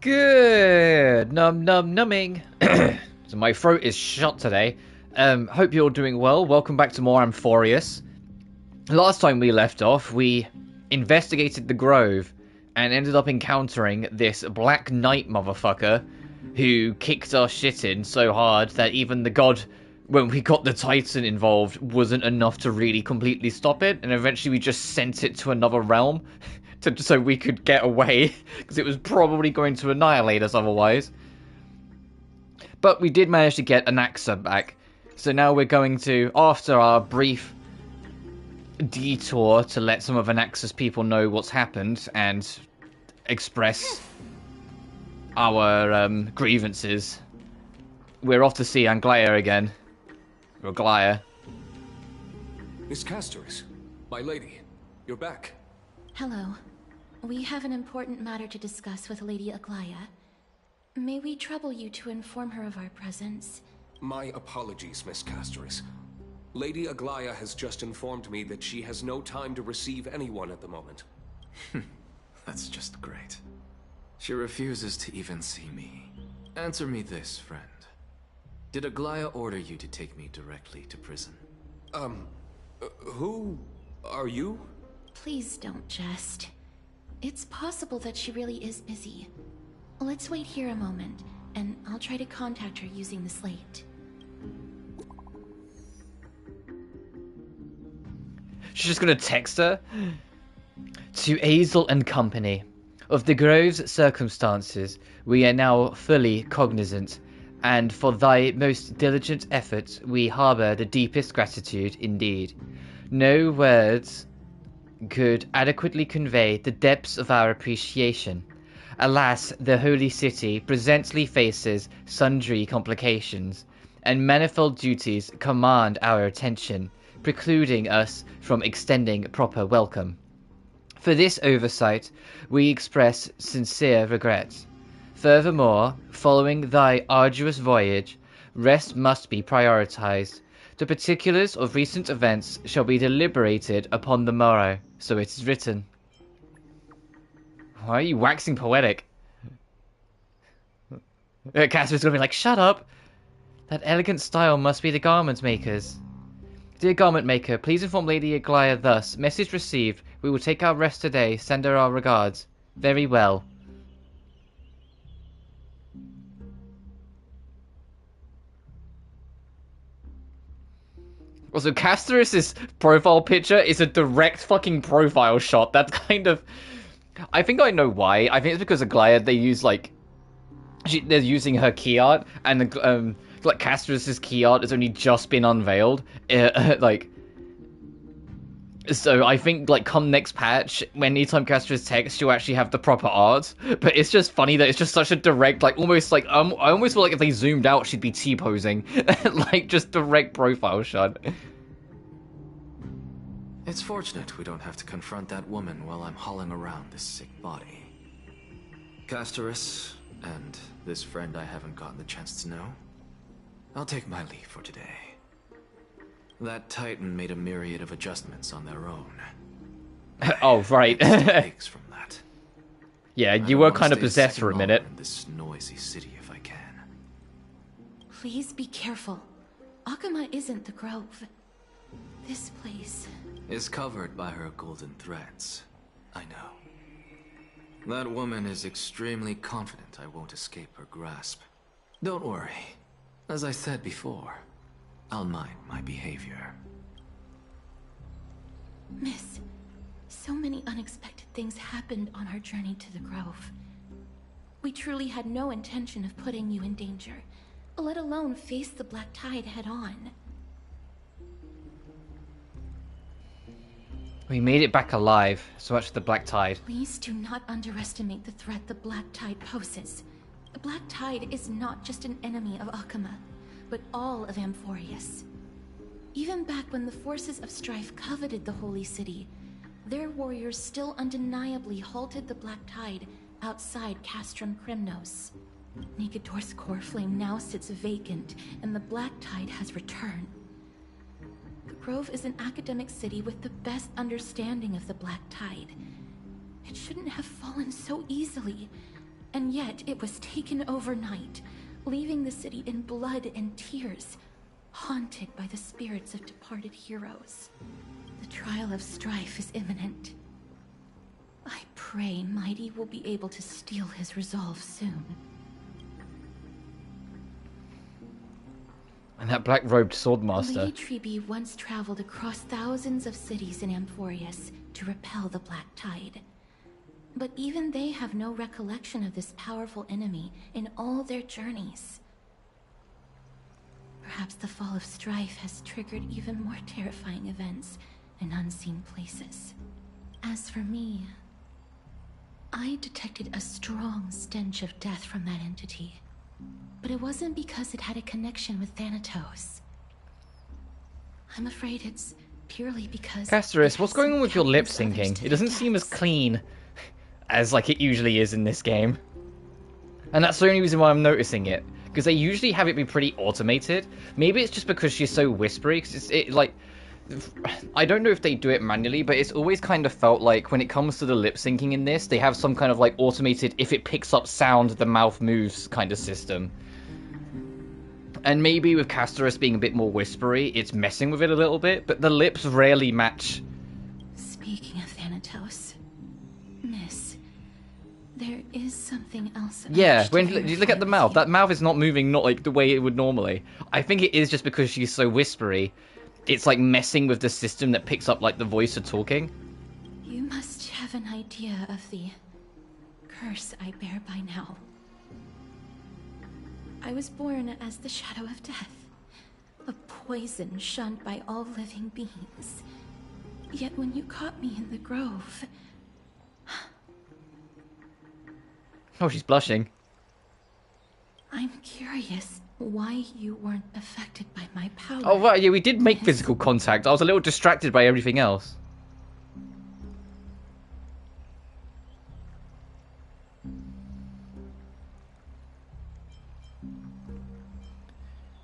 Good. Numbing. So my throat is shut today. Hope you're doing well. Welcome back to more Amphoreus. Last time we left off, we investigated the Grove and ended up encountering this Black Knight motherfucker who kicked our shit in so hard that even the god, when we got the Titan involved, wasn't enough to really completely stop it, and eventually we just sent it to another realm so we could get away, because it was probably going to annihilate us otherwise. But we did manage to get Anaxa back, so now we're going to, after our brief detour to let some of Anaxa's people know what's happened and express our grievances, we're off to see Anglaya again. Or Glaya. Miss Casterus, my lady, you're back. Hello. We have an important matter to discuss with Lady Aglaya. May we trouble you to inform her of our presence? My apologies, Miss Casterus. Lady Aglaya has just informed me that she has no time to receive anyone at the moment. That's just great. She refuses to even see me. Answer me this, friend. Did Aglaya order you to take me directly to prison? Who are you? Please don't jest. It's possible that she really is busy. Let's wait here a moment, and I'll try to contact her using the slate. She's just gonna text her. To Hazel and Company. Of the Grove's circumstances, we are now fully cognizant, and for thy most diligent efforts we harbour the deepest gratitude indeed. No words could adequately convey the depths of our appreciation. Alas, the Holy City presently faces sundry complications, and manifold duties command our attention, precluding us from extending proper welcome. For this oversight, we express sincere regret. Furthermore, following thy arduous voyage, rest must be prioritized. The particulars of recent events shall be deliberated upon the morrow, so it is written. Why are you waxing poetic? Casper's gonna be like, shut up! That elegant style must be the garment maker's. Dear garment maker, please inform Lady Aglaya thus. Message received. We will take our rest today. Send her our regards. Very well. Also, Casterus' profile picture is a direct fucking profile shot. That's kind of... I think I know why. I think it's because Aglaya, they use, like... they're using her key art, and, like, Casterus' key art has only just been unveiled. Like... So, I think, like, come next patch, when anytime Casterus text, she'll actually have the proper art. But it's just funny that it's just such a direct, like, almost, like, I almost feel like if they zoomed out, she'd be T-posing. Like, just direct profile shot. It's fortunate we don't have to confront that woman while I'm hauling around this sick body. Casterus, and this friend I haven't gotten the chance to know, I'll take my leave for today. That Titan made a myriad of adjustments on their own. Oh, right. Takes from that. Yeah, you were kind of possessed for a minute. In this noisy city, if I can. Please be careful. Akuma isn't the Grove. This place is covered by her golden threads. I know. That woman is extremely confident I won't escape her grasp. Don't worry. As I said before, I'll mind my behavior. Miss, so many unexpected things happened on our journey to the Grove. We truly had no intention of putting you in danger, let alone face the Black Tide head-on. We made it back alive, so much for the Black Tide. Please do not underestimate the threat the Black Tide poses. The Black Tide is not just an enemy of Akuma, but all of Amphoreus. Even back when the forces of strife coveted the Holy City, their warriors still undeniably halted the Black Tide outside Castrum Krymnos. Negador's core flame now sits vacant, and the Black Tide has returned. The Grove is an academic city with the best understanding of the Black Tide. It shouldn't have fallen so easily. And yet it was taken overnight, leaving the city in blood and tears, haunted by the spirits of departed heroes. The trial of strife is imminent. I pray Mydei will be able to steel his resolve soon. And that black-robed swordmaster. Lady Tribe once traveled across thousands of cities in Amphoreus to repel the Black Tide. But even they have no recollection of this powerful enemy in all their journeys. Perhaps the fall of strife has triggered even more terrifying events in unseen places. As for me, I detected a strong stench of death from that entity. But it wasn't because it had a connection with Thanatos. I'm afraid it's purely because... Casterus, what's going on with your lip syncing? It doesn't seem as clean as like it usually is in this game. And that's the only reason why I'm noticing it. Because they usually have it be pretty automated. Maybe it's just because she's so whispery. Because like... I don't know if they do it manually, but it's always kind of felt like when it comes to the lip syncing in this, they have some kind of like automated, if it picks up sound, the mouth moves kind of system. And maybe with Casterus being a bit more whispery, it's messing with it a little bit, but the lips rarely match. Speaking of Thanatos, Miss, there is something else. Yeah, when you look at the mouth, that mouth is not moving not like the way it would normally. I think it is just because she's so whispery. It's like messing with the system that picks up like the voice of talking. You must have an idea of the curse I bear by now. I was born as the shadow of death, a poison shunned by all living beings. Yet when you caught me in the grove... Oh, she's blushing. I'm curious why you weren't affected by my power. Oh, right, yeah, we did make physical contact. I was a little distracted by everything else.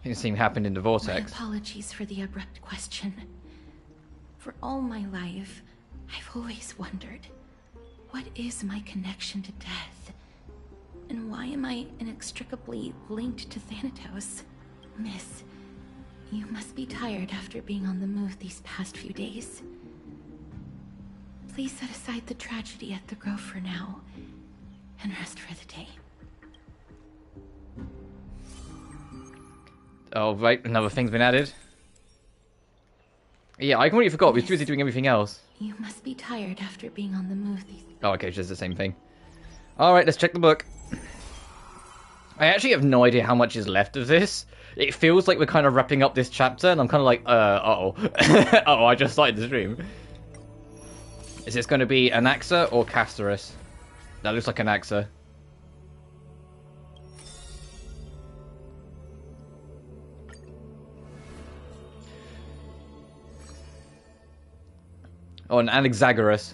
Didn't seem happened in the vortex. My apologies for the abrupt question. For all my life, I've always wondered, what is my connection to death? And why am I inextricably linked to Thanatos? Miss, you must be tired after being on the move these past few days. Please set aside the tragedy at the grove for now, and rest for the day. Oh, right, another thing's been added. Yeah, I completely forgot. We were busy doing everything else. You must be tired after being on the move these... Oh, okay, just the same thing. Alright, let's check the book. I actually have no idea how much is left of this. It feels like we're kind of wrapping up this chapter, and I'm kind of like, uh-oh. Uh-oh, I just started the stream. Is this going to be Anaxa or Casterus? That looks like Anaxa. Oh, and Anaxagoras.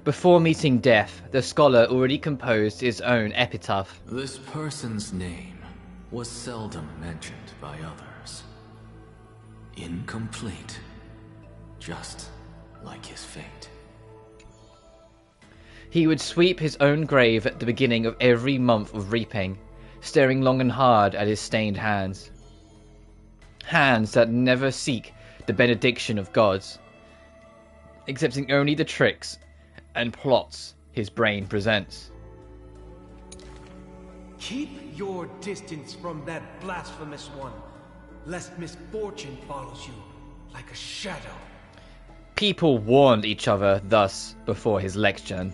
Before meeting death, the scholar already composed his own epitaph. This person's name was seldom mentioned by others. Incomplete, just like his fate. He would sweep his own grave at the beginning of every month of reaping, staring long and hard at his stained hands. Hands that never seek the benediction of gods, accepting only the tricks and plots his brain presents. Keep your distance from that blasphemous one, lest misfortune follows you like a shadow. People warned each other thus before his lecture.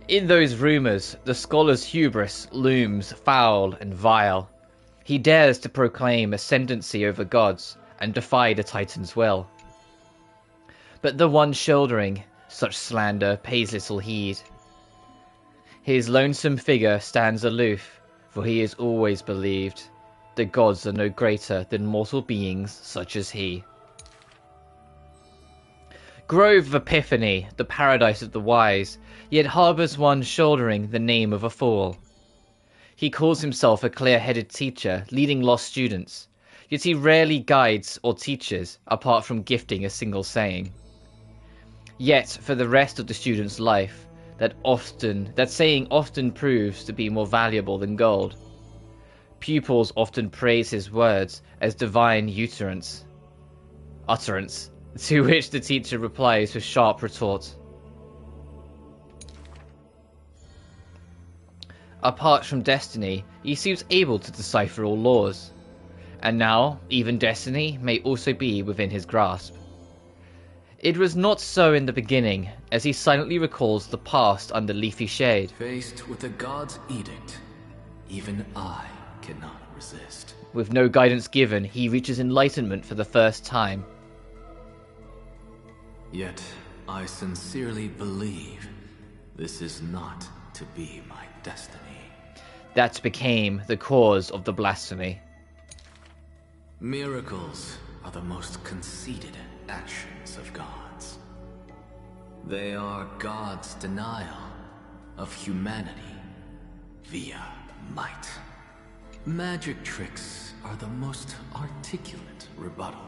In those rumors, the scholar's hubris looms foul and vile. He dares to proclaim ascendancy over gods and defy the Titan's will. But the one shouldering such slander pays little heed. His lonesome figure stands aloof, for he is always believed the gods are no greater than mortal beings such as he. Grove of Epiphany, the paradise of the wise, yet harbours one shouldering the name of a fool. He calls himself a clear-headed teacher, leading lost students, yet he rarely guides or teaches, apart from gifting a single saying. Yet, for the rest of the student's life, that saying often proves to be more valuable than gold. Pupils often praise his words as divine utterance, to which the teacher replies with sharp retort. Apart from destiny, he seems able to decipher all laws. And now, even destiny may also be within his grasp. It was not so in the beginning, as he silently recalls the past under leafy shade. Faced with the god's edict, even I cannot resist. With no guidance given, he reaches enlightenment for the first time. Yet, I sincerely believe this is not to be my destiny. That became the cause of the blasphemy. Miracles are the most conceited actions of gods. They are God's denial of humanity via might. Magic tricks are the most articulate rebuttal.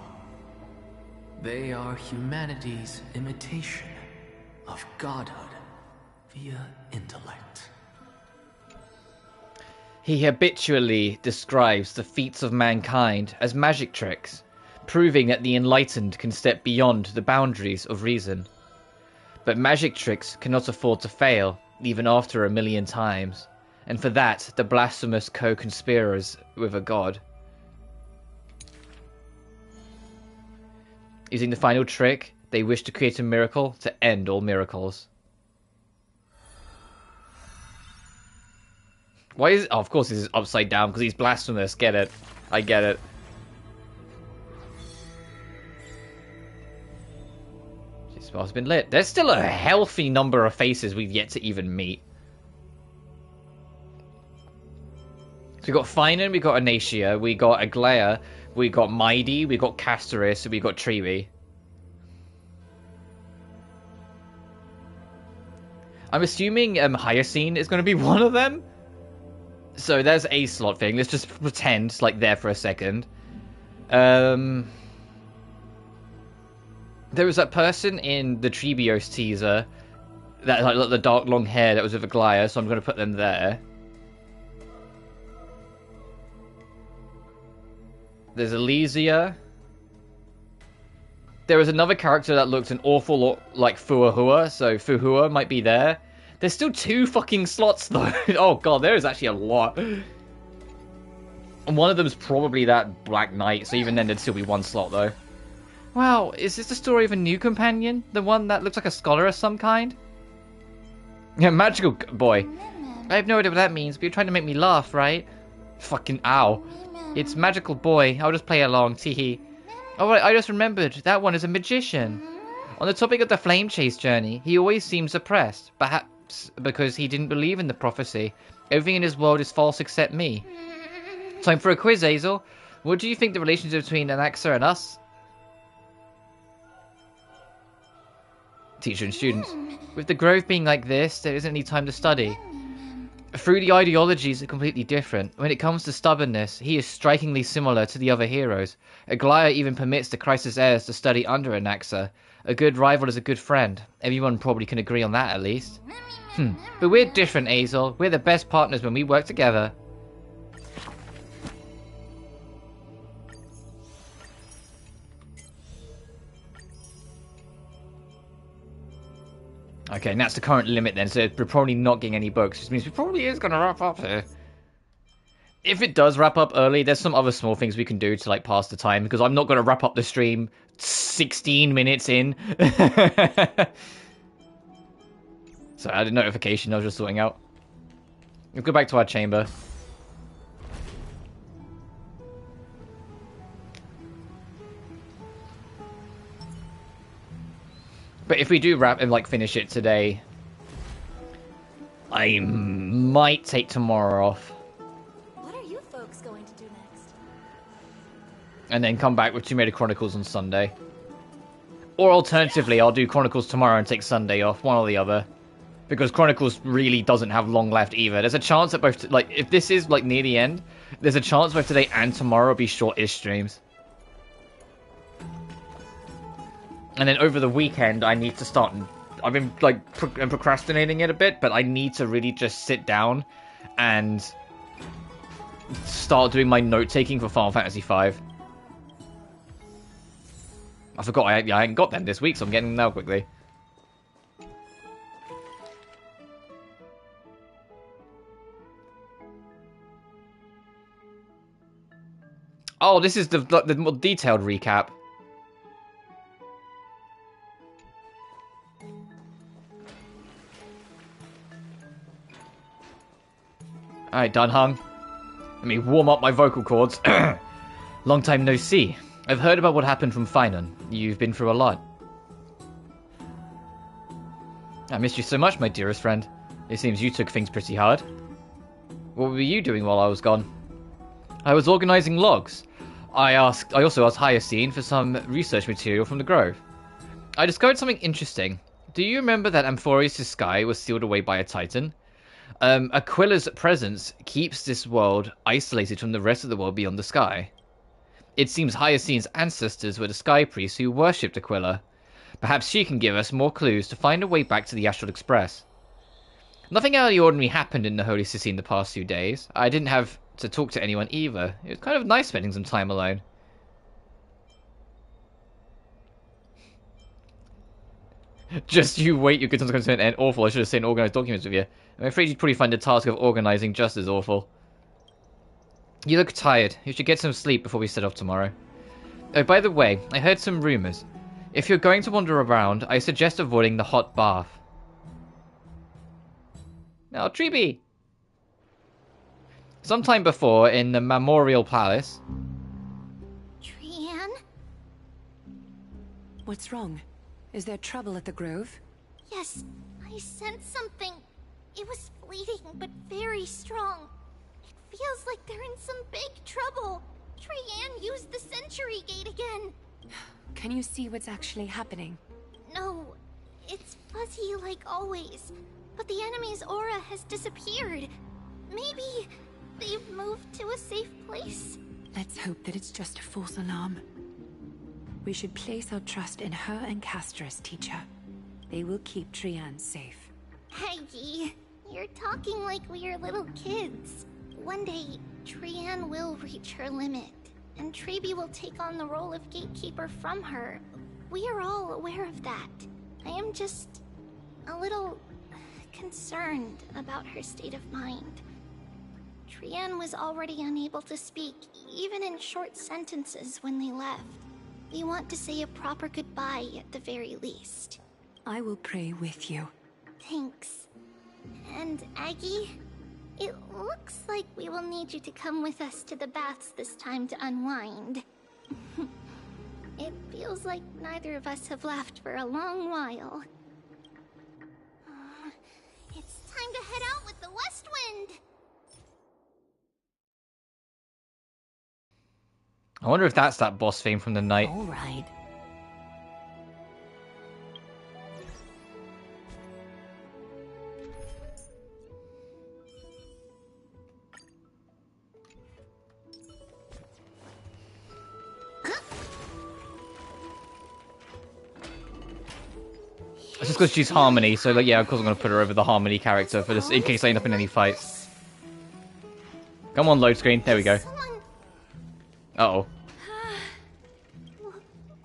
They are humanity's imitation of godhood via intellect. He habitually describes the feats of mankind as magic tricks, proving that the enlightened can step beyond the boundaries of reason. But magic tricks cannot afford to fail, even after 1,000,000 times, and for that the blasphemous co-conspirers with a god. Using the final trick, they wish to create a miracle to end all miracles. Why is it? Oh, of course this is upside down, because he's blasphemous. Get it. I get it. This must have been lit. There's still a healthy number of faces we've yet to even meet. So we got Finan, we got Anacia, we got Aglaya, we got Mydei, we got Castoris, and we got Trianne. I'm assuming Hyacine is going to be one of them. So there's a slot thing. Let's just pretend like there for a second. There was that person in the Trebios teaser that like the dark long hair that was with Aglaya, so I'm going to put them there. There's Elysia. There was another character that looked an awful lot like Fuahua, so Fuahua might be there. There's still 2 fucking slots, though. Oh god, there is actually a lot. And one of them's probably that Black Knight, so even then there'd still be 1 slot, though. Wow, is this the story of a new companion? The one that looks like a scholar of some kind? Yeah, magical boy. I have no idea what that means, but you're trying to make me laugh, right? Fucking ow. It's magical boy. I'll just play along, teehee. Oh, right, I just remembered. That one is a magician. On the topic of the Flame Chase journey, he always seems oppressed. Perhaps because he didn't believe in the prophecy. Everything in his world is false except me. Time for a quiz, Hazel. What do you think the relationship between Anaxa and us? Teacher and students. With the grove being like this, there isn't any time to study. Through the ideologies are completely different. When it comes to stubbornness, he is strikingly similar to the other heroes. Aglaya even permits the Crisis heirs to study under Anaxa. A good rival is a good friend. Everyone probably can agree on that, at least. But we're different, Hazel. We're the best partners when we work together. Okay, and that's the current limit then, so we're probably not getting any books, which means we probably is going to wrap up here. If it does wrap up early, there's some other small things we can do to like pass the time, because I'm not going to wrap up the stream 16 minutes in. So I had a notification I was just sorting out. We'll go back to our chamber. But if we do wrap and like finish it today, I might take tomorrow off. What are you folks going to do next? And then come back with Tomb Raider Chronicles on Sunday. Or alternatively, I'll do Chronicles tomorrow and take Sunday off, one or the other. Because Chronicles really doesn't have long left either. There's a chance that both, like, if this is like near the end, there's a chance both today and tomorrow will be short-ish streams. And then over the weekend, I need to start... I've been, like, procrastinating it a bit, but I need to really just sit down and start doing my note-taking for Final Fantasy V. I forgot I ain't got them this week, so I'm getting them now quickly. Oh, this is the more detailed recap. Alright, done hung. Let me warm up my vocal cords. Long time no see. I've heard about what happened from Finon. You've been through a lot. I missed you so much, my dearest friend. It seems you took things pretty hard. What were you doing while I was gone? I was organizing logs. I also asked Hyacine for some research material from the Grove. I discovered something interesting. Do you remember that Amphoreus' sky was sealed away by a titan? Aquila's presence keeps this world isolated from the rest of the world beyond the sky. It seems Hyacine's ancestors were the sky priests who worshipped Aquila. Perhaps she can give us more clues to find a way back to the Astral Express. Nothing out of the ordinary happened in the Holy City in the past few days. I didn't have to talk to anyone either. It was kind of nice spending some time alone. Just you wait, your good times are going to end awful. I should have seen organized documents with you. I'm afraid you'd probably find the task of organizing just as awful. You look tired. You should get some sleep before we set off tomorrow. Oh, by the way, I heard some rumors. If you're going to wander around, I suggest avoiding the hot bath. Now, Tribi! Sometime before, in the Memorial Palace... Trianne? What's wrong? Is there trouble at the Grove? Yes, I sensed something. It was fleeting, but very strong. It feels like they're in some big trouble. Trianne used the Century Gate again. Can you see what's actually happening? No, it's fuzzy like always. But the enemy's aura has disappeared. Maybe they've moved to a safe place? Let's hope that it's just a false alarm. We should place our trust in her and Castris, teacher. They will keep Trianne safe. Aggie, you're talking like we're little kids. One day, Trianne will reach her limit, and Tribi will take on the role of gatekeeper from her. We are all aware of that. I am just a little concerned about her state of mind. Trianne was already unable to speak, even in short sentences when they left. We want to say a proper goodbye at the very least. I will pray with you. Thanks. And Aggie, it looks like we will need you to come with us to the baths this time to unwind. It feels like neither of us have laughed for a long while. It's time to head out with the West Wind! I wonder if that's that boss theme from the night. All right. It's just because she's Harmony, so like, yeah, of course I'm going to put her over the Harmony character for this, in case I end up in any fights. Come on, load screen. There we go. Uh-oh.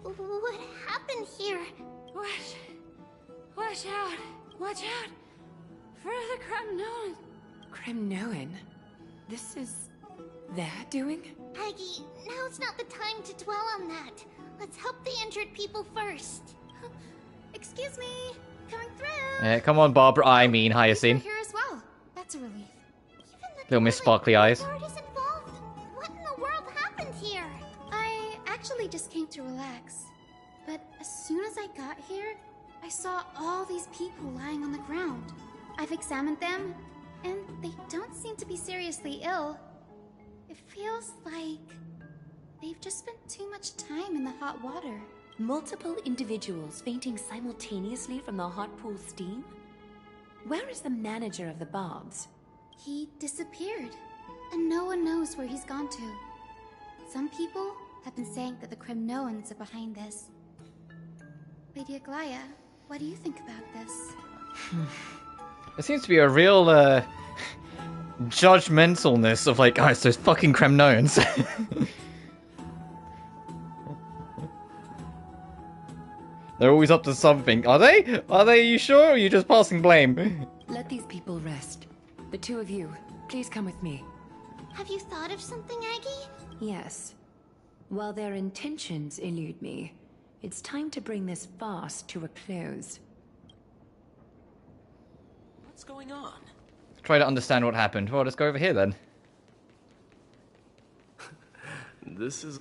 What happened here? Watch out! Watch out! For the Kremnoan! Kremnoan? This is their doing? Aggie, now's not the time to dwell on that. Let's help the injured people first. Excuse me, coming through. Yeah, come on, Barbara. I mean, Hyacine. Here as well. That's a relief. Little Miss Sparkly Eyes. What in the world happened here? I actually just came to relax. But as soon as I got here, I saw all these people lying on the ground. I've examined them, and they don't seem to be seriously ill. It feels like they've just spent too much time in the hot water. Multiple individuals fainting simultaneously from the hot pool steam? Where is the manager of the baths? He disappeared, and no one knows where he's gone to. Some people have been saying that the Kremnoans are behind this. Lady Aglaya, what do you think about this? There seems to be a real judgmentalness of like, oh, it's those fucking Kremnoans. They're always up to something. Are they? Are they? Are you sure? Or are you just passing blame? Let these people rest. The two of you, please come with me. Have you thought of something, Aggie? Yes. While their intentions elude me, it's time to bring this farce to a close. What's going on? Try to understand what happened. Well, let's go over here then. This is...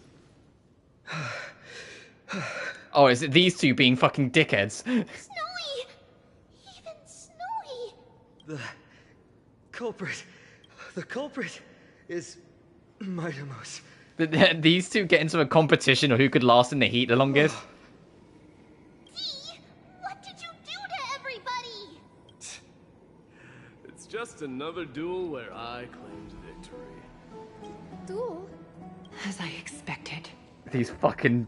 Oh, is it these two being fucking dickheads? Snowy! Even Snowy! The culprit is Mydei. These two get into a competition of who could last in the heat the longest. Dee, what did you do to everybody? It's just another duel where I claimed victory. Duel? As I expected. These fucking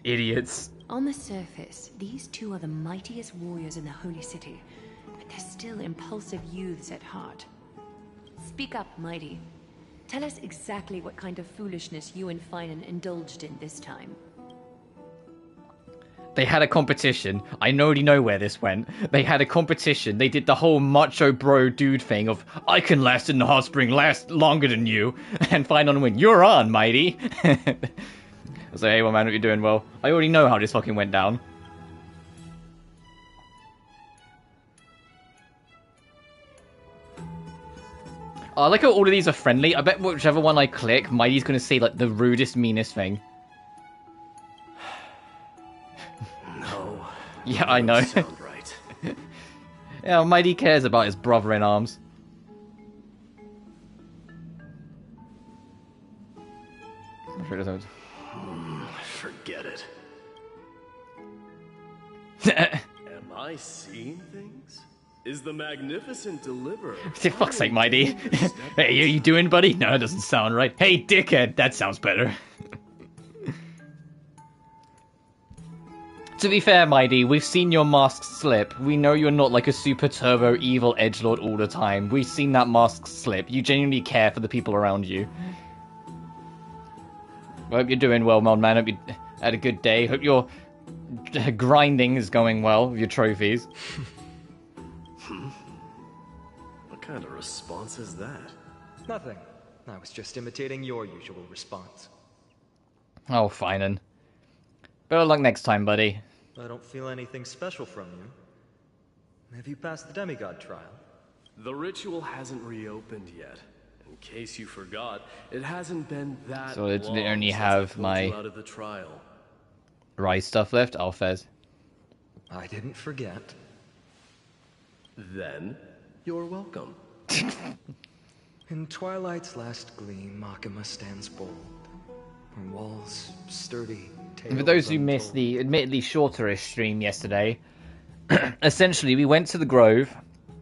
idiots. On the surface, these two are the mightiest warriors in the Holy City, but they're still impulsive youths at heart. Speak up, Mydei. Tell us exactly what kind of foolishness you and Finan indulged in this time. They had a competition. I already know where this went. They had a competition. They did the whole macho bro dude thing of, I can last in the hot spring, last longer than you. And Finan went, you're on, Mydei. I was like, hey, well, man, hope you're doing well. I already know how this fucking went down. I like how all of these are friendly. I bet whichever one I click, Mydei's gonna say, like, the rudest, meanest thing. No. Yeah, I know. Sound right. Yeah, Mydei cares about his brother in arms. I'm sure it doesn't. Forget it. Am I seeing things? Is the magnificent deliverer? For fuck's sake, Mydei. Hey, are you doing, buddy? No, it doesn't sound right. Hey, dickhead, that sounds better. To be fair, Mydei, we've seen your mask slip. We know you're not like a super turbo evil edgelord all the time. We've seen that mask slip. You genuinely care for the people around you. I hope you're doing well, man. Hope you had a good day. Hope your grinding is going well with your trophies. What kind of response is that? Nothing. I was just imitating your usual response. Oh, fine. Better luck next time, buddy. I don't feel anything special from you. Have you passed the demigod trial? The ritual hasn't reopened yet. In case you forgot, it hasn't been that So it's long only since have I pulled my you out of the trial. Rise stuff left. Oh, Fez. I didn't forget. Then, you're welcome. In twilight's last gleam, Makima stands bold. Her walls sturdy. For those who missed the admittedly shorterish stream yesterday, essentially we went to the Grove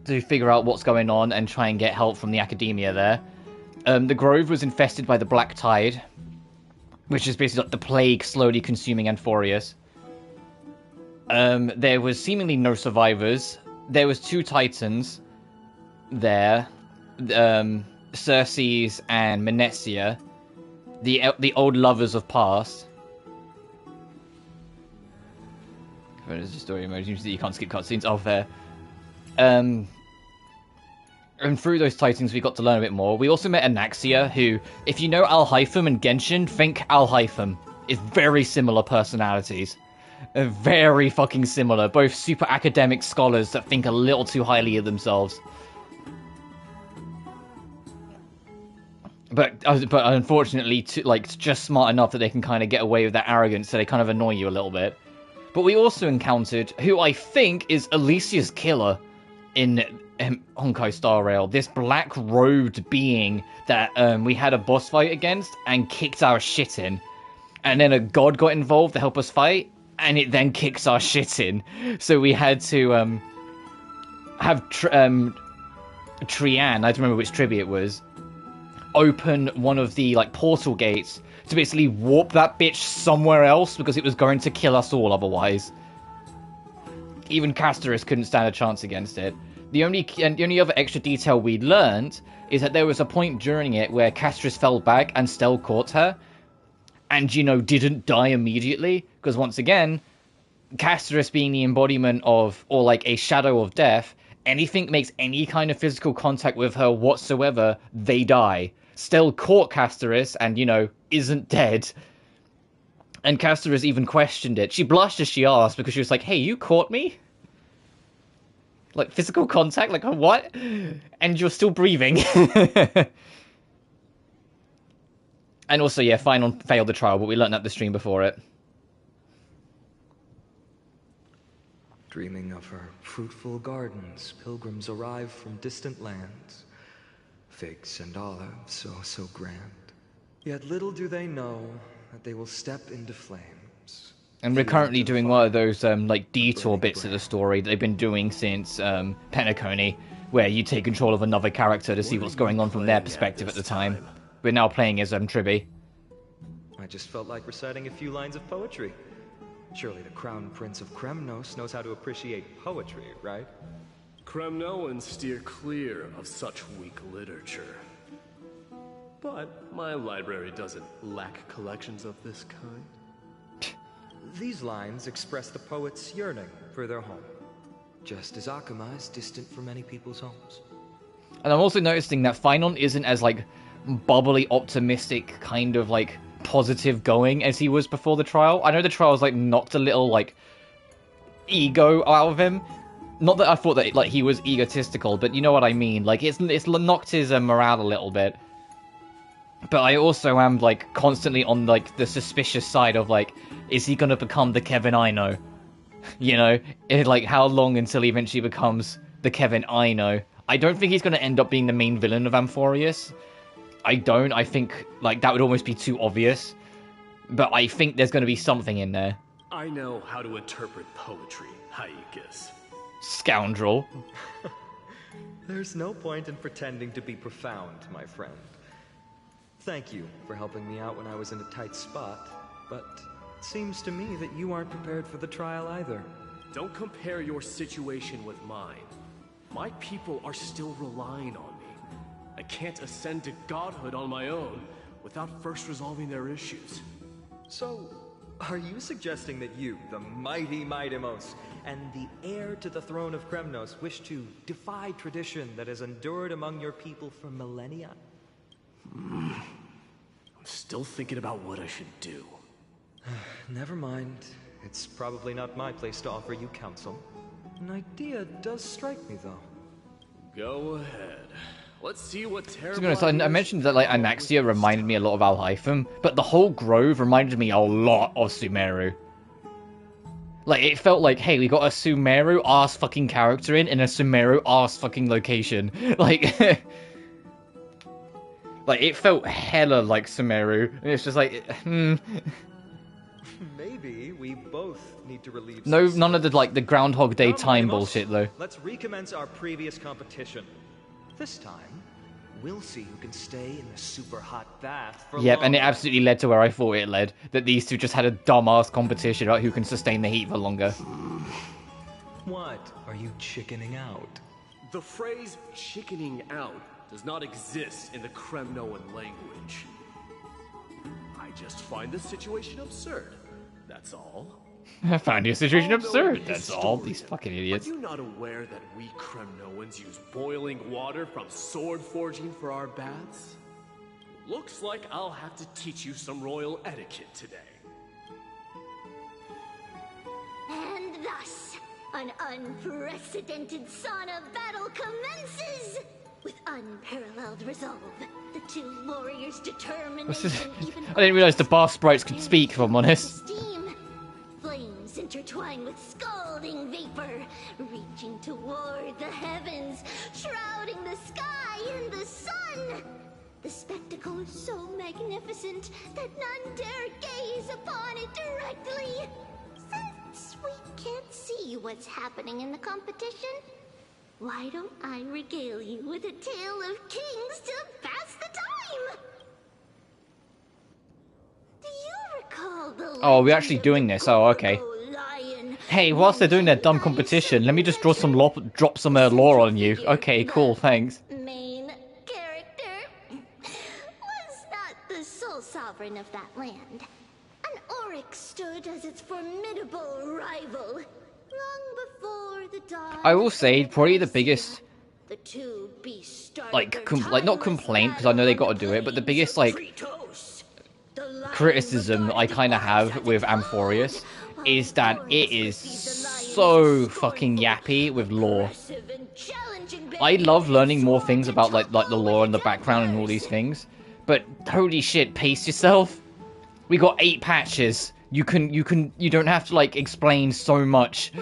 to figure out what's going on and try and get help from the academia there. The Grove was infested by the Black Tide, which is basically like the plague slowly consuming Amphoreus. There was seemingly no survivors. There was 2 Titans there, Circes and Menezia, the old lovers of past. There's a story mode. Usually you can't skip cutscenes. Oh, fair. And through those Titans, we got to learn a bit more. We also met Anaxia, who, if you know Al-Hytham and Genshin, think Al-Hytham. Is very similar personalities. Very fucking similar. Both super academic scholars that think a little too highly of themselves. But unfortunately, just smart enough that they can kind of get away with that arrogance, so they kind of annoy you a little bit. But we also encountered, who I think is Alicia's killer in Honkai Star Rail, this black-robed being that we had a boss fight against and kicked our shit in. And then a god got involved to help us fight, and it then kicks our shit in. So we had to have Trianne, I don't remember which tribute it was, open one of the portal gates to basically warp that bitch somewhere else because it was going to kill us all otherwise. Even Castorus couldn't stand a chance against it. The only other extra detail we learned is that there was a point during it where Castorus fell back and Stell caught her, and, you know, didn't die immediately, because once again, Castorus being the embodiment of, or like a shadow of death, anything makes any kind of physical contact with her whatsoever, they die. Stell caught Castorus and, you know, isn't dead. And Castorus even questioned it. She blushed as she asked, because she was like, hey, you caught me? Like, physical contact? Like, what? And you're still breathing. And also, yeah, Finon failed the trial, but we learned that the stream before it. Dreaming of her fruitful gardens, pilgrims arrive from distant lands. Figs and olives, oh so grand. Yet little do they know that they will step into flames. And we're currently doing one of those, like, detour bits of the story that they've been doing since, Penacony, where you take control of another character to see what's going on from their perspective at the time. We're now playing as, Triby. I just felt like reciting a few lines of poetry. Surely the Crown Prince of Kremnos knows how to appreciate poetry, right? Kremnoans steer clear of such weak literature. But my library doesn't lack collections of this kind. These lines express the poet's yearning for their home, just as Akuma is distant from many people's homes. And I'm also noticing that Finon isn't as, like, bubbly, optimistic, kind of, like, positive going as he was before the trial. I know the trial's, like, knocked a little, like, ego out of him. Not that I thought that, like, he was egotistical, but you know what I mean. Like, it's knocked his morale a little bit. But I also am, like, constantly on, like, the suspicious side of, like, is he gonna become the Kevin I know? You know? Like, how long until he eventually becomes the Kevin I know? I don't think he's gonna end up being the main villain of Amphoreus. I don't. I think, like, that would almost be too obvious. But I think there's gonna be something in there. I know how to interpret poetry, Haikis. Scoundrel. There's no point in pretending to be profound, my friend. Thank you for helping me out when I was in a tight spot, but it seems to me that you aren't prepared for the trial either. Don't compare your situation with mine. My people are still relying on me. I can't ascend to godhood on my own without first resolving their issues. So, are you suggesting that you, the mighty Mydemos, and the heir to the throne of Kremnos, wish to defy tradition that has endured among your people for millennia? I'm still thinking about what I should do. Never mind. It's probably not my place to offer you counsel. An idea does strike me, though. Go ahead. Let's see what terrible... To be honest, I mentioned that, like, Anaxia reminded me a lot of Alhaitham, but the whole grove reminded me a lot of Sumeru. Like, it felt like, hey, we got a Sumeru ass fucking character in a Sumeru ass fucking location. Like... Like, it felt hella like Sumeru, and it's just like, Maybe we both need to relieve... No, none of the, like, the Groundhog Day time bullshit, though. Let's recommence our previous competition. This time, we'll see who can stay in the super hot bath for Yep, longer. and it absolutely led to where I thought it led. That these two just had a dumbass competition about who can sustain the heat for longer. What? Are you chickening out? The phrase chickening out does not exist in the Kremnoan language. I just find the situation absurd. That's all. I found your situation Although absurd, a that's all. historian, These fucking idiots. Are you not aware that we Kremnoans use boiling water from sword forging for our baths? Looks like I'll have to teach you some royal etiquette today. And thus, an unprecedented sauna battle commences! With unparalleled resolve, the two warriors determination even... I didn't realize the bar sprites could speak, if I'm honest. Steam. Flames intertwine with scalding vapor, reaching toward the heavens, shrouding the sky in the sun. The spectacle is so magnificent that none dare gaze upon it directly. Since we can't see what's happening in the competition, why don't I regale you with a tale of kings to pass the time? Do you recall the Oh, we're actually doing this. Oh, okay. lion Hey, whilst they're doing their dumb competition, let me just drop some lore on you. Okay, cool, thanks. Main character was not the sole sovereign of that land. An Oryx stood as its formidable rival long before the dawn. I will say, probably the biggest, The two beasts started like, their not complaint, because I know they got to do it, but the biggest, like, criticism I kind of have with Amphoreus is that it is so fucking yappy with lore. I love learning more things about like the lore and the background and all these things, but holy shit, pace yourself. We got 8 patches. You don't have to like explain so much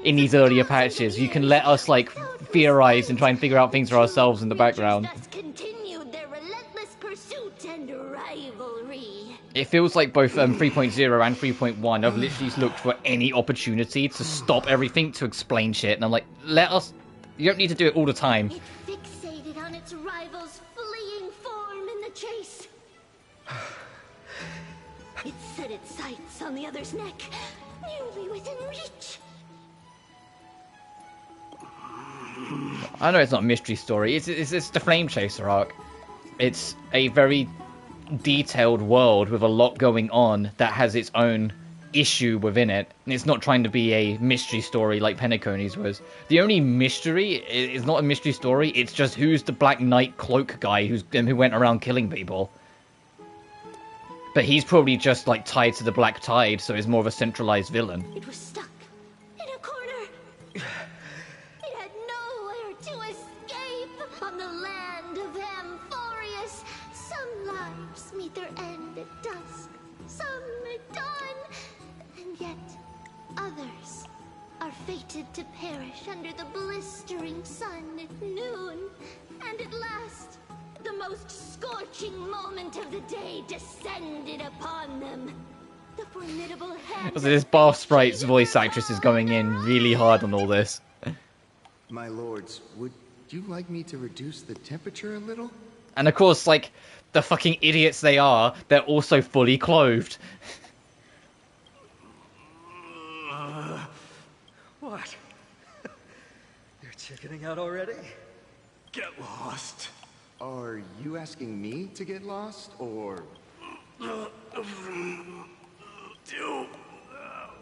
in these earlier patches. You can let us like theorize and try and figure out things for ourselves in the background. Continued their relentless pursuit and rivalry. It feels like both 3.0 and 3.1 have literally looked for any opportunity to stop everything to explain shit, and I'm like, let us. You don't need to do it all the time. It fixated on its rival's fleeing form in the chase. It set its sights on the other's neck, nearly within reach. I know it's not a mystery story. It's the Flame Chaser arc. It's a very detailed world with a lot going on that has its own issue within it, and it's not trying to be a mystery story like Penacony's was. The only mystery is not a mystery story, it's just who's the Black Knight cloak guy who went around killing people. But he's probably just like tied to the Black Tide, so he's more of a centralized villain. It was stuck in a corner. It had nowhere to escape. On the land of Amphoreus, some lives meet their end at dusk, some at dawn, and yet others are fated to perish under the blistering sun at noon. And at last, the most scorching moment of the day descended upon them. The formidable hand. So this Bar Sprite's voice actress is going in really hard on all this. My lords, would you like me to reduce the temperature a little? And of course, like, the fucking idiots they are, they're also fully clothed. What? You're chickening out already? Get lost. Are you asking me to get lost, or... Do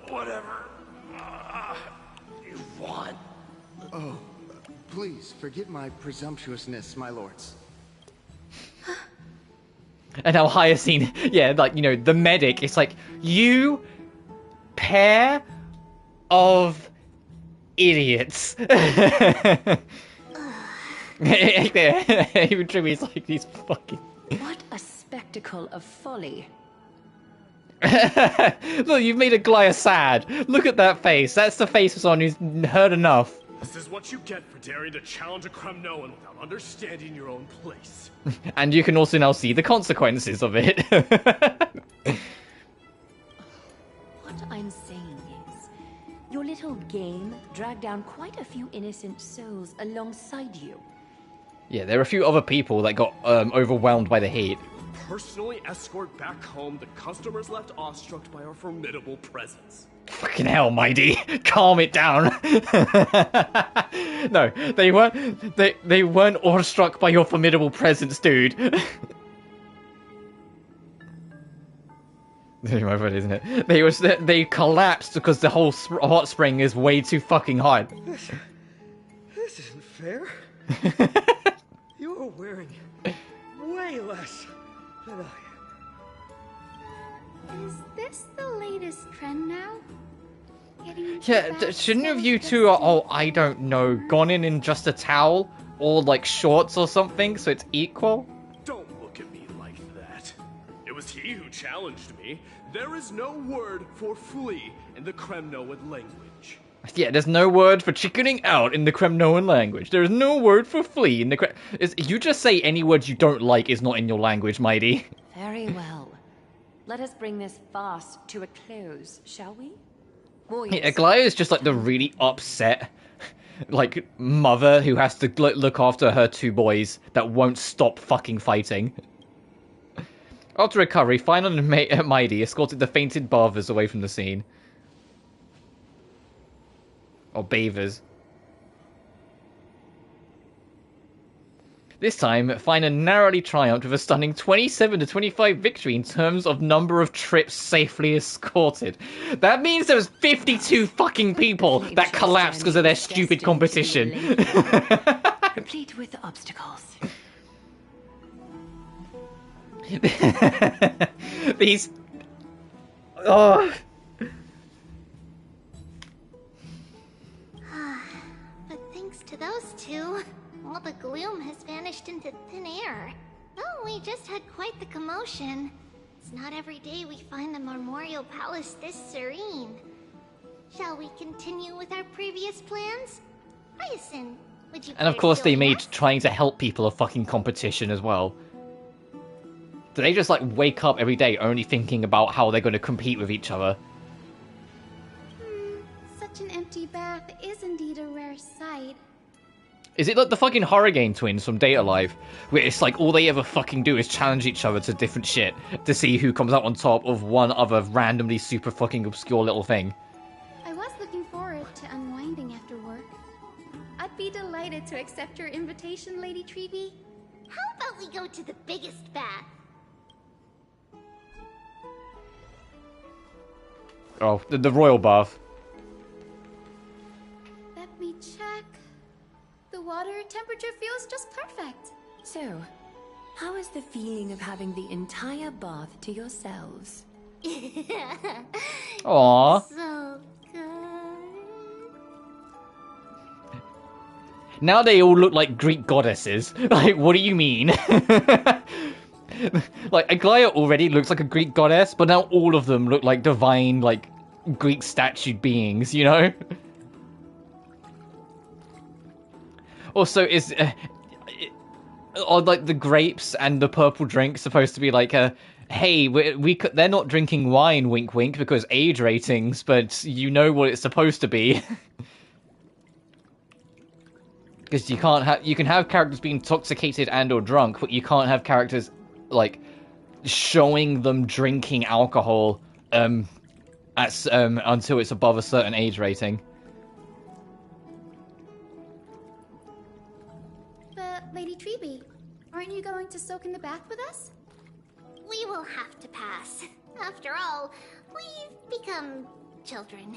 whatever you want. Oh, please forget my presumptuousness, my lords. And how Hyacinth, yeah, like, you know, the medic, it's like, you pair of idiots. Even Trimmy's like, these fucking... What a spectacle of folly. Look, you've made Aglaya sad. Look at that face. That's the face of someone who's heard enough. This is what you get for daring to challenge a Kremnoan without understanding your own place. And you can also now see the consequences of it. What I'm saying is, your little game dragged down quite a few innocent souls alongside you. Yeah, there are a few other people that got overwhelmed by the hate. Personally escort back home the customers left awestruck by our formidable presence. Fucking hell, Mydei, calm it down. No, they weren't. They weren't awestruck by your formidable presence, dude. My friend, isn't it? They collapsed because the whole hot spring is way too fucking hot. This isn't fair. You are wearing way less than I am. Is this the latest trend now? Yeah, shouldn't have you two, I don't know, gone in just a towel? Or like shorts or something, so it's equal? Don't look at me like that. It was he who challenged me. There is no word for flee in the Kremnoan language. Yeah, there's no word for chickening out in the Kremnoan language. There's no word for flee in the you just say any words you don't like is not in your language, Mydei. Very well. Let us bring this farce to a close, shall we? Yeah, Aglaya is just like the really upset, like, mother who has to look after her 2 boys that won't stop fucking fighting. After recovery, Final and Mydei escorted the fainted bathers away from the scene. Or beavers. This time, Furina narrowly triumphed with a stunning 27-25 victory in terms of number of trips safely escorted. That means there was 52 fucking people that collapsed because of their stupid competition. Complete with obstacles. These... Oh... But thanks to those two, all the gloom has vanished into thin air. Oh, we just had quite the commotion. It's not every day we find the Memorial Palace this serene. Shall we continue with our previous plans? Hyacinth, would you And of care to course they join made us? trying to help people a fucking competition as well. Do they just like wake up every day only thinking about how they're going to compete with each other? Such an empty bath is indeed a rare sight. Is it like the fucking horror game twins from Data Life, where it's like all they ever fucking do is challenge each other to different shit to see who comes out on top of one other randomly super fucking obscure little thing? I was looking forward to unwinding after work. I'd be delighted to accept your invitation, Lady Treeby. How about we go to the biggest bath? Oh, the royal bath. Let me check. The water temperature feels just perfect. So, how is the feeling of having the entire bath to yourselves? Aww. So good. Now they all look like Greek goddesses. Like, what do you mean? Like, Aglaia already looks like a Greek goddess, but now all of them look like divine, like, Greek statued beings, you know? Also, are, like, the grapes and the purple drink supposed to be like a... Hey, they're not drinking wine, wink wink, because age ratings, but you know what it's supposed to be. Because you can have characters being intoxicated and or drunk, but you can't have characters like showing them drinking alcohol until it's above a certain age rating. But, Lady Treeby, aren't you going to soak in the bath with us? We will have to pass. After all, we've become children.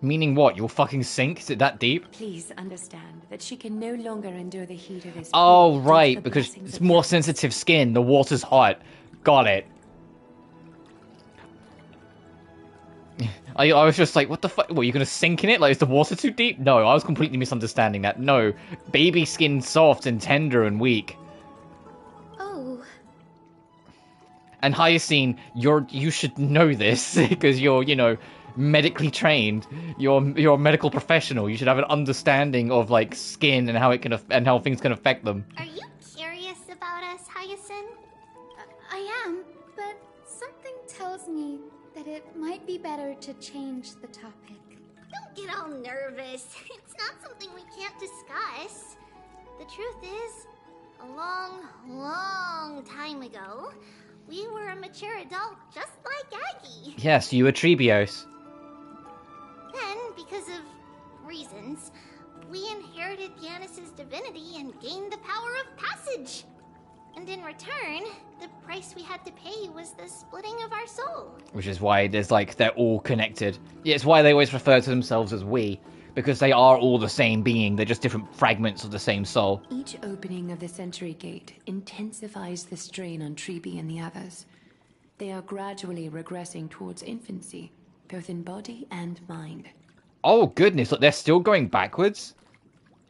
Meaning what? You'll fucking sink? Is it that deep? Please understand that she can no longer endure the heat of this. Oh, pool due to right, the because blessings it's of more Gaia. sensitive skin. The water's hot. Got it. I was just like, what the fuck? What, you gonna sink in it? Like, is the water too deep? No, I was completely misunderstanding that. No, baby skin's soft and tender and weak. Oh, And Hyacinth, you should know this because you're, you know, medically trained. You're a medical professional. You should have an understanding of like skin and how it can and how things can affect them. Are you curious about us, Hyacinth? I am, but something tells me that it might be better to change the topic. Don't get all nervous. It's not something we can't discuss. The truth is, a long, long time ago, we were a mature adult just like Aggie. Yes, you were Trebios. Then, because of reasons, we inherited Giannis's divinity and gained the power of passage. And in return, the price we had to pay was the splitting of our soul. Which is why there's like, they're all connected. Yeah, it's why they always refer to themselves as we. Because they are all the same being, they're just different fragments of the same soul. Each opening of the Century Gate intensifies the strain on Treeby and the others. They are gradually regressing towards infancy, both in body and mind. Oh goodness, look, they're still going backwards?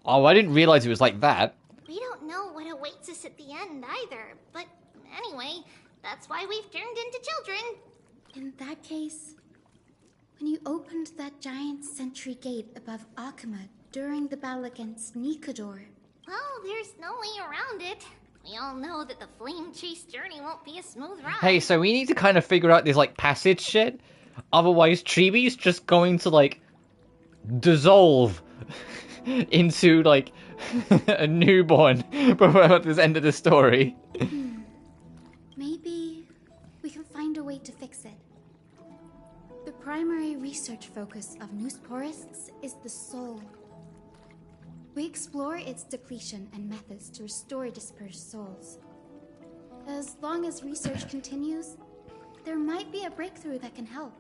Oh, I didn't realize it was like that. We don't know what awaits us at the end either, but anyway, that's why we've turned into children. In that case, when you opened that giant sentry gate above Akuma during the battle against Nikador, Well, there's no way around it. We all know that the flame chase journey won't be a smooth ride. Hey, so we need to kind of figure out this like passage shit. Otherwise, Treeby's just going to like dissolve into like a newborn before this end of the story. maybe we can find a way to fix it. The primary research focus of Newsporists is the soul. We explore its depletion and methods to restore dispersed souls. As long as research continues, there might be a breakthrough that can help.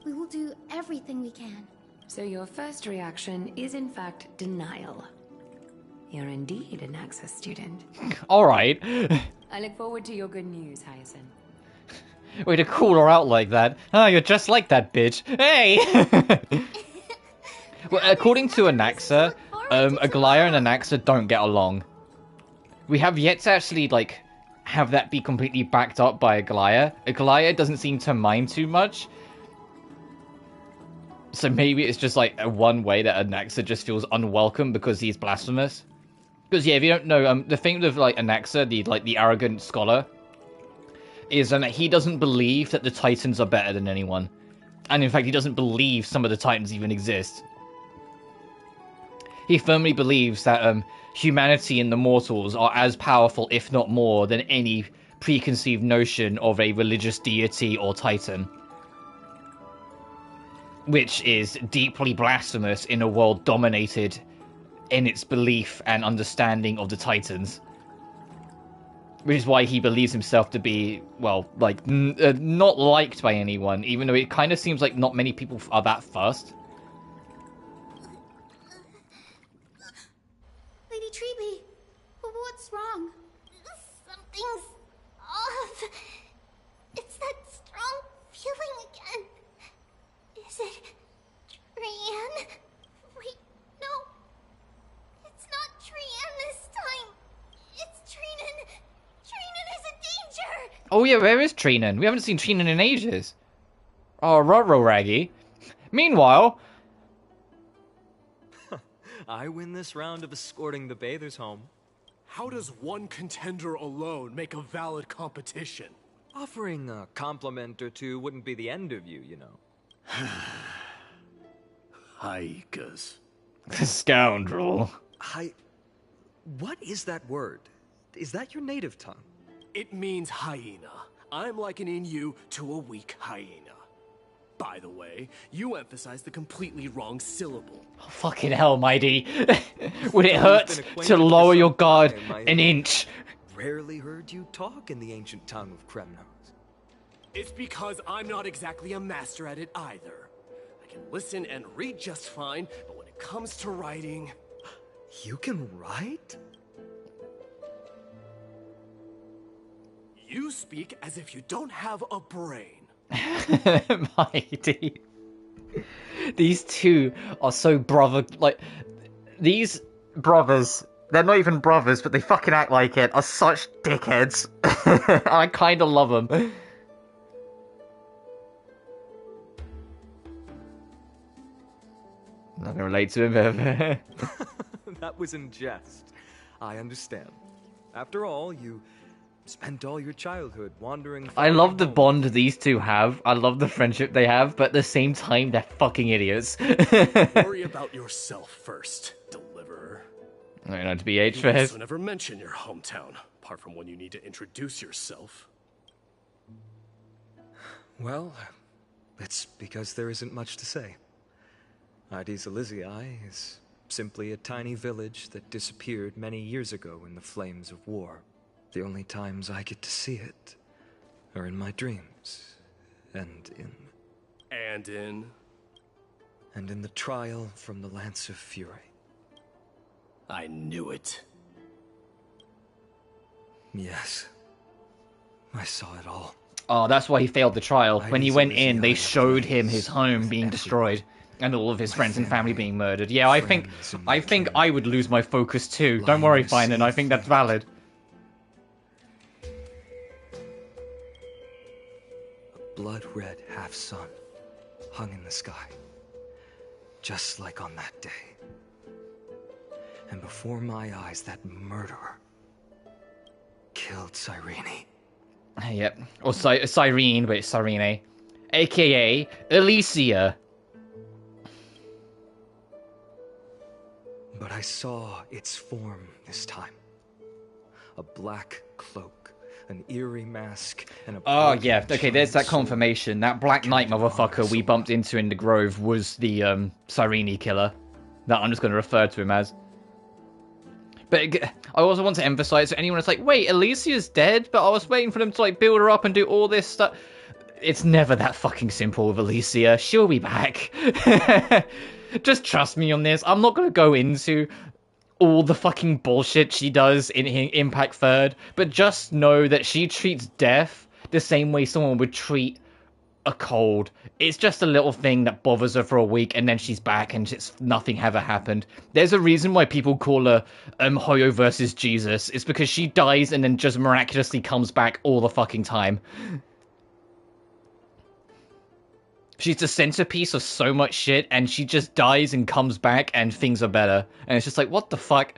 We will do everything we can. So your first reaction is in fact denial. You're indeed an Access student. Alright. I look forward to your good news, Hyacinth. Way to call her out like that. Ah, you're just like that bitch. Hey! Well, according to Anaxa, Aglaya and Anaxa don't get along. We have yet to actually, like, have that be completely backed up by Aglaya. Aglaya doesn't seem to mind too much. So maybe it's just, like, one way that Anaxa just feels unwelcome because he's blasphemous. Because, yeah, if you don't know, the thing with, like, Anaxa, the arrogant scholar, is that he doesn't believe that the Titans are better than anyone. And in fact, he doesn't believe some of the Titans even exist. He firmly believes that humanity and the mortals are as powerful, if not more, than any preconceived notion of a religious deity or Titan. Which is deeply blasphemous in a world dominated in its belief and understanding of the Titans. Which is why he believes himself to be, well, like, not liked by anyone, even though it kind of seems like not many people are that fussed. Lady Treeby, what's wrong? Something's off. It's that strong feeling again. Is it Trianne? Wait, no. It's not Trianne this time. It's Trianne. Trianne is in danger. Oh yeah, where is Trianne? We haven't seen Trianne in ages. Oh, ruh-roh, Raggy. Meanwhile... I win this round of escorting the bathers home. How does one contender alone make a valid competition? Offering a compliment or two wouldn't be the end of you, you know. Haikas. Scoundrel. What is that word? Is that your native tongue? It means hyena. I'm likening you to a weak hyena. By the way, you emphasized the completely wrong syllable. Oh, fucking hell, Mydei. Would it hurt to lower your guard an inch? Rarely heard you talk in the ancient tongue of Kremnos. It's because I'm not exactly a master at it either. I can listen and read just fine, but when it comes to writing... You can write? You speak as if you don't have a brain. Mydei. These two are so brother... Like, these brothers... They're not even brothers, but they fucking act like it, are such dickheads. I kinda love them. Not gonna relate to him, ever. That was in jest. I understand. After all, you spent all your childhood wandering... I love the bond these two have. I love the friendship they have, but at the same time, they're fucking idiots. Worry about yourself first, deliverer. I know to be H You first. also never mention your hometown, apart from when you need to introduce yourself. Well, it's because there isn't much to say. Ides Elysiae is simply a tiny village that disappeared many years ago in the flames of war. The only times I get to see it are in my dreams, and in the trial from the Lance of Fury. I knew it. Yes, I saw it all. Oh, that's why he failed the trial. When he went in, they showed him his home being destroyed. And all of his friends and family being murdered. Yeah, I think I would lose my focus too. Don't worry, Finan, I think that's valid. A blood-red half-sun hung in the sky, just like on that day. And before my eyes, that murderer killed Cyrene. Yep. Or Cyrene, but it's Cyrene. AKA Alicia. But I saw its form this time. A black cloak an eerie mask, and a... Oh, yeah, okay, there's that confirmation. That Black Knight motherfucker we bumped into in the Grove was the, Cyrene killer. That I'm just going to refer to him as. But I also want to emphasize to anyone that's like, wait, Alicia's dead? But I was waiting for them to, like, build her up and do all this stuff. It's never that fucking simple with Alicia. She'll be back. Just trust me on this. I'm not going to go into all the fucking bullshit she does in Impact Third, but just know that she treats death the same way someone would treat a cold. It's just a little thing that bothers her for a week, and then she's back, and it's nothing ever happened. There's a reason why people call her Hoyo versus Jesus. It's because she dies and then just miraculously comes back all the fucking time. She's the centerpiece of so much shit, and she just dies and comes back, and things are better. And it's just like, what the fuck?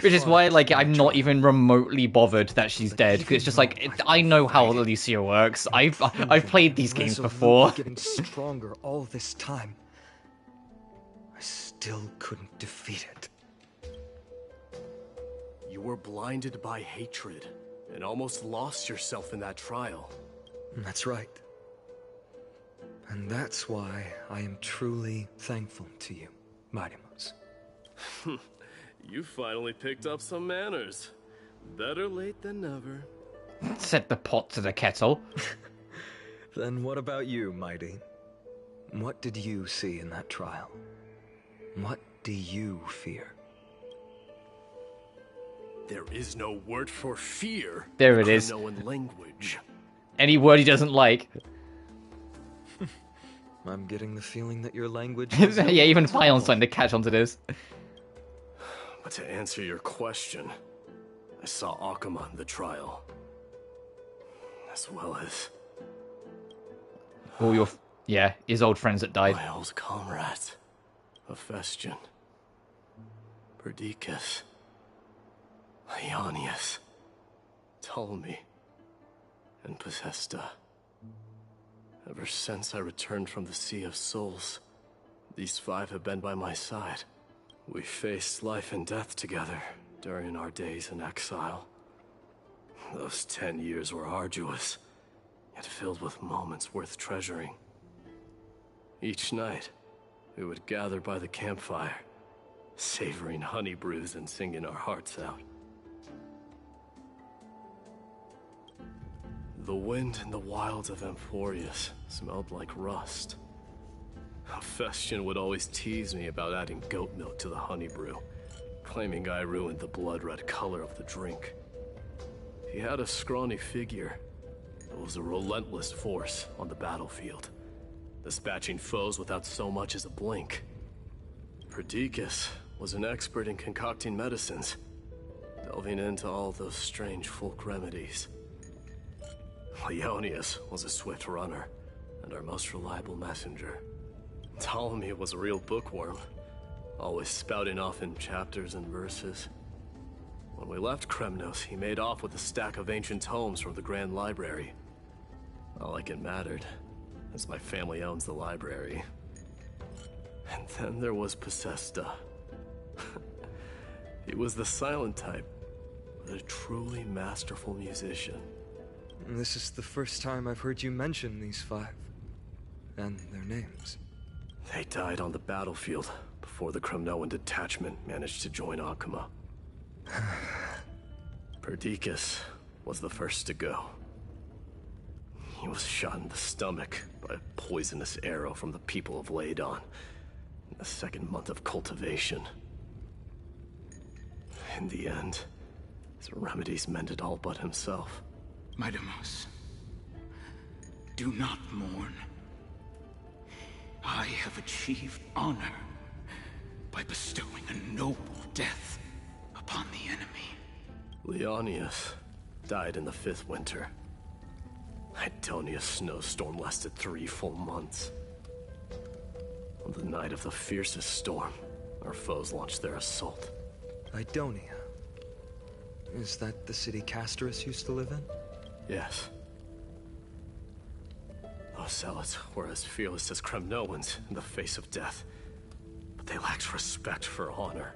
Which is why, like, I'm not even remotely bothered that she's dead. Because it's just like, I know how Alicia works. I've played these games before. Getting stronger all this time. I still couldn't defeat it. You were blinded by hatred, and almost lost yourself in that trial. That's right. And that's why I am truly thankful to you, Mightymouse. You finally picked up some manners. Better late than never. Set the pot to the kettle. Then what about you, Mighty? What did you see in that trial? What do you fear? There is no word for fear. There it is. Known language. Any word he doesn't like. I'm getting the feeling that your language... Yeah, even Fion's starting to catch onto this. But to answer your question, I saw Akuma in the trial. As well as... All your... Yeah, his old friends that died. My old comrades. Ascension. Perdiccas. Ionius. Ptolemy. And Possesta. Ever since I returned from the Sea of Souls, these five have been by my side. We faced life and death together during our days in exile. Those 10 years were arduous, yet filled with moments worth treasuring. Each night, we would gather by the campfire, savoring honey brews and singing our hearts out. The wind in the wilds of Amphoreus smelled like rust. Ascension would always tease me about adding goat milk to the honey brew, claiming I ruined the blood-red color of the drink. He had a scrawny figure, but was a relentless force on the battlefield, dispatching foes without so much as a blink. Perdiccas was an expert in concocting medicines, delving into all those strange folk remedies. Ionius was a swift runner, and our most reliable messenger. Ptolemy was a real bookworm, always spouting off in chapters and verses. When we left Kremnos, he made off with a stack of ancient tomes from the Grand Library. Not like it mattered, as my family owns the library. And then there was Possesta. He was the silent type, but a truly masterful musician. This is the first time I've heard you mention these five. And their names. They died on the battlefield before the Kremnoan detachment managed to join Akuma. Perdiccas was the first to go. He was shot in the stomach by a poisonous arrow from the people of Ladon in the second month of cultivation. In the end, his remedies mended all but himself. Mightymouse, do not mourn. I have achieved honor by bestowing a noble death upon the enemy. Leonius died in the 5th winter. Idonia's snowstorm lasted 3 full months. On the night of the fiercest storm, our foes launched their assault. Idonia? Is that the city Castorus used to live in? Yes. Those zealots were as fearless as Kremnoans in the face of death, but they lacked respect for honor.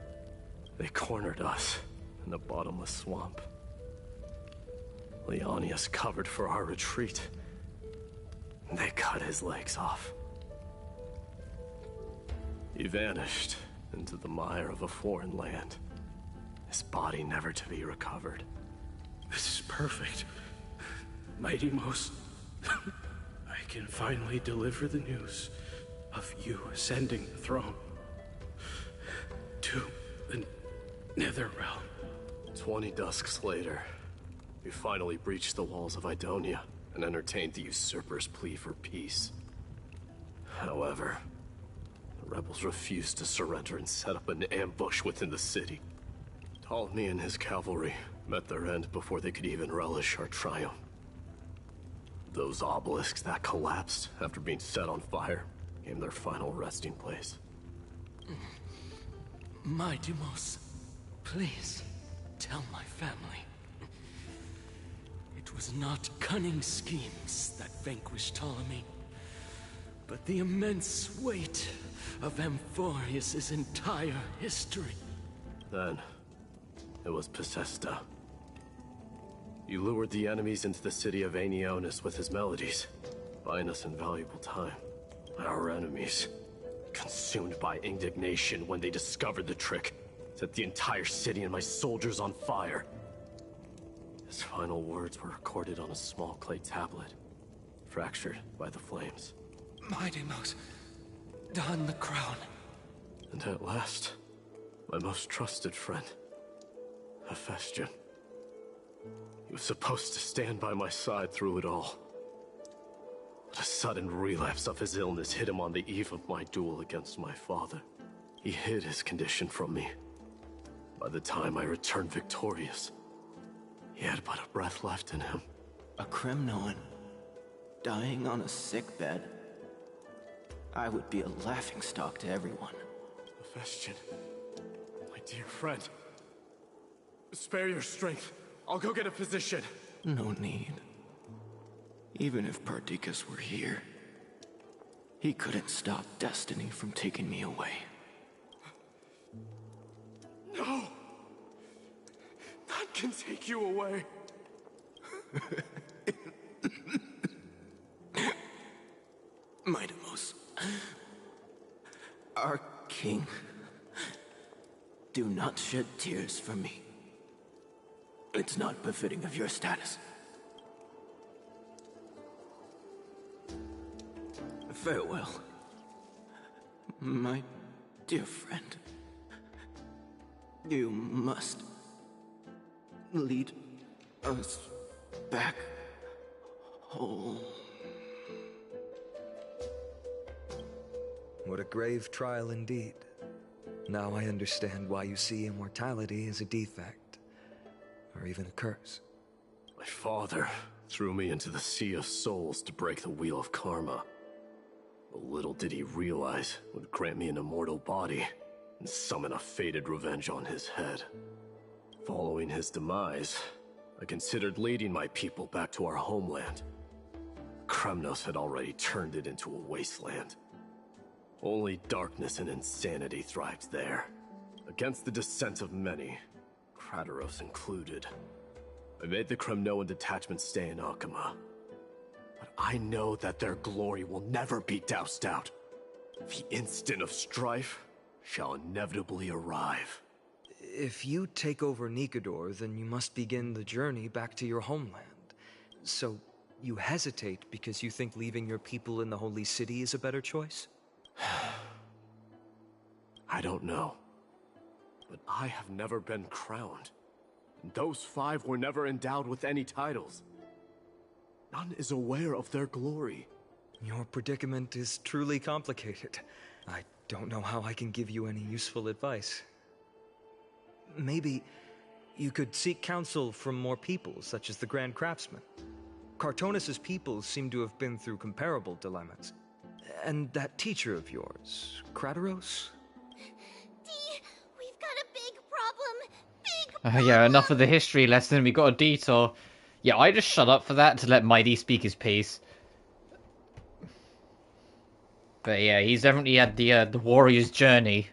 They cornered us in the bottomless swamp. Leonius covered for our retreat. They cut his legs off. He vanished into the mire of a foreign land, his body never to be recovered. This is perfect. Mighty Most, I can finally deliver the news of you ascending the throne to the Netherrealm. 20 dusks later, we finally breached the walls of Idonia and entertained the usurper's plea for peace. However, the rebels refused to surrender and set up an ambush within the city. Ptolemy and his cavalry met their end before they could even relish our triumph. Those obelisks that collapsed after being set on fire became their final resting place. Mighty Most, please tell my family. It was not cunning schemes that vanquished Ptolemy, but the immense weight of Amphoreus' entire history. Then, it was Pacesta. He lured the enemies into the city of Aenionis with his melodies, buying us invaluable time. Our enemies, consumed by indignation when they discovered the trick, set the entire city and my soldiers on fire. His final words were recorded on a small clay tablet, fractured by the flames. Mighty Most, don the crown. And at last, my most trusted friend, Ascension. He was supposed to stand by my side through it all. But a sudden relapse of his illness hit him on the eve of my duel against my father. He hid his condition from me. By the time I returned victorious, he had but a breath left in him. A Kremnoan, dying on a sick bed. I would be a laughingstock to everyone. Ascension, my dear friend, spare your strength. I'll go get a physician. No need. Even if Perdiccas were here, he couldn't stop destiny from taking me away. No! None can take you away. Mighty Most, our king, do not shed tears for me. It's not befitting of your status. Farewell, my dear friend. You must lead us back home. What a grave trial indeed. Now I understand why you see immortality as a defect, or even a curse. My father threw me into the Sea of Souls to break the wheel of karma. But little did he realize it would grant me an immortal body and summon a fated revenge on his head. Following his demise, I considered leading my people back to our homeland. Kremnos had already turned it into a wasteland. Only darkness and insanity thrived there. Against the dissent of many, Kratos included. I made the Kremnoan detachment stay in Akama. But I know that their glory will never be doused out. The instant of strife shall inevitably arrive. If you take over Nikodor, then you must begin the journey back to your homeland. So, you hesitate because you think leaving your people in the Holy City is a better choice? I don't know. But I have never been crowned. And those 5 were never endowed with any titles. None is aware of their glory. Your predicament is truly complicated. I don't know how I can give you any useful advice. Maybe you could seek counsel from more peoples, such as the Grand Craftsman. Cartonis' peoples seem to have been through comparable dilemmas. And that teacher of yours, Kratos? Dee, we've got a big problem. Yeah, enough of the history lesson. We got a detour. Yeah, I just shut up for that to let Mydei speak his piece. But yeah, he's definitely had the warrior's journey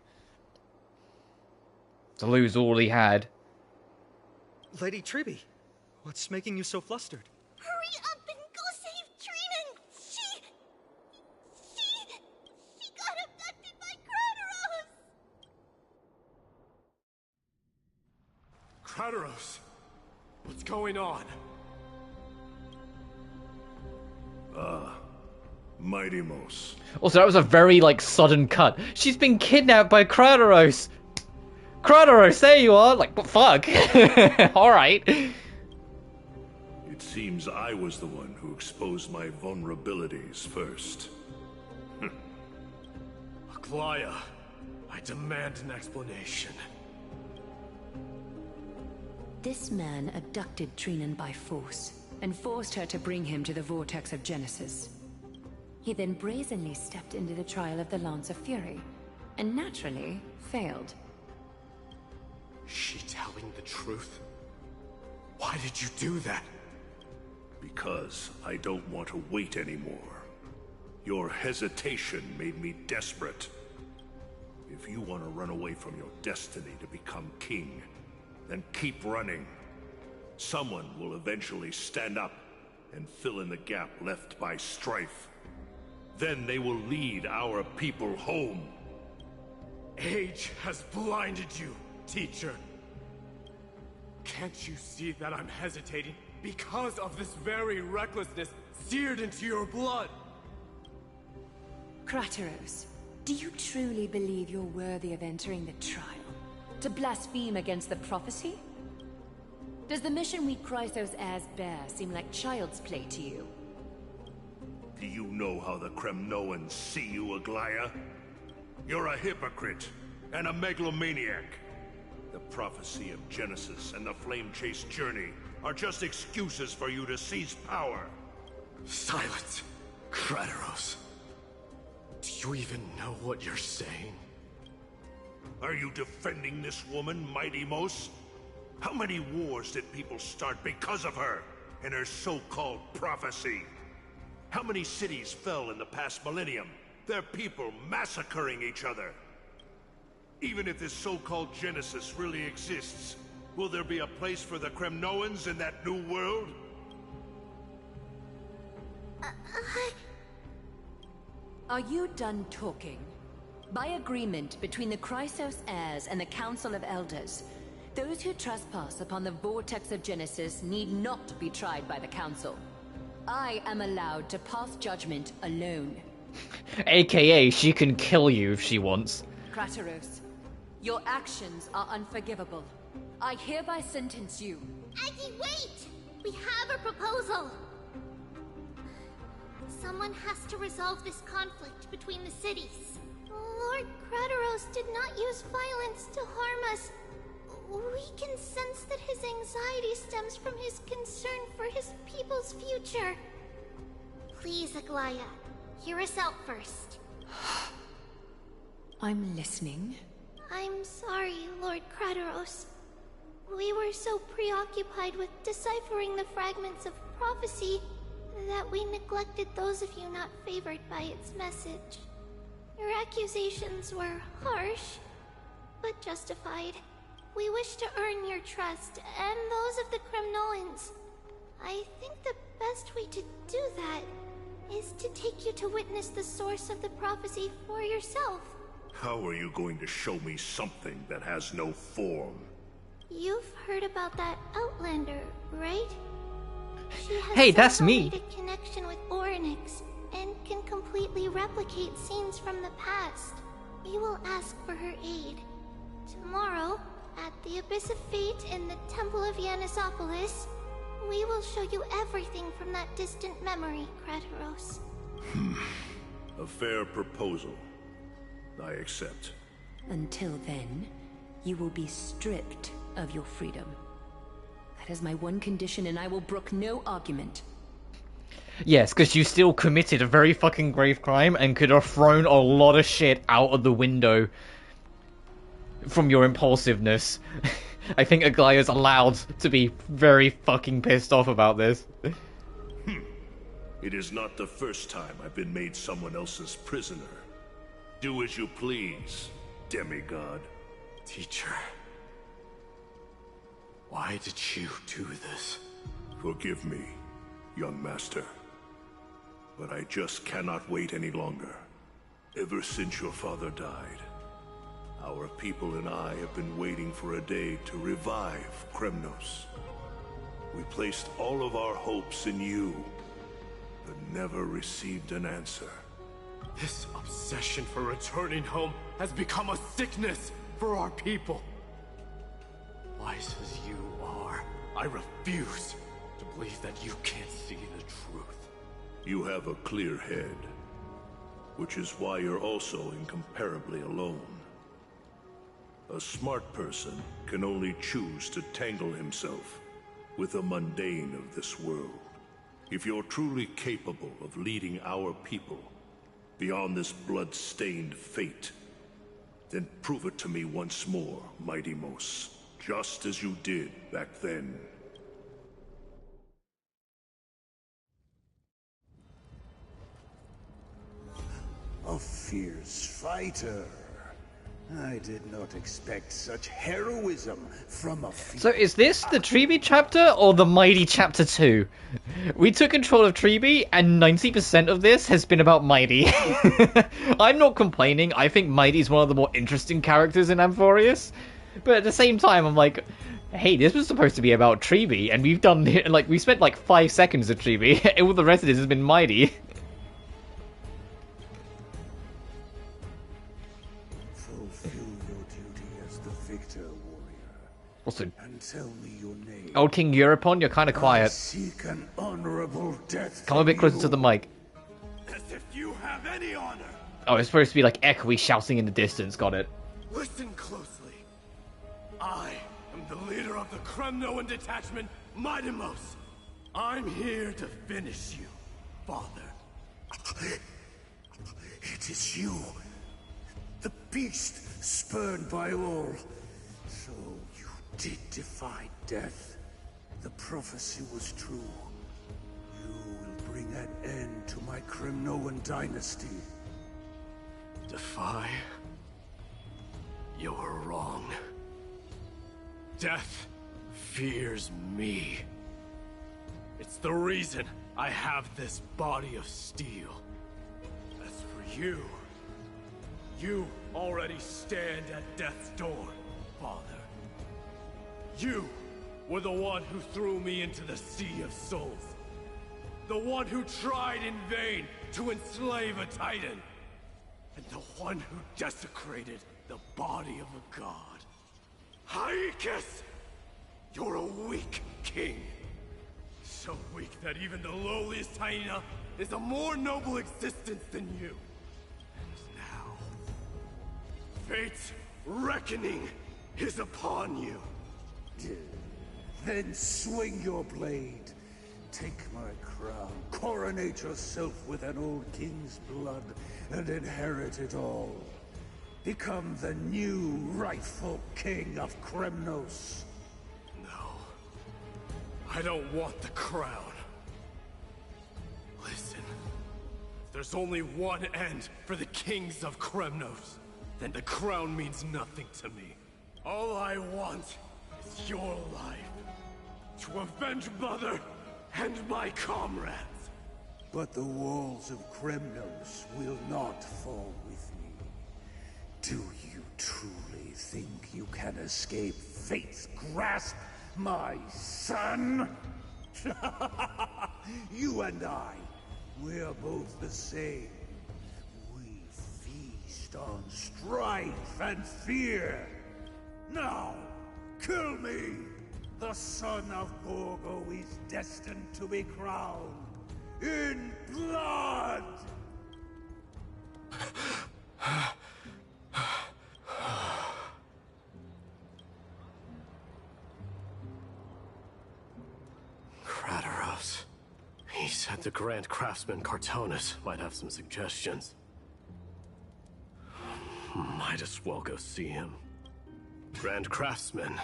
to lose all he had. Lady Tribby, What's making you so flustered? Hurry up and go save Trianne! She got abducted by Crateros! Crateros! What's going on? Mydei. Also, that was a very, like, sudden cut. She's been kidnapped by Crateros! Crateros, there you are! Like, what fuck? Alright. It seems I was the one who exposed my vulnerabilities first. Aglaya, I demand an explanation. This man abducted Trianne by force, and forced her to bring him to the Vortex of Genesis. He then brazenly stepped into the trial of the Lance of Fury, and naturally failed. She telling the truth? Why did you do that? Because I don't want to wait anymore. Your hesitation made me desperate. If you want to run away from your destiny to become king, then keep running. Someone will eventually stand up and fill in the gap left by strife. Then they will lead our people home. Age has blinded you, teacher. Can't you see that I'm hesitating because of this very recklessness seared into your blood? Crateros, do you truly believe you're worthy of entering the trial? To blaspheme against the prophecy? Does the mission we Chrysos as bear seem like child's play to you? Do you know how the Kremnoans see you, Aglaya? You're a hypocrite and a megalomaniac. The prophecy of Genesis and the Flame Chase journey are just excuses for you to seize power. Silence, Crateros. Do you even know what you're saying? Are you defending this woman, Mydei? How many wars did people start because of her and her so-called prophecy? How many cities fell in the past millennium? Their people massacring each other. Even if this so-called Genesis really exists, will there be a place for the Kremnoans in that new world? Are you done talking? By agreement between the Chrysos heirs and the Council of Elders, those who trespass upon the Vortex of Genesis need not be tried by the Council. I am allowed to pass judgment alone. AKA, she can kill you if she wants. Crateros, your actions are unforgivable. I hereby sentence you. Aggie, wait! We have a proposal! Someone has to resolve this conflict between the cities. Lord Crateros did not use violence to harm us. We can sense that his anxiety stems from his concern for his people's future. Please, Aglaya, hear us out first. I'm listening. I'm sorry, Lord Crateros. We were so preoccupied with deciphering the fragments of prophecy that we neglected those of you not favored by its message. Your accusations were harsh, but justified. We wish to earn your trust, and those of the Kremnoans. I think the best way to do that is to take you to witness the source of the prophecy for yourself. How are you going to show me something that has no form? You've heard about that Outlander, right? She has Hey, that's somehow me. made a connection with Orynyx and can completely replicate scenes from the past. We will ask for her aid. Tomorrow, at the Abyss of Fate in the Temple of Yanisopolis, we will show you everything from that distant memory, Crateros. A fair proposal. I accept. Until then, you will be stripped of your freedom. That is my one condition, and I will brook no argument. Yes, because you still committed a very fucking grave crime and could have thrown a lot of shit out of the window from your impulsiveness. I think Aglaya's allowed to be very fucking pissed off about this. It is not the first time I've been made someone else's prisoner. Do as you please, demigod. Teacher, why did you do this? Forgive me, young master. But I just cannot wait any longer. Ever since your father died, our people and I have been waiting for a day to revive Kremnos. We placed all of our hopes in you, but never received an answer. This obsession for returning home has become a sickness for our people. Wise as you are, I refuse to believe that you can't see the truth. You have a clear head, which is why you're also incomparably alone. A smart person can only choose to tangle himself with the mundane of this world. If you're truly capable of leading our people beyond this blood-stained fate, then prove it to me once more, Mighty Mos, just as you did back then. A fierce fighter. I did not expect such heroism from a So is this the Tribe chapter or the Mighty chapter 2? We took control of Tribe and 90% of this has been about Mighty. I'm not complaining. I think Mighty is one of the more interesting characters in Amphoreus. But at the same time, I'm like, hey, this was supposed to be about Tribe and we've done, like, we spent like 5 seconds of Tribe. All the rest of this has been Mighty. Also, and tell me your name. Old King Europon, you're kind of quiet. I seek an honorable death. Come a bit closer to the mic. As if you have any honor. Oh, it's supposed to be like echoey shouting in the distance. Got it. Listen closely. I am the leader of the Kremnoan detachment, Mighty Mos. I'm here to finish you, Father. It is you, the beast spurned by all. So you did defy death. The prophecy was true. You will bring an end to my Kremnoan dynasty. Defy? You're wrong. Death fears me. It's the reason I have this body of steel. As for you, you already stand at death's door, Father. You were the one who threw me into the Sea of Souls. The one who tried in vain to enslave a Titan. And the one who desecrated the body of a god. Haikis! You're a weak king. So weak that even the lowliest hyena is a more noble existence than you. And now, fate's reckoning is upon you. Then swing your blade. Take my crown. Coronate yourself with an old king's blood and inherit it all. Become the new rightful king of Kremnos. No. I don't want the crown. Listen. If there's only one end for the kings of Kremnos, then the crown means nothing to me. All I want is your life. To avenge Mother and my comrades. But the walls of Kremnos will not fall with me. Do you truly think you can escape fate's grasp, my son? You and I, we're both the same. We feast on strife and fear. Now, kill me! The son of Borgo is destined to be crowned in blood! Kratos. He said the Grand Craftsman Cartonus might have some suggestions. Might as well go see him. Grand Craftsman.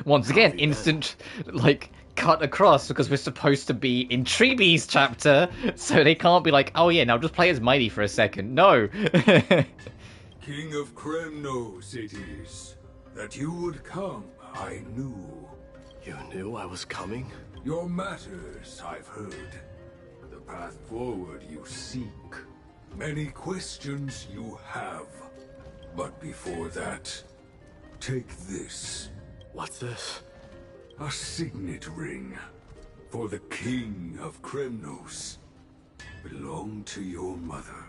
Once again, instant, like, cut across because we're supposed to be in Tribe's chapter, so they can't be like, oh yeah, now just play as Mighty for a second. No. King of Kremnos it is. That you would come, I knew. You knew I was coming? Your matters, I've heard. The path forward you seek. Many questions you have. But before that, take this. What's this? A signet ring. For the King of Kremnos. Belonged to your mother.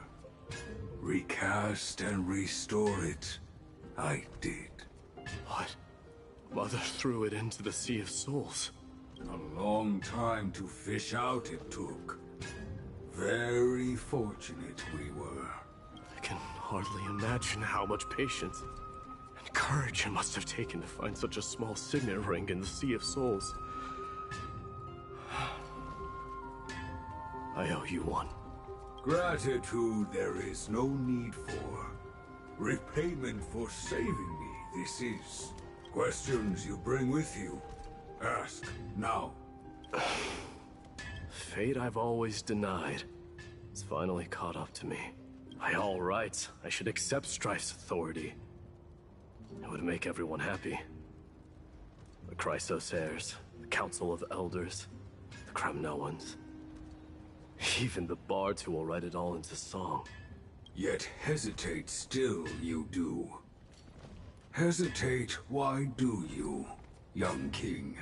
Recast and restore it. I did. What? Mother threw it into the Sea of Souls. A long time to fish out it took. Very fortunate we were. I can hardly imagine how much patience and courage it must have taken to find such a small signet ring in the Sea of Souls. I owe you one. Gratitude there is no need for. Repayment for saving me, this is. Questions you bring with you. Ask, now. Fate I've always denied. It's finally caught up to me. By all rights, I should accept Strife's authority. It would make everyone happy. The Chrysos heirs, the Council of Elders, the Kremnoans. Even the bards who will write it all into song. Yet hesitate still you do. Hesitate, why do you, young king?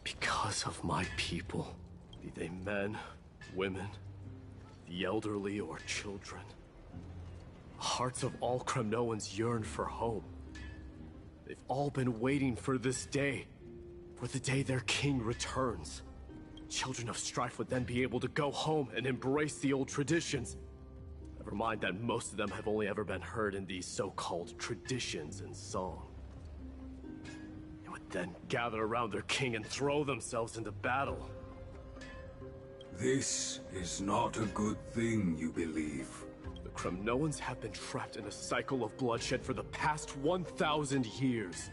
Because of my people. Be they men, women, the elderly or children. The hearts of all Kremnoans yearn for home. They've all been waiting for this day. For the day their king returns. Children of Strife would then be able to go home and embrace the old traditions. Never mind that most of them have only ever been heard in these so-called traditions and song. They would then gather around their king and throw themselves into battle. This is not a good thing, you believe. The Kremnoans have been trapped in a cycle of bloodshed for the past 1,000 years.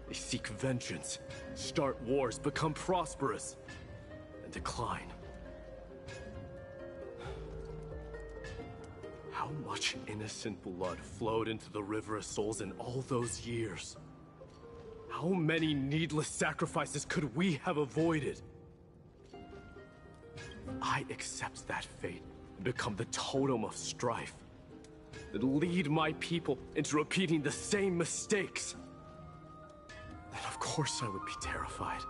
They seek vengeance, start wars, become prosperous, and decline. How much innocent blood flowed into the River of Souls in all those years? How many needless sacrifices could we have avoided? I accept that fate and become the totem of strife that lead my people into repeating the same mistakes. Then of course I would be terrified.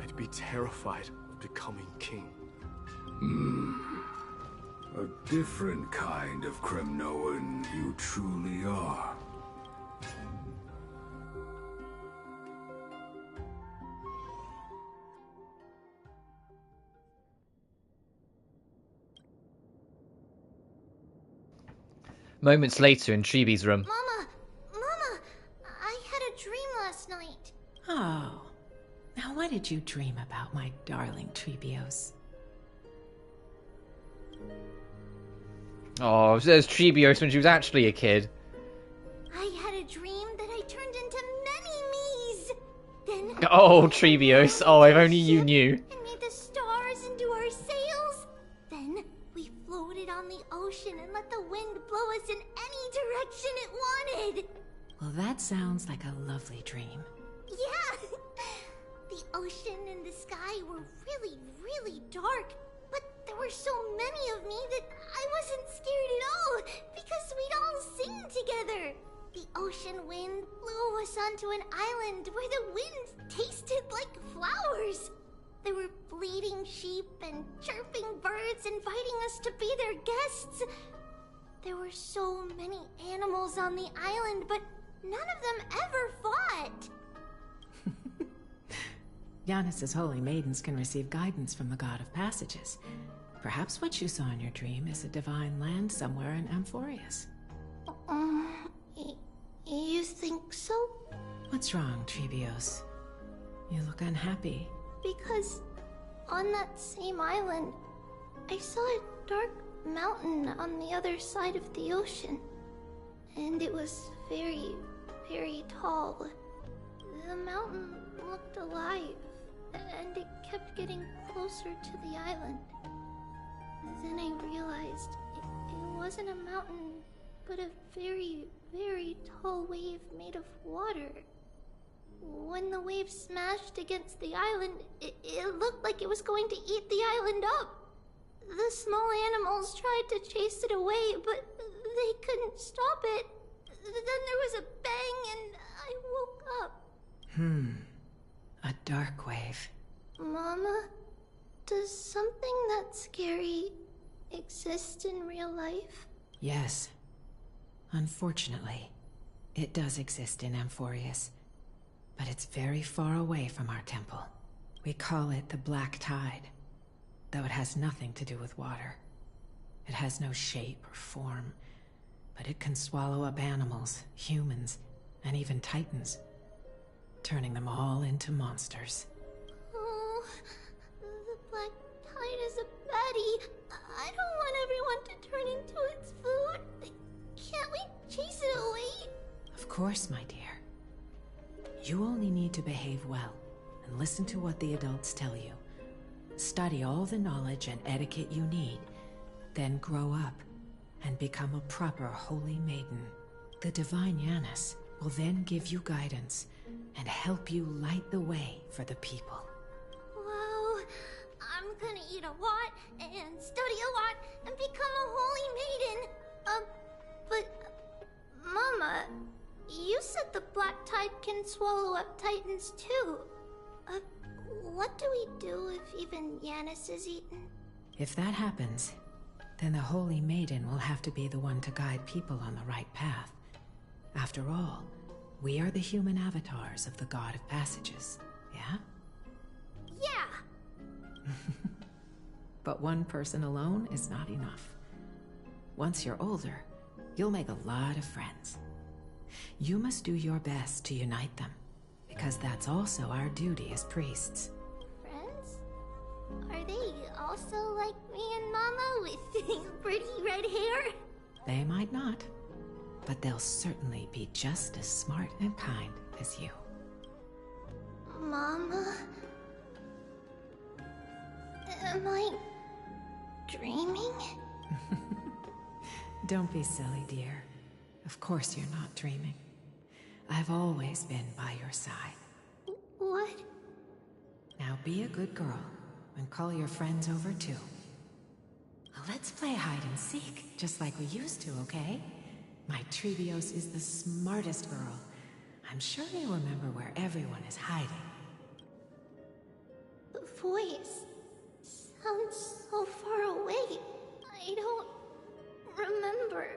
I'd be terrified of becoming king. A different kind of Kremnoan you truly are. Moments later in Tribe's room. Mama, I had a dream last night. Oh, now what did you dream about, my darling Trebios? Oh, there's Trebios when she was actually a kid. I had a dream that I turned into many me's. Then Oh, Trebios. Oh, if only you knew. and made the stars into our sails. Then we floated on the ocean and let the wind blow us in any direction it wanted. Well, that sounds like a lovely dream. Yeah. The ocean and the sky were really, really dark. But there were so many of me that I wasn't scared at all, because we'd all sing together. The ocean wind blew us onto an island where the wind tasted like flowers. There were bleating sheep and chirping birds inviting us to be their guests. There were so many animals on the island, but none of them ever fought. Giannis's holy maidens can receive guidance from the God of Passages. Perhaps what you saw in your dream is a divine land somewhere in Amphoreus. You think so? What's wrong, Trebios? You look unhappy. Because on that same island, I saw a dark mountain on the other side of the ocean. And it was very, very tall. The mountain looked alive. And it kept getting closer to the island. Then I realized it wasn't a mountain, but a very, very tall wave made of water. When the wave smashed against the island, it looked like it was going to eat the island up. The small animals tried to chase it away, but they couldn't stop it. Then there was a bang and I woke up. A dark wave. Mama, does something that scary exist in real life? Yes. Unfortunately, it does exist in Amphoreus. But it's very far away from our temple. We call it the Black Tide, though it has nothing to do with water. It has no shape or form, but it can swallow up animals, humans, and even titans, turning them all into monsters. Oh, the Black Tide is a baddie. I don't want everyone to turn into its food. Can't we chase it away? Of course, my dear. You only need to behave well and listen to what the adults tell you. Study all the knowledge and etiquette you need, then grow up and become a proper holy maiden. The divine Yanis will then give you guidance and help you light the way for the people. Wow, I'm gonna eat a lot and study a lot and become a holy maiden. But Mama, you said the Black Tide can swallow up titans too. What do we do if even Yanis is eaten? If that happens, then the Holy Maiden will have to be the one to guide people on the right path. After all, we are the human avatars of the God of Passages, yeah? Yeah! But one person alone is not enough. Once you're older, you'll make a lot of friends. You must do your best to unite them, because that's also our duty as priests. Friends? Are they also like me and Mama with pretty red hair? They might not, but they'll certainly be just as smart and kind as you. Mama? Am I dreaming? Don't be silly, dear. Of course you're not dreaming. I've always been by your side. What? Now be a good girl and call your friends over too. Let's play hide and seek, just like we used to, okay? My Trebios is the smartest girl. I'm sure they remember where everyone is hiding. The voice sounds so far away. I don't remember.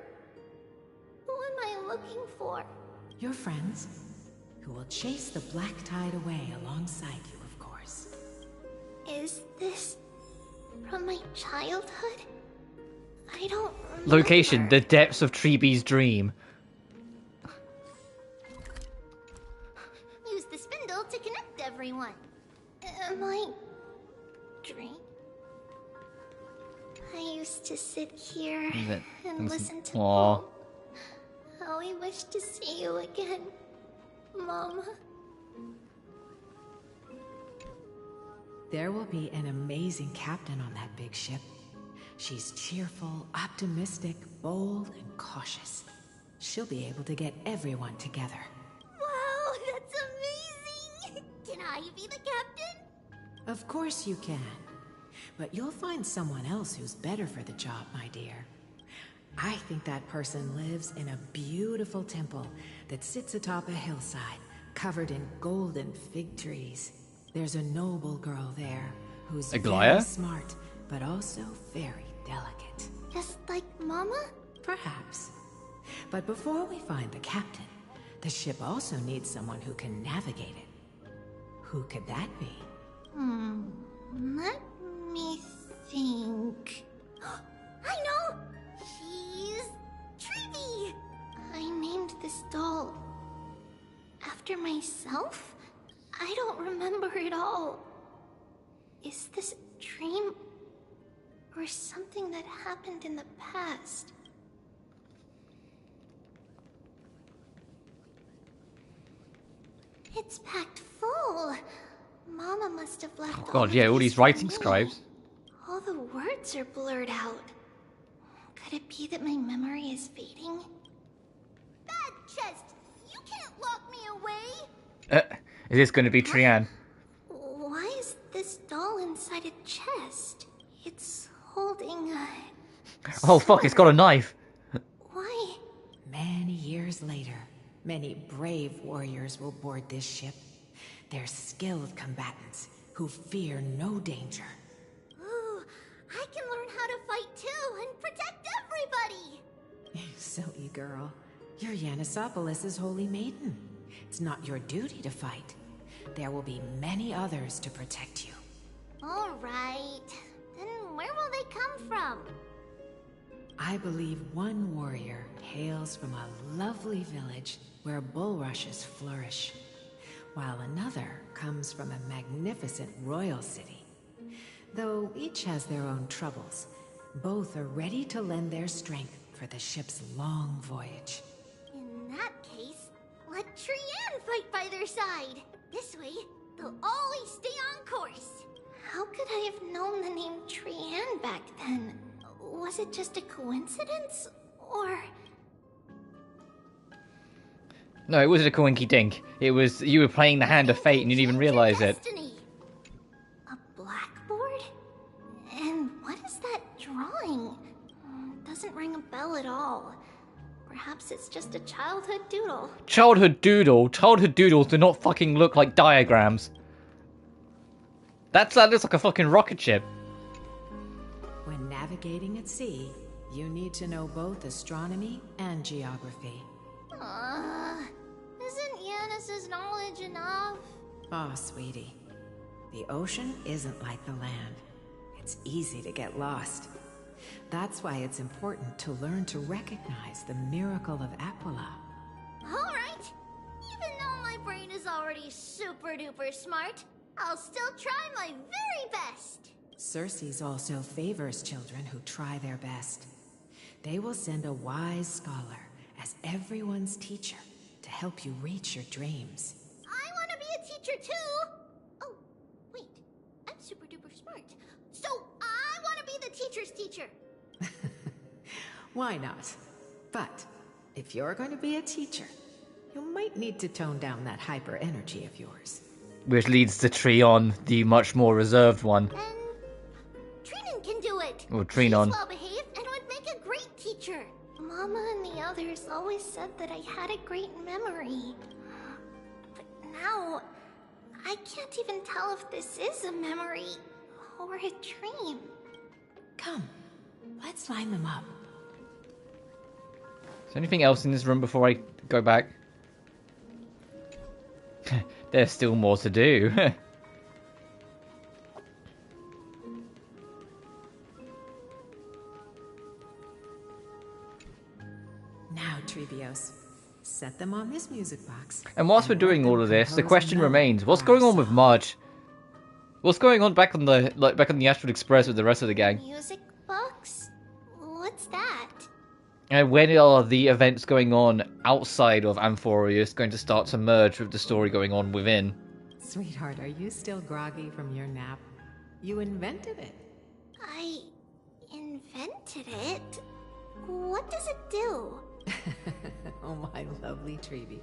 Who am I looking for? Your friends, who will chase the Black Tide away alongside you, of course. Is this from my childhood? I don't remember. Location: the depths of Treeby's dream. Use the spindle to connect everyone. Am I dream? I used to sit here and listen to Paul. How I wish to see you again, Mama. There will be an amazing captain on that big ship. She's cheerful, optimistic, bold, and cautious. She'll be able to get everyone together. Wow, that's amazing! Can I be the captain? Of course you can. But you'll find someone else who's better for the job, my dear. I think that person lives in a beautiful temple that sits atop a hillside, covered in golden fig trees. There's a noble girl there who's very smart, but also very delicate. Just like Mama? Perhaps. But before we find the captain, the ship also needs someone who can navigate it. Who could that be? Let me think. I know! She's Trippy! I named this doll after myself? I don't remember it all. Is this a dream? Or something that happened in the past? It's packed full. Mama must have left. Oh god, yeah, all these writing scribes. All the words are blurred out. Could it be that my memory is fading? Bad chest! You can't lock me away! Is this going to be Trianne? Why is this doll inside a chest? It's holding a... Oh fuck, it's got a knife! Why? Many years later, many brave warriors will board this ship. They're skilled combatants who fear no danger. Ooh, I can learn how to fight too and protect everybody! Silly girl. You're Yanisopoulos' holy maiden. It's not your duty to fight. There will be many others to protect you. Alright. Then where will they come from? I believe one warrior hails from a lovely village where bulrushes flourish, while another comes from a magnificent royal city. Though each has their own troubles, both are ready to lend their strength for the ship's long voyage. In that case, let Trianne fight by their side. This way, they'll always stay on course. How could I have known the name Trianne back then? Was it just a coincidence, or...? No, it wasn't a coinky dink. It was you were playing the hand of fate and you didn't even realize it. A blackboard? And what is that drawing? Doesn't ring a bell at all. Perhaps it's just a childhood doodle. Childhood doodle? Childhood doodles do not fucking look like diagrams. That looks like a fucking rocket ship. When navigating at sea, you need to know both astronomy and geography. Isn't Yanis's knowledge enough? Oh, sweetie. The ocean isn't like the land. It's easy to get lost. That's why it's important to learn to recognize the miracle of Aquila. Alright. Even though my brain is already super duper smart, I'll still try my very best. Circe also favors children who try their best. They will send a wise scholar as everyone's teacher to help you reach your dreams. I want to be a teacher too! Oh, wait. I'm super duper smart. So I want to be the teacher's teacher! Why not? But if you're going to be a teacher, you might need to tone down that hyper energy of yours. Which leads to Trianne, the much more reserved one. And Trianne can do it! Or Trianne. She's well behaved and would make a great teacher. Mama and the others always said that I had a great memory. But now, I can't even tell if this is a memory or a dream. Come, let's line them up. Is there anything else in this room before I go back? There's still more to do. Now, Trebios, set them on this music box. And whilst we're doing all of this, the question remains: what's going on with Marge? What's going on back on the Astral Express with the rest of the gang? Music box? What's that? And when are the events going on outside of Amphoreus going to start to merge with the story going on within? Sweetheart, are you still groggy from your nap? You invented it. I invented it? What does it do? Oh, my lovely Trebi.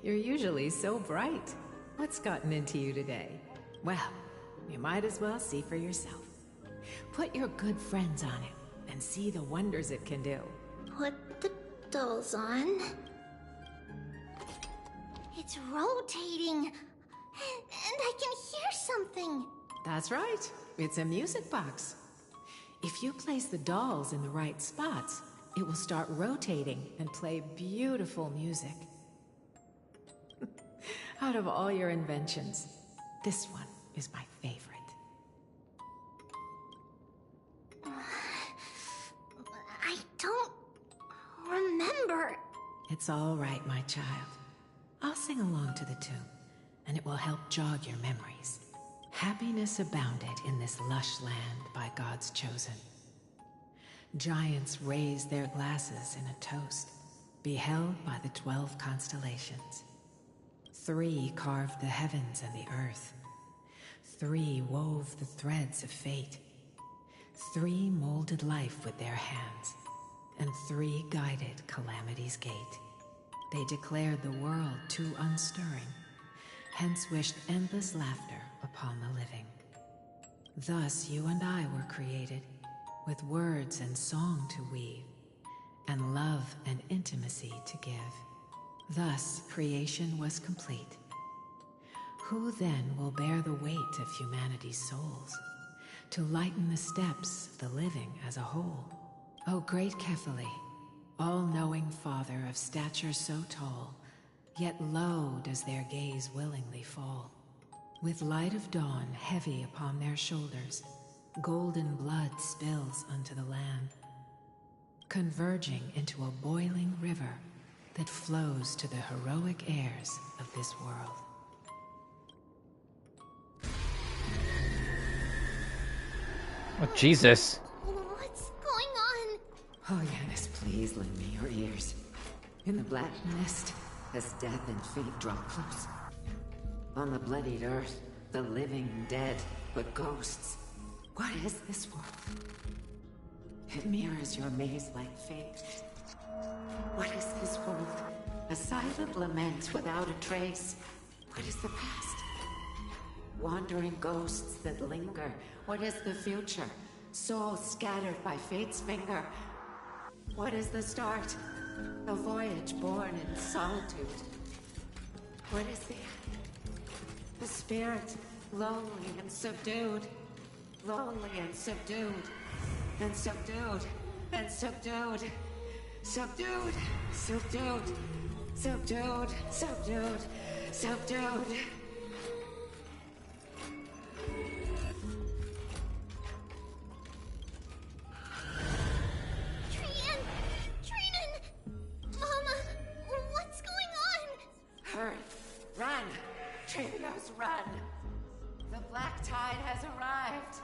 You're usually so bright. What's gotten into you today? Well, you might as well see for yourself. Put your good friends on it and see the wonders it can do. Put the dolls on. It's rotating. And I can hear something. That's right. It's a music box. If you place the dolls in the right spots, it will start rotating and play beautiful music. Out of all your inventions, this one is my favorite. I don't remember. It's all right, my child. I'll sing along to the tune, and it will help jog your memories. Happiness abounded in this lush land by God's chosen. Giants raised their glasses in a toast, beheld by the 12 constellations. 3 carved the heavens and the earth. 3 wove the threads of fate. 3 molded life with their hands, and 3 guided calamity's gate. They declared the world too unstirring, hence wished endless laughter upon the living. Thus you and I were created, with words and song to weave, and love and intimacy to give. Thus creation was complete. Who then will bear the weight of humanity's souls, to lighten the steps of the living as a whole? O great Kephale, all-knowing Father of stature so tall, yet low does their gaze willingly fall. With light of dawn heavy upon their shoulders, golden blood spills unto the land, converging into a boiling river that flows to the heroic heirs of this world. Oh, Jesus. What's going on? Oh, Yanis, please lend me your ears. In the black mist, as death and fate draw close. On the bloodied earth, the living dead, but ghosts. What is this world? It mirrors your maze-like fate. What is this world? A silent lament without a trace. What is the past? Wandering ghosts that linger. What is the future? Souls scattered by fate's finger. What is the start? A voyage born in solitude. What is the end? The spirit, lonely and subdued. Lonely and subdued. And subdued. And subdued. Subdued. Subdued. Subdued. Subdued. Subdued. Run! Trios, run! The black tide has arrived!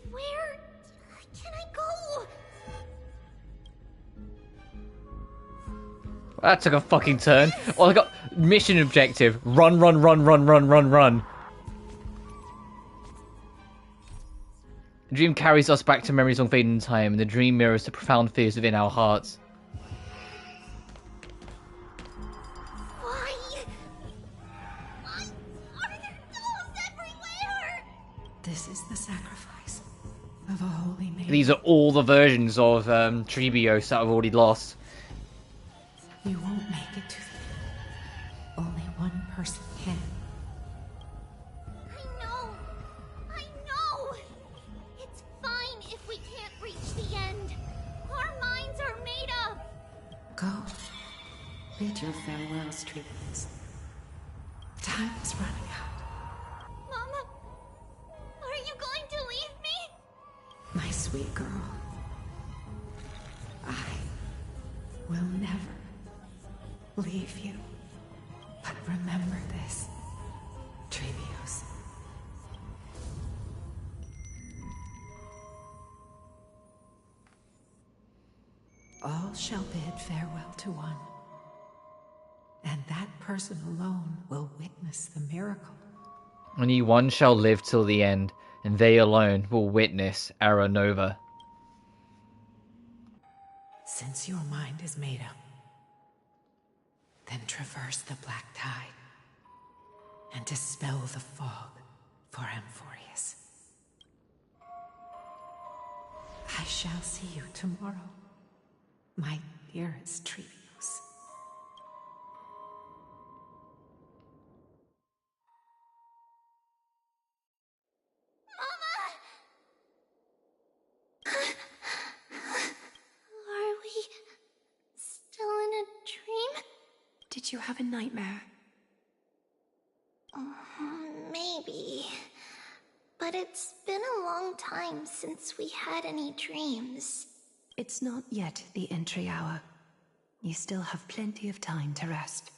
Where can I go? That took a fucking turn. Oh, I got mission objective. Run, run, run, run, run, run, run. The dream carries us back to memories of fading time, and the dream mirrors the profound fears within our hearts. This is the sacrifice of a holy maiden. These are all the versions of Trebios that I've already lost. You won't make it to the end. Only one person can. I know! It's fine if we can't reach the end. Our minds are made up. Go. Bid your farewells, Trianne. Time is running out. Are you going to leave me? My sweet girl. I will never leave you. But remember this, Trebios. All shall bid farewell to one, and that person alone will witness the miracle. Only one shall live till the end, and they alone will witness Era Nova. Since your mind is made up, then traverse the black tide and dispel the fog for Amphoreus. I shall see you tomorrow, my dearest Trebios. Are we still in a dream? Did you have a nightmare? Maybe. But it's been a long time since we had any dreams. It's not yet the entry hour. You still have plenty of time to rest.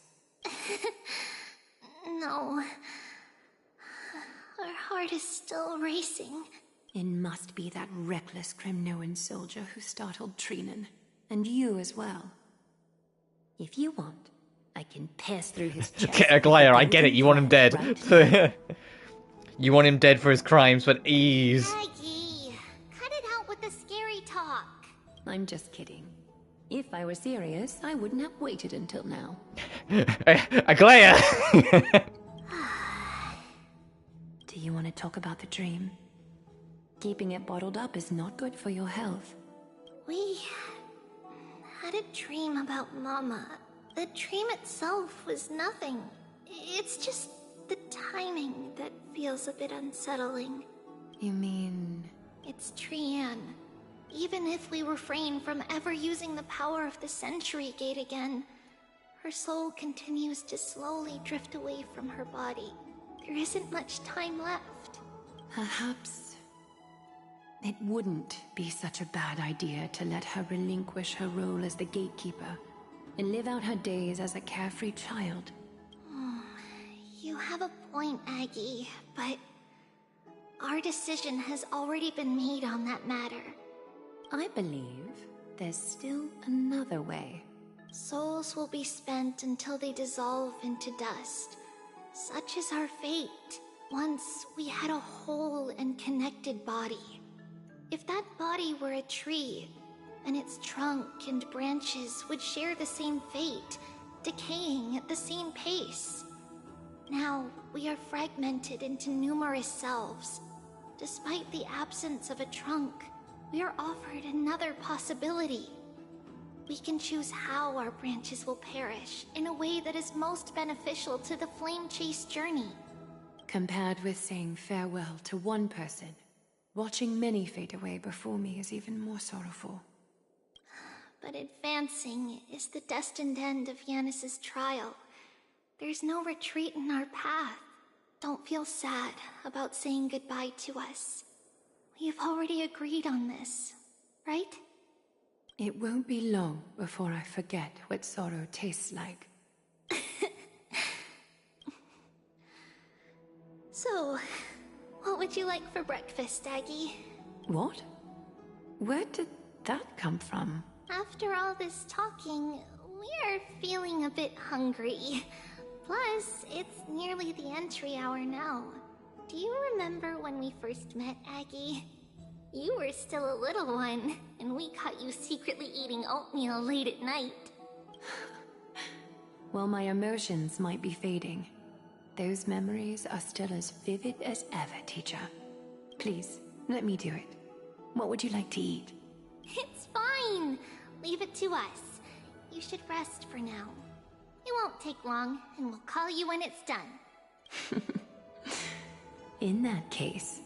No. Our heart is still racing. It must be that reckless Kremnoan soldier who startled Trianne. And you as well. If you want, I can pass through his chest. Aglaya, I get it. You want him dead. You want him dead for his crimes, but ease. Maggie, cut it out with the scary talk. I'm just kidding. If I were serious, I wouldn't have waited until now. Aglaya! Do you want to talk about the dream? Keeping it bottled up is not good for your health. We had a dream about Mama. The dream itself was nothing. It's just the timing that feels a bit unsettling. You mean... It's Trianne. Even if we refrain from ever using the power of the Century Gate again, her soul continues to slowly drift away from her body. There isn't much time left. Perhaps it wouldn't be such a bad idea to let her relinquish her role as the gatekeeper and live out her days as a carefree child. You have a point, Aggie, but our decision has already been made on that matter. I believe there's still another way. Souls will be spent until they dissolve into dust. Such is our fate. Once we had a whole and connected body. If that body were a tree, and its trunk and branches would share the same fate, decaying at the same pace. Now, we are fragmented into numerous selves. Despite the absence of a trunk, we are offered another possibility. We can choose how our branches will perish in a way that is most beneficial to the flame chase journey. Compared with saying farewell to one person, watching many fade away before me is even more sorrowful. But advancing is the destined end of Yanis's trial. There's no retreat in our path. Don't feel sad about saying goodbye to us. We've already agreed on this, right? It won't be long before I forget what sorrow tastes like. So, what would you like for breakfast, Aggie? What? Where did that come from? After all this talking, we're feeling a bit hungry. Plus, it's nearly the entry hour now. Do you remember when we first met, Aggie? You were still a little one, and we caught you secretly eating oatmeal late at night. While my emotions might be fading, those memories are still as vivid as ever, teacher. Please, let me do it. What would you like to eat? It's fine! Leave it to us. You should rest for now. It won't take long, and we'll call you when it's done. In that case,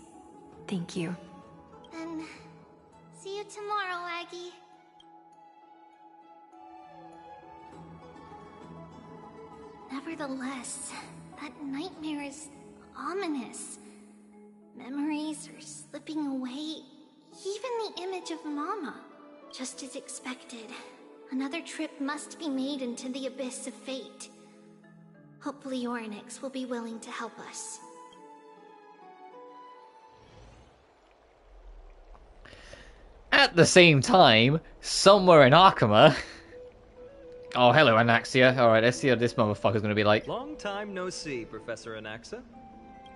thank you. Then, see you tomorrow, Aggie. Nevertheless, that nightmare is ominous. Memories are slipping away, even the image of Mama. Just as expected, another trip must be made into the abyss of fate. Hopefully Orynyx will be willing to help us. At the same time, somewhere in Arkama... Oh, hello, Anaxia. Alright, let's see what this motherfucker's gonna be like. Long time no see, Professor Anaxa.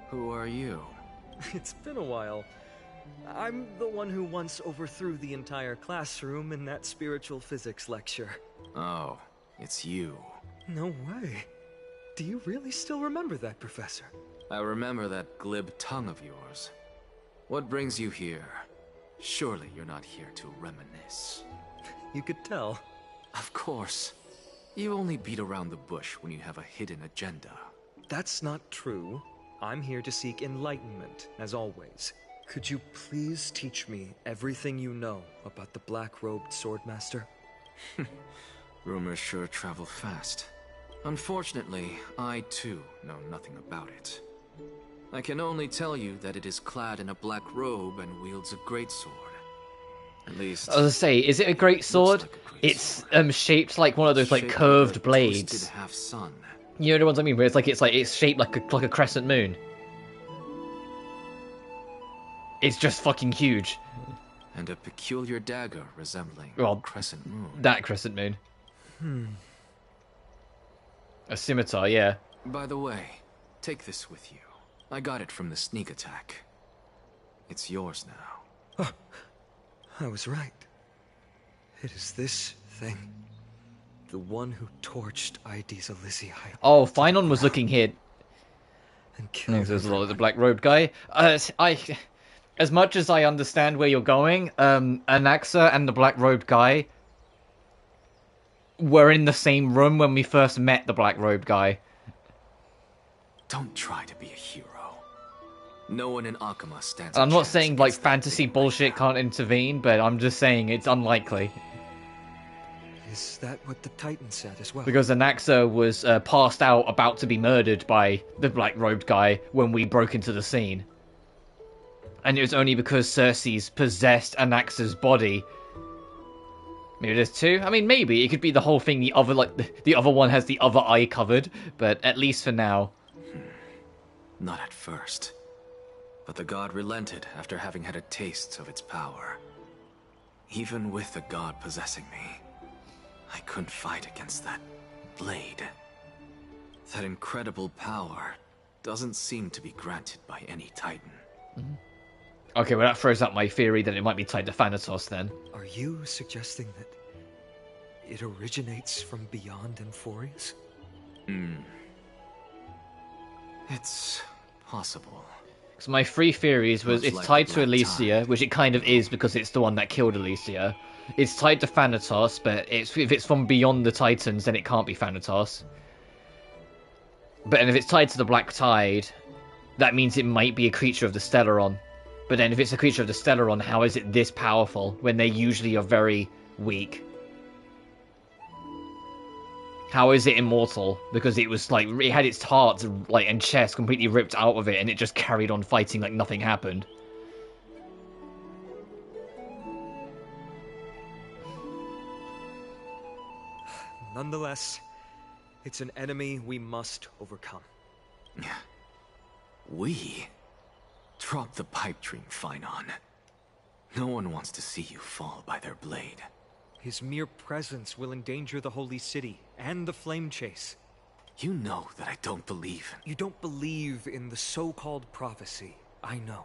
Who are you? It's been a while. I'm the one who once overthrew the entire classroom in that spiritual physics lecture. Oh, it's you. No way. Do you really still remember that, Professor? I remember that glib tongue of yours. What brings you here? Surely you're not here to reminisce. You could tell. Of course. You only beat around the bush when you have a hidden agenda. That's not true. I'm here to seek enlightenment, as always. Could you please teach me everything you know about the black-robed swordmaster? Rumors sure travel fast. Unfortunately, I too know nothing about it. I can only tell you that it is clad in a black robe and wields a greatsword. At least, I was gonna say, is it a great sword? Like a great sword. It's shaped like one of those like curved blades. Half sun. You know the ones I mean, where it's shaped like a crescent moon. It's just fucking huge. And a peculiar dagger resembling a crescent moon. That crescent moon. A scimitar, yeah. By the way, take this with you. I got it from the sneak attack. It's yours now. Oh, I was right. It is this thing. The one who torched ID's Elysium. Oh, Finon was looking here. There's a lot of the black robed guy. As much as I understand where you're going, Anaxa and the black robed guy were in the same room when we first met the black robed guy. Don't try to be a hero. No one in Akuma stands. I'm not saying like fantasy bullshit can't intervene, but I'm just saying it's unlikely. Is that what the Titan said as well? Because Anaxa was passed out, about to be murdered by the black-robed guy when we broke into the scene. And it was only because Cersei's possessed Anaxa's body. Maybe there's two? I mean, maybe. It could be the whole thing, the other one has the other eye covered. But at least for now. Not at first. But the god relented after having had a taste of its power. Even with the god possessing me, I couldn't fight against that blade. That incredible power doesn't seem to be granted by any Titan. Mm-hmm. Okay, well that throws out my theory that it might be tied to Thanatos then. Are you suggesting that it originates from beyond Amphoreus? It's possible. So my three theories was it's tied to Elysia, which it kind of is because it's the one that killed Elysia. It's tied to Thanatos, but if it's from beyond the Titans, then it can't be Thanatos. But if it's tied to the Black Tide, that means it might be a creature of the Stellaron. But then if it's a creature of the Stellaron, how is it this powerful when they usually are very weak? How is it immortal? Because it was like, it had its heart and chest completely ripped out of it, and it just carried on fighting like nothing happened. Nonetheless, it's an enemy we must overcome. We? Drop the pipe dream, Finon. No one wants to see you fall by their blade. His mere presence will endanger the Holy City and the Flame Chase. You know that I don't believe in... You don't believe in the so-called prophecy, I know.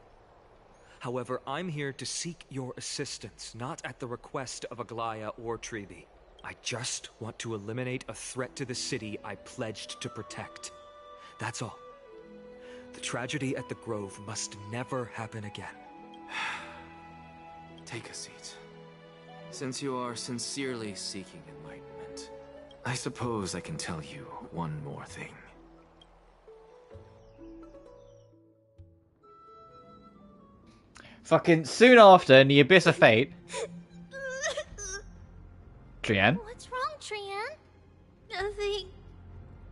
However, I'm here to seek your assistance, not at the request of Aglaya or Tribi. I just want to eliminate a threat to the city I pledged to protect. That's all. The tragedy at the Grove must never happen again. Take a seat. Since you are sincerely seeking enlightenment, I suppose I can tell you one more thing. Fucking soon after, in the Abyss of Fate... Trianne? What's wrong, Trianne? Nothing.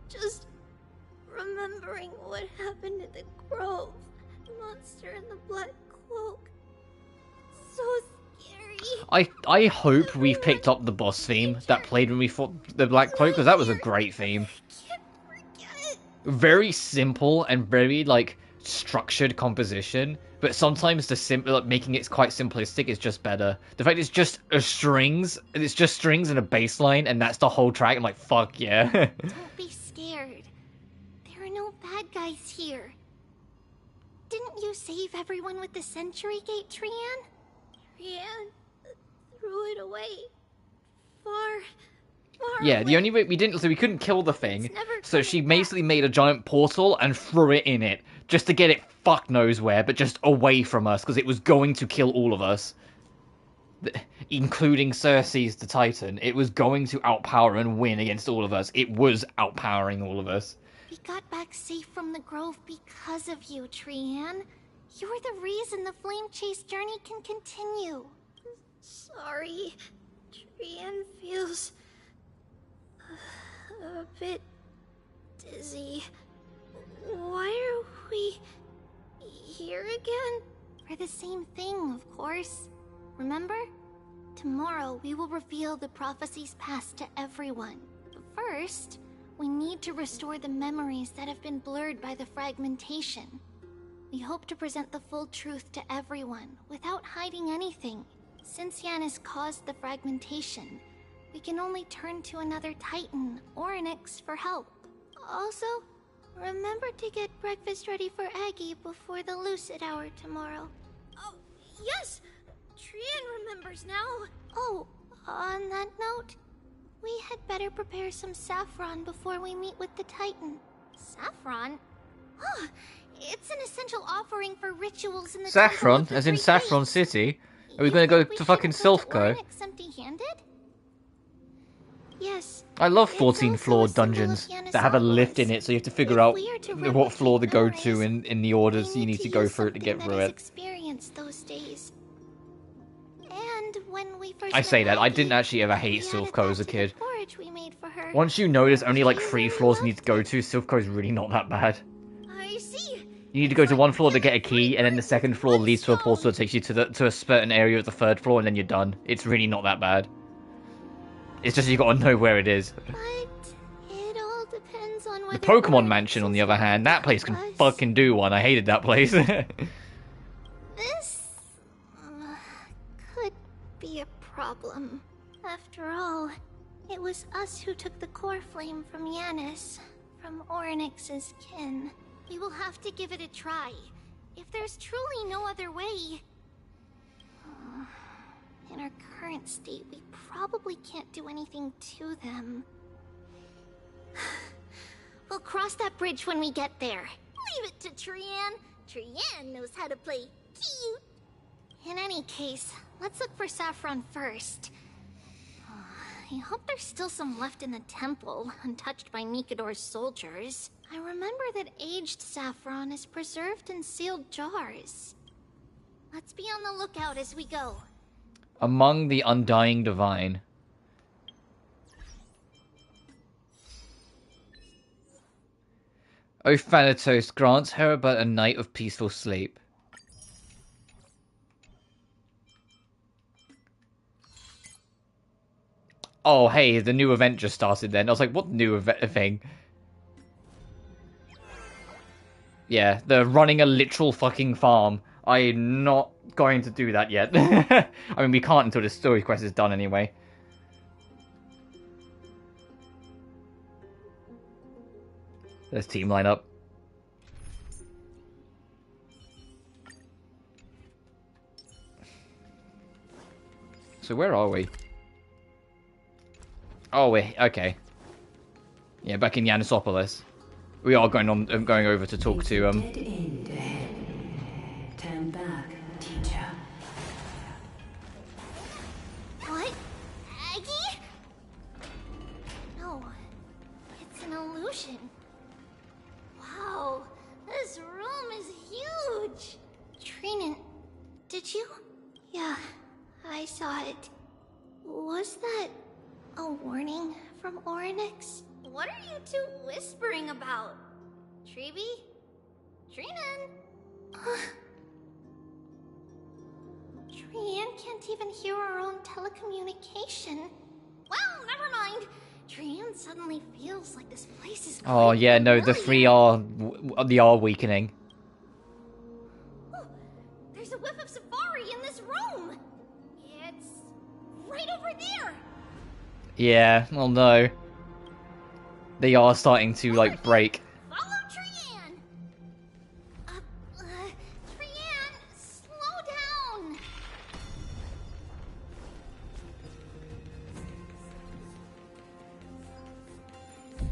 Just remembering what happened at the Grove. The monster in the black cloak. So scary. I hope we've picked up the boss theme that played when we fought the Black Cloak, because that was a great theme. Very simple and very, like, structured composition, but sometimes the making it quite simplistic is just better. The fact it's just strings and a bass line, and that's the whole track. I'm like, fuck yeah. Don't be scared. There are no bad guys here. Didn't you save everyone with the Century Gate, Trianne? Trianne threw it away. Far yeah, the only way we couldn't kill the thing, so she basically made a giant portal and threw it in it, just to get it fuck knows where, but just away from us, because it was going to kill all of us. Including Cersei's the Titan. It was going to outpower and win against all of us. It was outpowering all of us. We got back safe from the Grove because of you, Trianne. You're the reason the Flame Chase journey can continue. Sorry. Trianne feels... a bit dizzy. Why are we here again? For the same thing, of course. Remember? Tomorrow we will reveal the prophecy's past to everyone. But first, we need to restore the memories that have been blurred by the fragmentation. We hope to present the full truth to everyone without hiding anything. Since Yanis caused the fragmentation, we can only turn to another Titan or an Nyx for help. Also, remember to get breakfast ready for Aggie before the Lucid Hour tomorrow. Oh, yes! Trianne remembers now. Oh, on that note, We had better prepare some saffron before we meet with the Titan. Saffron? Oh, it's an essential offering for rituals in the Saffron? Temple of the As in Great Saffron Gates. City? Are we going to go to fucking Silphco? Oryx empty-handed? Yes. I love It's 14 also floor a symbol of dungeons that have a lift in it, so you have to figure out we are to what floor to go replicate to in the orders you need to go through it to get that through is it. experienced those days. And when we first I say met that, I Aggie, didn't actually ever hate we added Silphco as a that to kid. the porridge we made for her. Once you know there's only like 3 floors you need to go to, Silphco's really not that bad. I see. You need to go to one floor to get a key, and then the second floor leads to a portal that takes you to a certain area of the third floor, and then you're done. It's really not that bad. It's just you gotta know where it is. But it all depends on The whether Pokemon Oryx Mansion, on is the other hand, that place can us. fucking do one. I hated that place. This could be a problem. After all, it was us who took the core flame from Yanis, from Oryx's kin. We will have to give it a try. If there's truly no other way... In our current state, we probably can't do anything to them. We'll cross that bridge when we get there. Leave it to Trianne. Trianne knows how to play cute. In any case, let's look for Saffron first. I hope there's still some left in the temple, untouched by Nikador's soldiers. I remember that aged saffron is preserved in sealed jars. Let's be on the lookout as we go. Among the Undying Divine. O Thanatos, grant her but a night of peaceful sleep. Oh, hey, the new event just started then. I was like, what new thing? Yeah, they're running a literal fucking farm. I'm not going to do that yet. I mean, we can't until the story quest is done anyway. There's team lineup. So where are we? Oh, okay. Yeah, back in Yanisopolis. We are going over to talk to Turn back, teacher. What? Aggie? No, it's an illusion. Wow, this room is huge. Trianne, did you? Yeah, I saw it. Was that a warning from Oryx? What are you two whispering about? Treeby? Trianne? Trianne can't even hear our own telecommunication. Well, never mind. Trianne suddenly feels like this place is Oh yeah, no, the 3R weakening. Oh, there's a whiff of safari in this room. It's right over there. Yeah, well no. They are starting to like break. Follow Trianne. Trianne, slow down.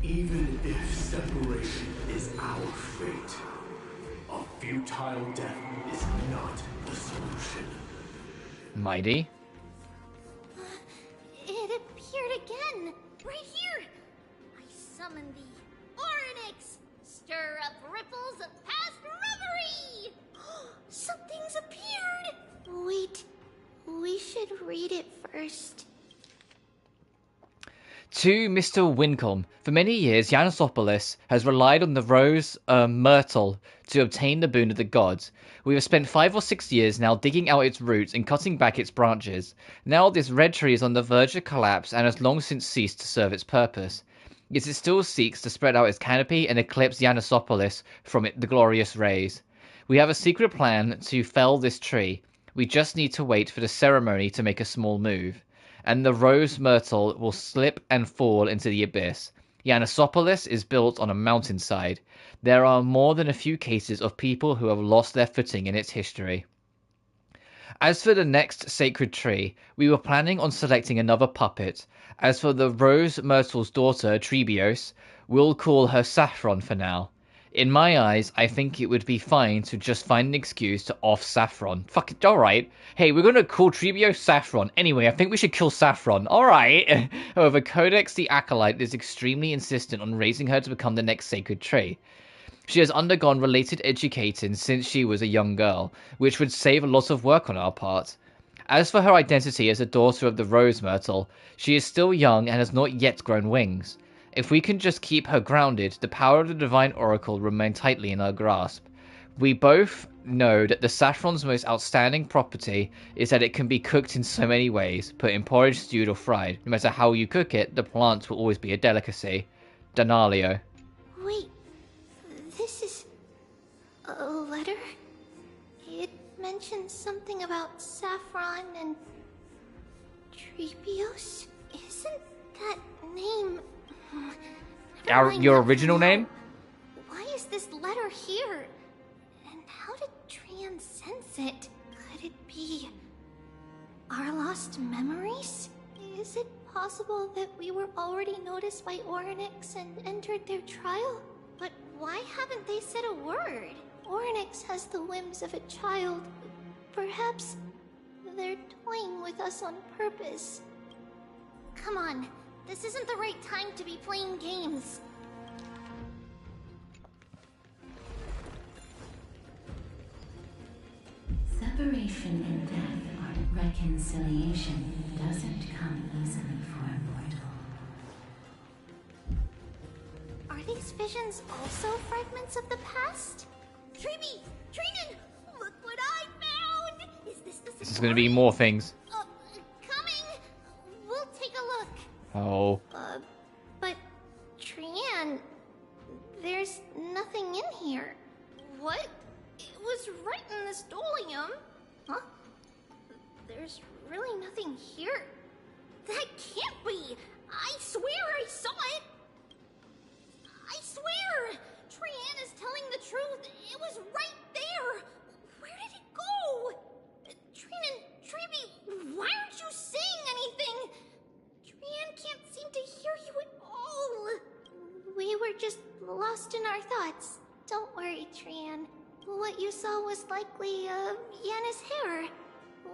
Even if separation is our fate, a futile death is not the solution. Mydei? It appeared again, right here. I summon thee, Oryx. Stir up ripples of past reverie. Something's appeared. Wait, we should read it first. To Mr. Wincombe, for many years Yanisopolis has relied on the rose myrtle to obtain the boon of the gods. We have spent 5 or 6 years now digging out its roots and cutting back its branches. Now this red tree is on the verge of collapse and has long since ceased to serve its purpose. Yet it still seeks to spread out its canopy and eclipse Yanisopolis from the glorious rays. We have a secret plan to fell this tree. We just need to wait for the ceremony to make a small move. And the rose myrtle will slip and fall into the abyss. Yanisopolis is built on a mountainside. There are more than a few cases of people who have lost their footing in its history. As for the next sacred tree, we were planning on selecting another puppet. As for the Rose Myrtle's daughter, Trebios, we'll call her Saffron for now. In my eyes, I think it would be fine to just find an excuse to off Saffron. Fuck it, alright. Hey, we're gonna call Trebios Saffron. Anyway, I think we should kill Saffron. Alright. However, Codex the Acolyte is extremely insistent on raising her to become the next sacred tree. She has undergone related educating since she was a young girl, which would save a lot of work on our part. As for her identity as a daughter of the Rose Myrtle, she is still young and has not yet grown wings. If we can just keep her grounded, the power of the Divine Oracle will remain tightly in our grasp. We both know that the saffron's most outstanding property is that it can be cooked in so many ways, put in porridge, stewed, or fried. No matter how you cook it, the plant will always be a delicacy. Danalio. Wait, this is a letter? It mentions something about saffron and Trebios? Isn't that name... Your original name? Why is this letter here? And how did Trianne sense it? Could it be our lost memories? Is it possible that we were already noticed by Orynyx and entered their trial? But why haven't they said a word? Orynyx has the whims of a child. Perhaps they're toying with us on purpose. Come on. This isn't the right time to be playing games. Separation and death are reconciliation doesn't come easily for a mortal. Are these visions also fragments of the past? Trebi! Trianne! Look what I found! Is this the This is going to be more things. Coming! We'll take a look. Oh. But Trianne, there's nothing in here. What? It was right in this dolium. Huh? There's really nothing here. That can't be! I swear I saw it! I swear! Trianne is telling the truth. It was right there. Where did it go? Trianne, Trebi, why aren't you saying anything? Trianne can't seem to hear you at all. We were just lost in our thoughts. Don't worry, Trianne. What you saw was likely, Yanna's hair.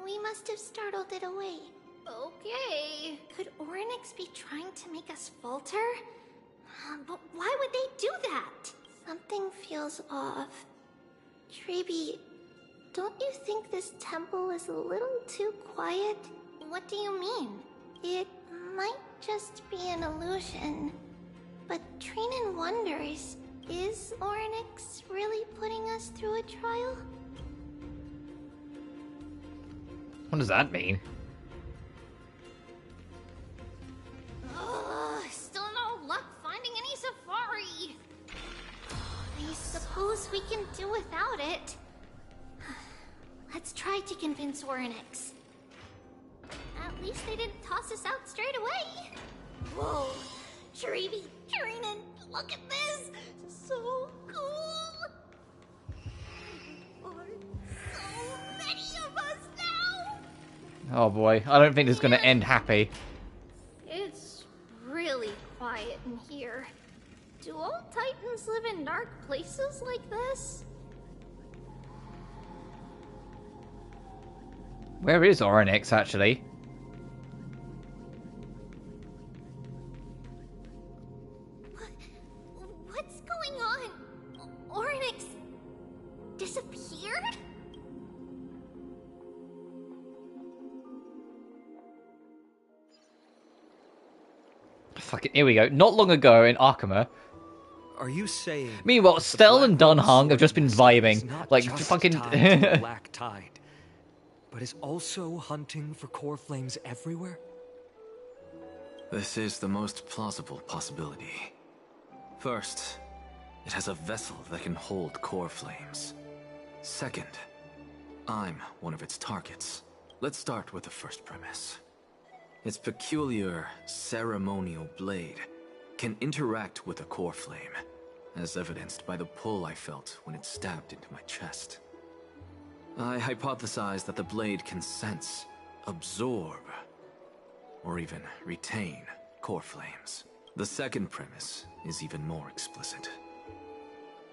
We must have startled it away. Okay. Could Orynyx be trying to make us falter? But why would they do that? Something feels off. Trebi, don't you think this temple is a little too quiet? What do you mean? It might just be an illusion. But Trianne wonders, is Orynyx really putting us through a trial? What does that mean? Still no luck finding any safari. I suppose we can do without it. Let's try to convince Orynyx. At least they didn't toss us out straight away. Whoa, Trebi, Trianne, look at this! So cool! There are so many of us now! Oh boy, I don't think this is going to end happy. It's really quiet in here. Do all Titans live in dark places like this? Where is Orynyx, actually? What's going on? Orynyx disappeared? Fucking, here we go. Not long ago in Arkama. Are you saying? Meanwhile, Stell and Dunhung have just been vibing, like just fucking. tied to the Black Tide, but is also hunting for core flames everywhere? This is the most plausible possibility. First, it has a vessel that can hold core flames. Second, I'm one of its targets. Let's start with the first premise. Its peculiar ceremonial blade can interact with a core flame, as evidenced by the pull I felt when it stabbed into my chest. I hypothesized that the blade can sense, absorb, or even retain core flames. The second premise is even more explicit.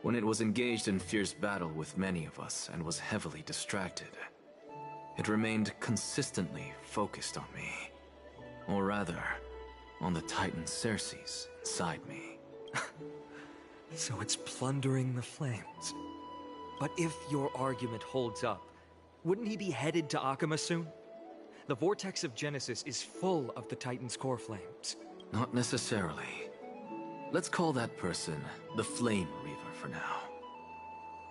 When it was engaged in fierce battle with many of us and was heavily distracted, it remained consistently focused on me. Or rather, on the Titan Circes inside me. So it's plundering the flames. But if your argument holds up, wouldn't he be headed to Akuma soon? The vortex of Genesis is full of the Titan's core flames. Not necessarily. Let's call that person the Flame Reaver for now.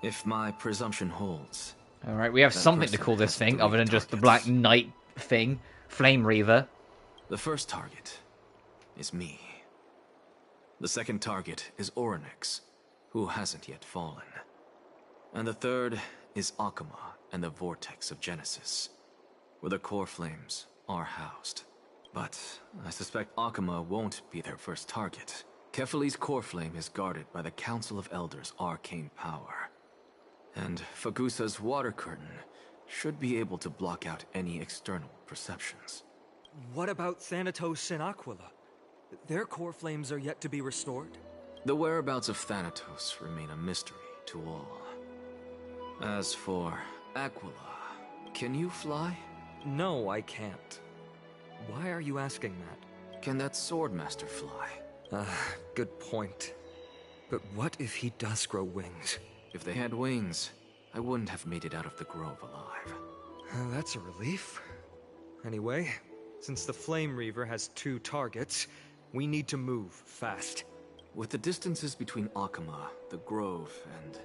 If my presumption holds... Alright, we have something to call this thing other than just the Black Knight thing. Flame Reaver. The first target is me. The second target is Orynyx, who hasn't yet fallen. And the third is Akuma and the Vortex of Genesis, where the core flames are housed. But I suspect Akuma won't be their first target. Kefali's core flame is guarded by the Council of Elders' arcane power. And Fagusa's water curtain should be able to block out any external perceptions. What about Thanatos and Aquila? Their core flames are yet to be restored? The whereabouts of Thanatos remain a mystery to all. As for Aquila, can you fly? No, I can't. Why are you asking that? Can that Swordmaster fly? Good point. But what if he does grow wings? If they had wings, I wouldn't have made it out of the grove alive. That's a relief. Anyway, since the Flame Reaver has 2 targets, we need to move fast. With the distances between Akuma, the grove, and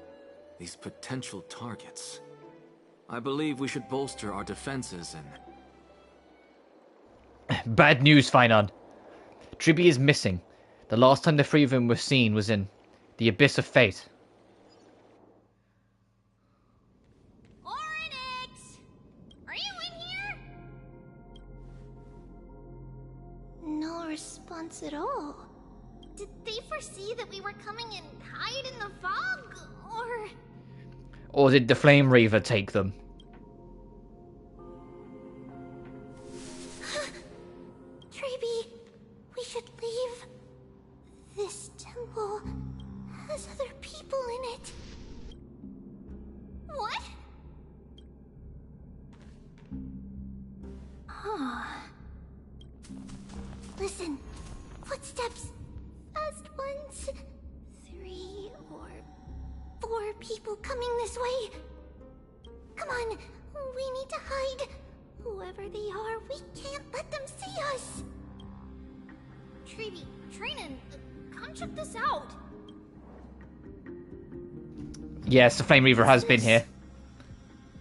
these potential targets, I believe we should bolster our defenses and... Bad news, Finon. Tribi is missing. The last time the 3 of them were seen was in the Abyss of Fate. Orynyx! Are you in here? No response at all. Did they foresee that we were coming and hide in the fog, or... Or did the Flame Reaver take them? Tribi, we should leave. This temple has other people in it. What? Listen, footsteps. Fast ones. 3 or 4 people coming this way. Come on, we need to hide. Whoever they are, we can't let them see us. Trianne, come check this out. Yes, the Flame Reaver has been here.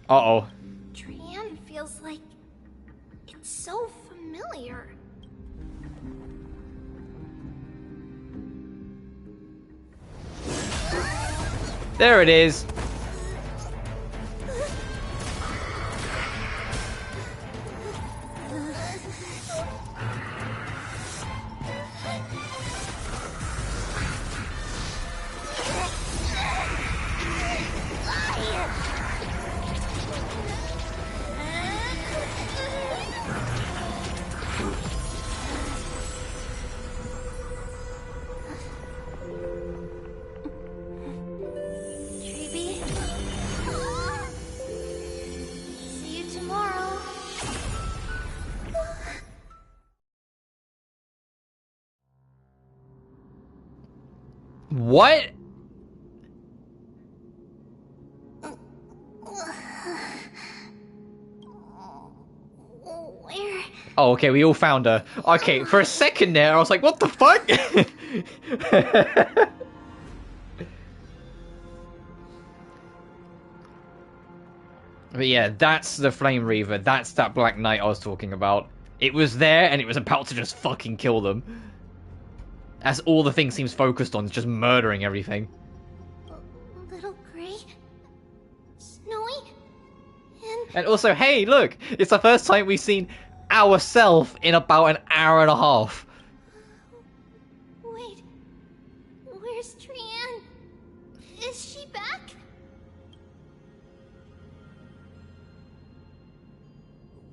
Uh-oh. Trianne feels like it's so familiar. There it is. What? Where? Oh, okay, we all found her. Okay, for a second there, I was like, what the fuck? But yeah, that's the Flame Reaver. That's that Black Knight I was talking about. It was there, and it was about to just fucking kill them. That's all the thing seems focused on, is just murdering everything. Little Gray, Snowy, And also, hey, look! It's the first time we've seen ourselves in about an hour and a half. Wait, where's Trianne? Is she back?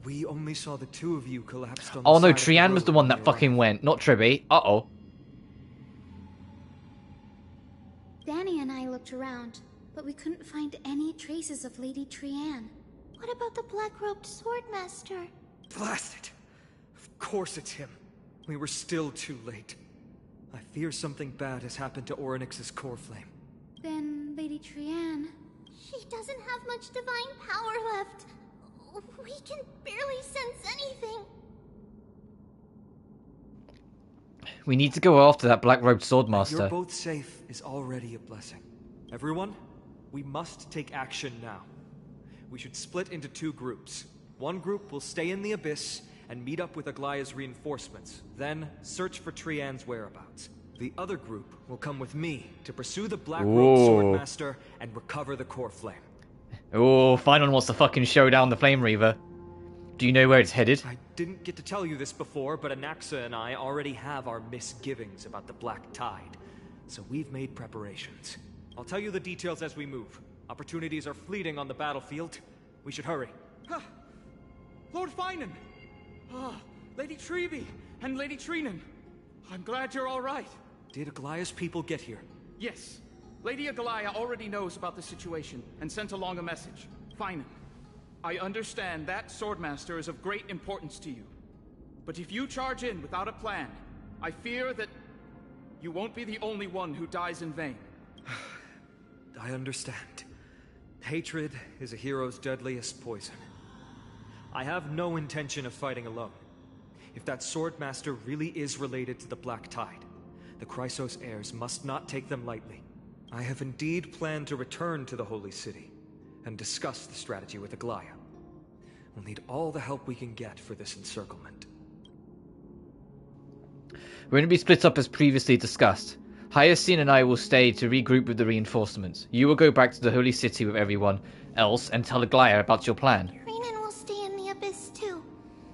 We only saw the two of you collapsed on Oh the no, side of the Trianne was road the one when that they fucking arrived. went, not Tribby. Uh-oh. Danny and I looked around, but we couldn't find any traces of Lady Trianne. What about the black-robed swordmaster? Blast it! Of course it's him. We were still too late. I fear something bad has happened to Orynyx's core flame. Then Lady Trianne... She doesn't have much divine power left. We can barely sense anything. We need to go after that black-robed You're swordmaster. both safe is already a blessing. Everyone, we must take action now. We should split into two groups. One group will stay in the Abyss and meet up with Aglaya's reinforcements, then search for Trianne's whereabouts. The other group will come with me to pursue the black-robed swordmaster and recover the core flame. Oh, Finon wants to fucking show down the Flame Reaver. Do you know where it's headed? I didn't get to tell you this before, but Anaxa and I already have our misgivings about the Black Tide, so we've made preparations. I'll tell you the details as we move. Opportunities are fleeting on the battlefield. We should hurry. Lord Finon! Lady Treby and Lady Trianne. I'm glad you're all right. Did Aglaya's people get here? Yes. Lady Aglaya already knows about the situation and sent along a message. Finon, I understand that Swordmaster is of great importance to you. But if you charge in without a plan, I fear that you won't be the only one who dies in vain. I understand. Hatred is a hero's deadliest poison. I have no intention of fighting alone. If that Swordmaster really is related to the Black Tide, the Chrysos heirs must not take them lightly. I have indeed planned to return to the Holy City and discuss the strategy with Aglaya. We'll need all the help we can get for this encirclement. We're going to be split up as previously discussed. Hyacinth and I will stay to regroup with the reinforcements. You will go back to the Holy City with everyone else and tell Aglaya about your plan. Trianne will stay in the Abyss too.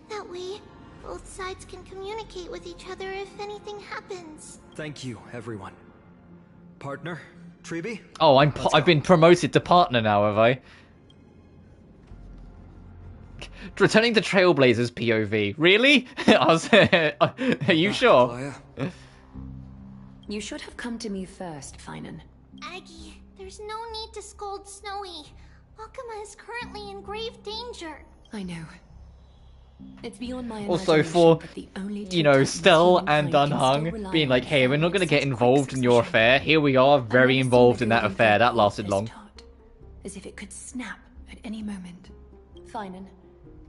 That way, both sides can communicate with each other if anything happens. Thank you, everyone. Partner, Treby? Oh, I've been promoted to partner now, have I? Returning to Trailblazers POV. Really? Are you sure? You should have come to me first, Finon. Aggie, there's no need to scold Snowy. Akuma is currently in grave danger. I know. It's beyond my Also for, you know, Stell and Dunhung being like, hey, we're not going to get involved in your affair. Here we are, very involved in that affair. That lasted long. As if it could snap at any moment. Finon,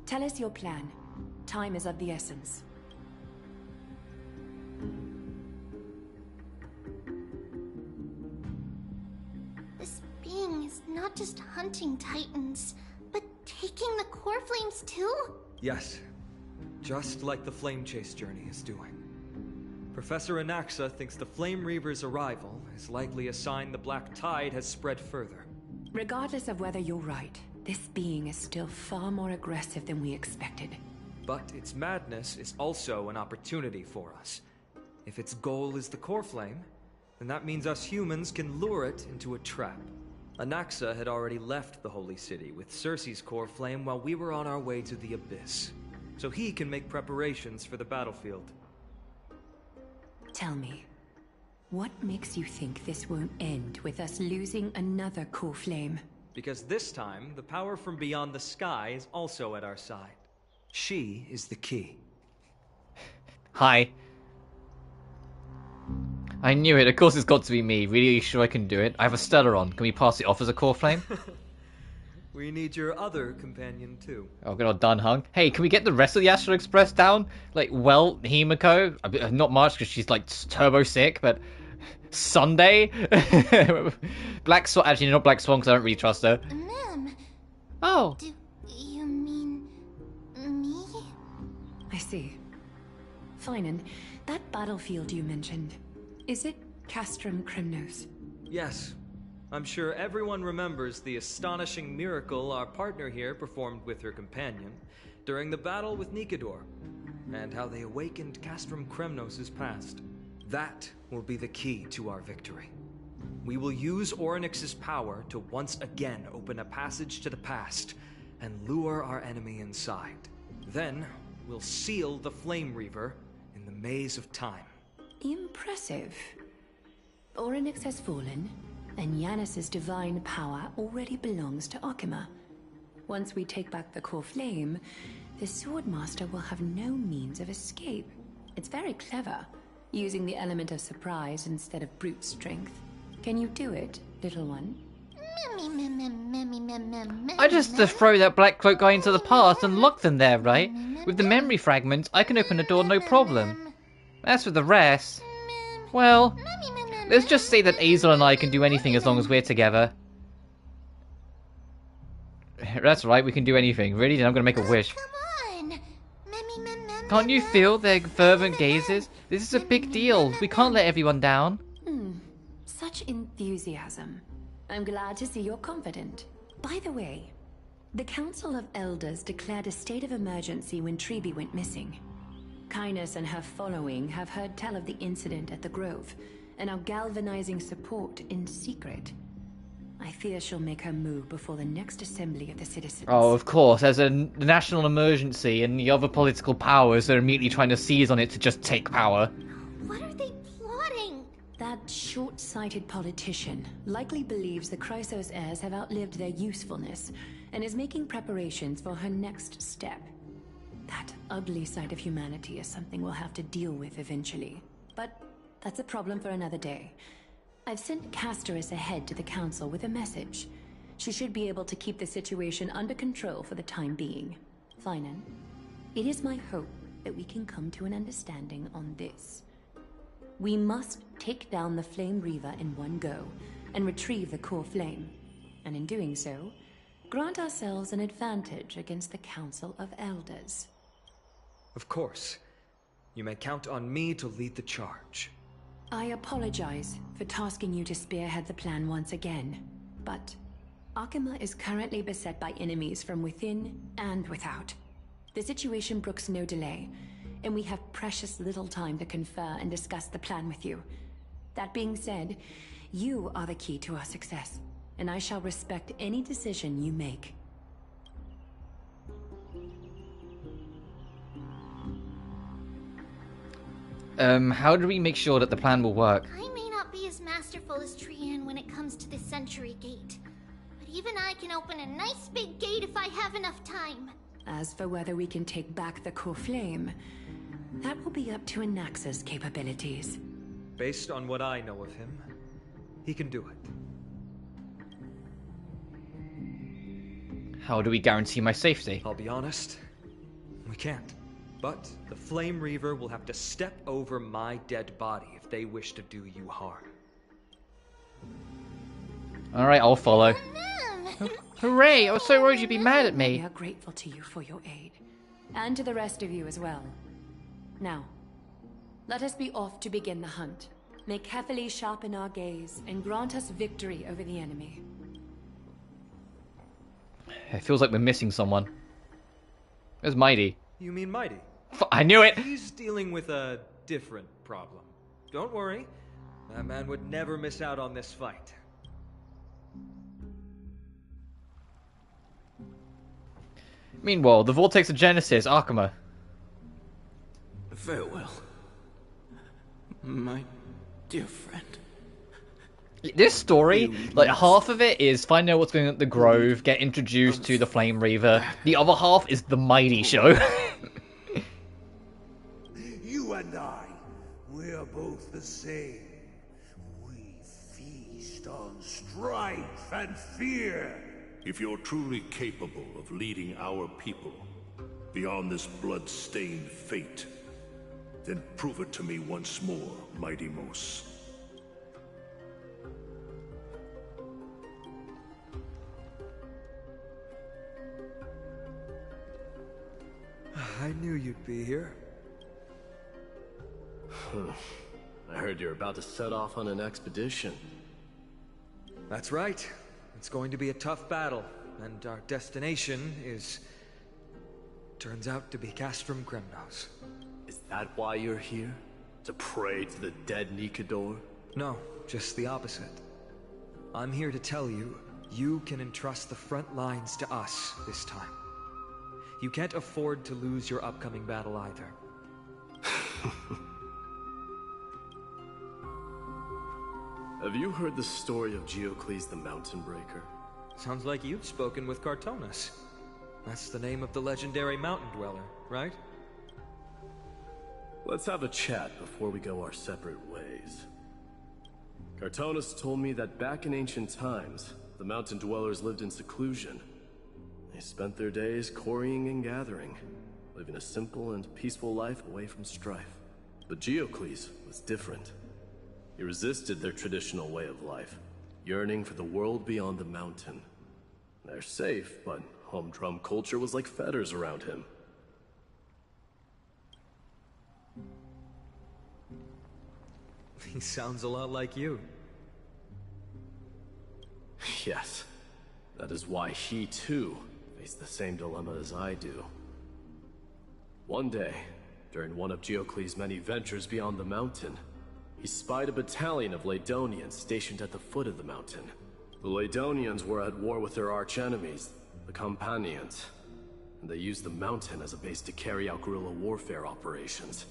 tell us your plan. Time is of the essence. This being is not just hunting titans, but taking the core flames too? Yes, just like the Flame Chase journey is doing. Professor Anaxa thinks the Flame Reaver's arrival is likely a sign the Black Tide has spread further. Regardless of whether you're right, this being is still far more aggressive than we expected. But its madness is also an opportunity for us. If its goal is the core flame, then that means us humans can lure it into a trap. Anaxa had already left the Holy City with Cersei's core flame while we were on our way to the Abyss, so he can make preparations for the battlefield. Tell me, what makes you think this won't end with us losing another core flame? Because this time, the power from beyond the sky is also at our side. She is the key. Hi. I knew it. Of course it's got to be me. Really sure I can do it? I have a Stellar on. Can we pass it off as a core flame? We need your other companion too. Oh, good old Dunhung. Hey, can we get the rest of the Astral Express down? Like, well, Himiko? Not much, because she's, like, turbo sick, but... Sunday? Black Swan... Actually, not Black Swan, because I don't really trust her. Ma'am. Oh. Do you mean... me? I see. Finon, that battlefield you mentioned, is it Castrum Kremnos? Yes. I'm sure everyone remembers the astonishing miracle our partner here performed with her companion during the battle with Nikador, and how they awakened Castrum Kremnos' past. That will be the key to our victory. We will use Orynyx's power to once again open a passage to the past and lure our enemy inside. Then, we'll seal the Flame Reaver in the maze of time. Impressive. Orynyx has fallen, and Yanis's divine power already belongs to Akuma. Once we take back the core flame, the Swordmaster will have no means of escape. It's very clever, using the element of surprise instead of brute strength. Can you do it, little one? I just throw that black cloak guy into the past and lock them there, right? With the memory fragments, I can open the door no problem. As for the rest, well, let's just say that Azel and I can do anything as long as we're together. That's right, we can do anything. Really? Then I'm gonna make a wish. Can't you feel their fervent gazes? This is a big deal. We can't let everyone down. Such enthusiasm. I'm glad to see you're confident. By the way, the Council of Elders declared a state of emergency when Tribi went missing. Kynus and her following have heard tell of the incident at the Grove, and are galvanizing support in secret. I fear she'll make her move before the next assembly of the citizens. Oh, of course. There's a national emergency, and the other political powers are immediately trying to seize on it to just take power. What are they plotting? That short-sighted politician likely believes the Chrysos heirs have outlived their usefulness, and is making preparations for her next step. That ugly side of humanity is something we'll have to deal with eventually. But that's a problem for another day. I've sent Casterus ahead to the council with a message. She should be able to keep the situation under control for the time being. Flynan, it is my hope that we can come to an understanding on this. We must take down the Flame Reaver in one go, and retrieve the core flame. And in doing so, grant ourselves an advantage against the Council of Elders. Of course. You may count on me to lead the charge. I apologize for tasking you to spearhead the plan once again, but Akuma is currently beset by enemies from within and without. The situation brooks no delay, and we have precious little time to confer and discuss the plan with you. That being said, you are the key to our success, and I shall respect any decision you make. How do we make sure that the plan will work? I may not be as masterful as Trianne when it comes to the Century Gate, but even I can open a nice big gate if I have enough time. As for whether we can take back the core flame, that will be up to Anaxa's capabilities. Based on what I know of him, he can do it. How do we guarantee my safety? I'll be honest, we can't. But the Flame Reaver will have to step over my dead body if they wish to do you harm. Alright, I'll follow. Hooray! I was so worried you'd be mad at me. We are grateful to you for your aid, and to the rest of you as well. Now, let us be off to begin the hunt. May carefully sharpen our gaze, and grant us victory over the enemy. It feels like we're missing someone. Where's Mydei? You mean Mydei? I knew it! He's dealing with a different problem. Don't worry, that man would never miss out on this fight. Meanwhile, the Vortex of Genesis, Akuma. Farewell, my dear friend. This story, like half of it is find out what's going on at the Grove, get introduced to the Flame Reaver. The other half is the Mydei show. You and I, we're both the same. We feast on strife and fear. If you're truly capable of leading our people beyond this blood-stained fate, then prove it to me once more, Mighty Mos. I knew you'd be here. I heard you're about to set off on an expedition. That's right. It's going to be a tough battle, and our destination is... turns out to be Castrum Kremnos. Is that why you're here? To pray to the dead Nikador? No, just the opposite. I'm here to tell you, you can entrust the front lines to us this time. You can't afford to lose your upcoming battle either. Have you heard the story of Geocles the Mountain Breaker? Sounds like you've spoken with Cartonus. That's the name of the legendary mountain dweller, right? Let's have a chat before we go our separate ways. Cartonus told me that back in ancient times, the mountain dwellers lived in seclusion. They spent their days quarrying and gathering, living a simple and peaceful life away from strife. But Geocles was different. He resisted their traditional way of life, yearning for the world beyond the mountain. They're safe, but humdrum culture was like fetters around him. He sounds a lot like you. Yes. That is why he, too, faced the same dilemma as I do. One day, during one of Geocles' many ventures beyond the mountain, he spied a battalion of Laedonians stationed at the foot of the mountain. The Laedonians were at war with their arch-enemies, the Companions, and they used the mountain as a base to carry out guerrilla warfare operations.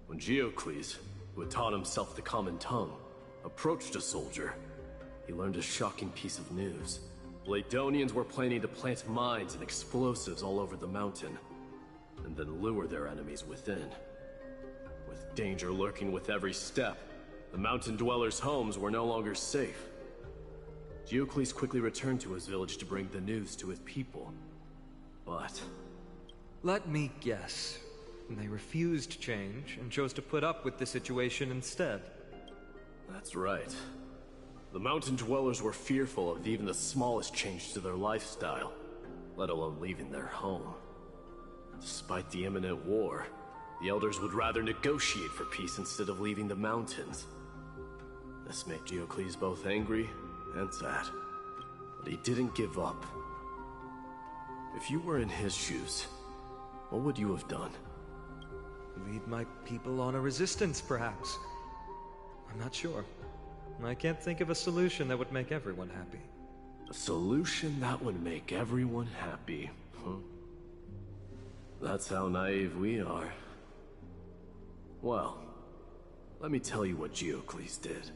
When Geocles, who had taught himself the common tongue, approached a soldier, he learned a shocking piece of news. Laedonians were planning to plant mines and explosives all over the mountain, and then lure their enemies within. With danger lurking with every step, the mountain dwellers' homes were no longer safe. Geocles quickly returned to his village to bring the news to his people. But... let me guess. They refused change and chose to put up with the situation instead. That's right. The mountain dwellers were fearful of even the smallest change to their lifestyle, let alone leaving their home. Despite the imminent war, the elders would rather negotiate for peace instead of leaving the mountains. This made Geocles both angry and sad, but he didn't give up. If you were in his shoes, what would you have done? Lead my people on a resistance, perhaps. I'm not sure. I can't think of a solution that would make everyone happy. A solution that would make everyone happy, huh? That's how naive we are. Well, let me tell you what Geocles did.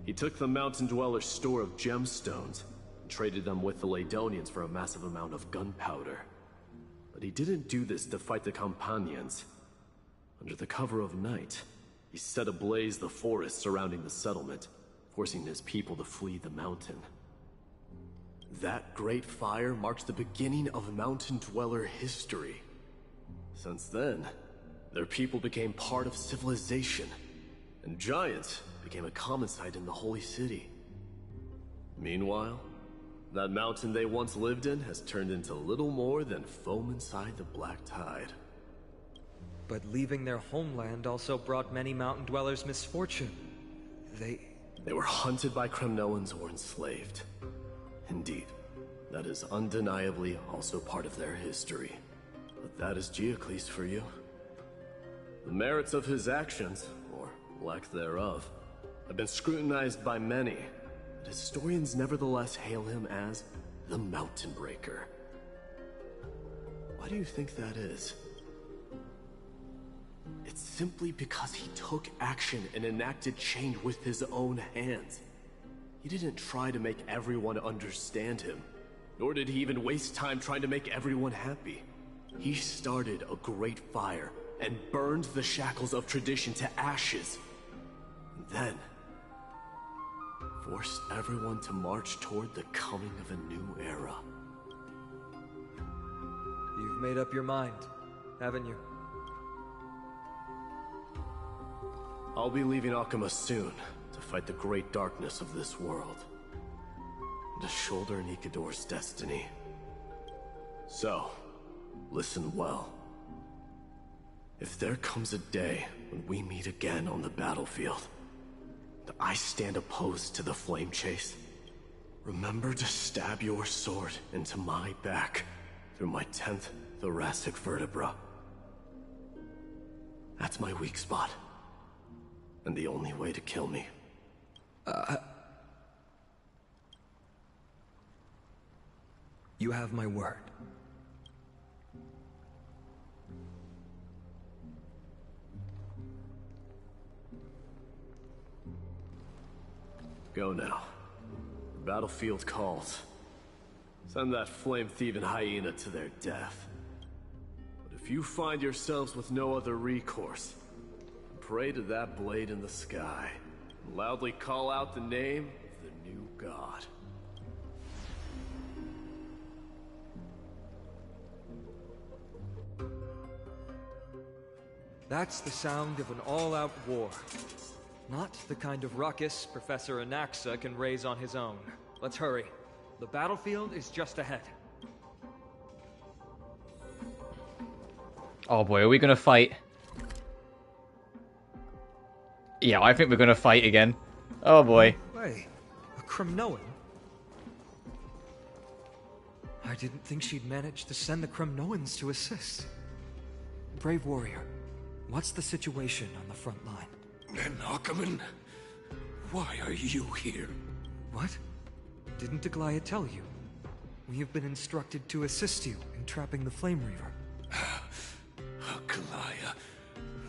He took the mountain dwellers' store of gemstones and traded them with the Laedonians for a massive amount of gunpowder. But he didn't do this to fight the Companions. Under the cover of night, he set ablaze the forest surrounding the settlement, forcing his people to flee the mountain. That great fire marked the beginning of mountain dweller history. Since then, their people became part of civilization, and giants became a common sight in the holy city. Meanwhile, that mountain they once lived in has turned into little more than foam inside the black tide. But leaving their homeland also brought many mountain dwellers misfortune. They were hunted by Kremnoans or enslaved. Indeed, that is undeniably also part of their history. But that is Geocles for you. The merits of his actions, or lack thereof, have been scrutinized by many, but historians nevertheless hail him as the Mountain Breaker. Why do you think that is? It's simply because he took action and enacted change with his own hands. He didn't try to make everyone understand him, nor did he even waste time trying to make everyone happy. He started a great fire and burned the shackles of tradition to ashes. And then forced everyone to march toward the coming of a new era. You've made up your mind, haven't you? I'll be leaving Akuma soon to fight the great darkness of this world, and to shoulder Nikador's destiny. So, listen well. If there comes a day when we meet again on the battlefield, and I stand opposed to the flame chase, remember to stab your sword into my back through my 10th thoracic vertebra. That's my weak spot, and the only way to kill me. You have my word. Go now. The battlefield calls. Send that flame-thieving hyena to their death. But if you find yourselves with no other recourse, pray to that blade in the sky. And loudly call out the name of the new god. That's the sound of an all-out war. Not the kind of ruckus Professor Anaxa can raise on his own. Let's hurry. The battlefield is just ahead. Oh boy, are we gonna fight? Yeah, I think we're gonna fight again. Oh boy. Wait, a Kremnoan? I didn't think she'd managed to send the Kremnoans to assist. Brave warrior, what's the situation on the front line? Ackerman, why are you here? What? Didn't Aglaya tell you? We have been instructed to assist you in trapping the Flame Reaver. Aglaya,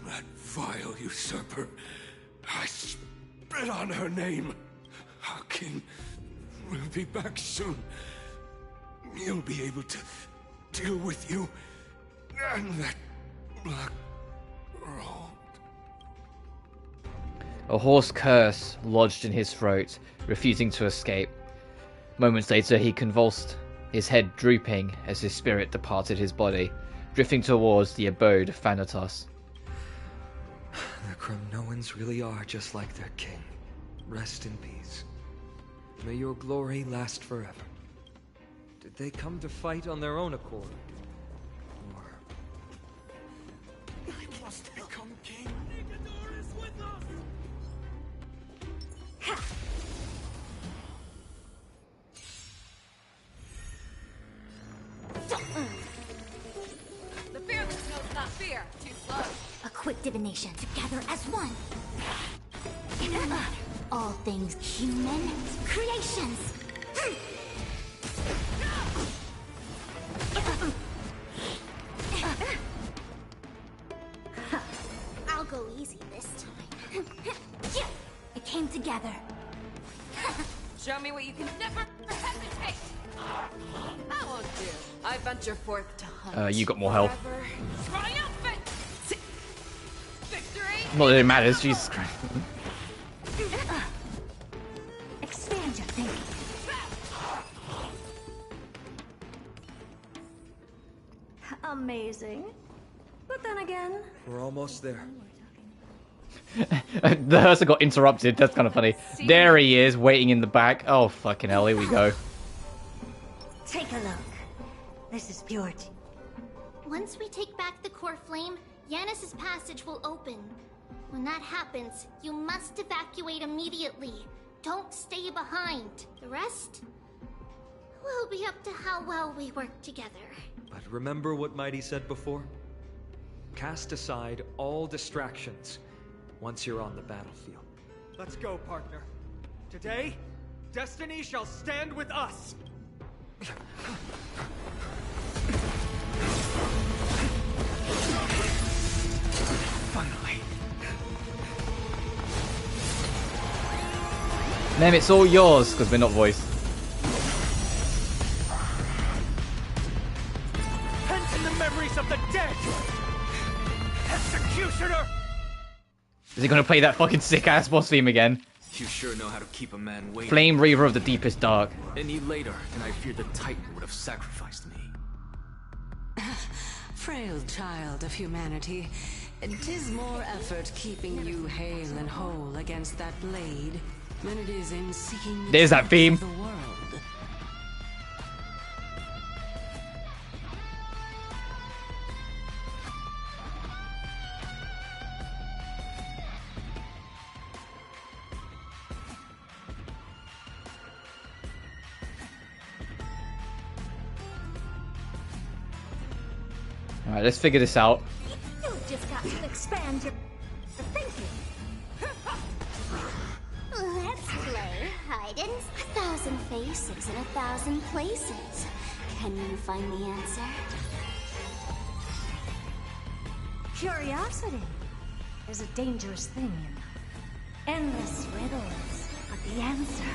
that vile usurper. I spit on her name. Our king will be back soon. He'll be able to deal with you and that black roll. A hoarse curse lodged in his throat, refusing to escape. Moments later, he convulsed, his head drooping as his spirit departed his body, drifting towards the abode of Thanatos. The Kremnoans really are just like their king. Rest in peace. May your glory last forever. Did they come to fight on their own accord? Or... I must become king. The fearless knows not fear. Too slow. A quick divination together as one. All things human creations. I'll go easy this time. It came together. Show me what you can. Never hesitate. That won't do. I venture forth to hunt. You got more health. Forever. Triumphant. Victory. Not that it matters, Jesus Christ. Expand your thinking. Amazing. But then again... We're almost there. The Ursa got interrupted, that's kind of funny. There he is, waiting in the back. Oh, fucking hell, here we go. Take a look. This is purity. Once we take back the core flame, Yanis's passage will open. When that happens, you must evacuate immediately. Don't stay behind. The rest will be up to how well we work together. But remember what Mydei said before? Cast aside all distractions once you're on the battlefield. Let's go, partner. Today, destiny shall stand with us! Finally. Mem, it's all yours, because we're not voiced. Hence in the memories of the dead! Executioner! Is he going to play that fucking sick-ass boss theme again? You sure know how to keep a man waiting. Flame Reaver of the Deepest Dark. Any later, and I fear the Titan would have sacrificed me. Frail child of humanity, 'tis more effort keeping you hale and whole against that blade than it is in seeking There's that theme. the world. Alright, let's figure this out. You've just got to expand your thinking. Let's play hide and 1,000 faces in 1,000 places. Can you find the answer? Curiosity is a dangerous thing, you know. Endless riddles, but the answer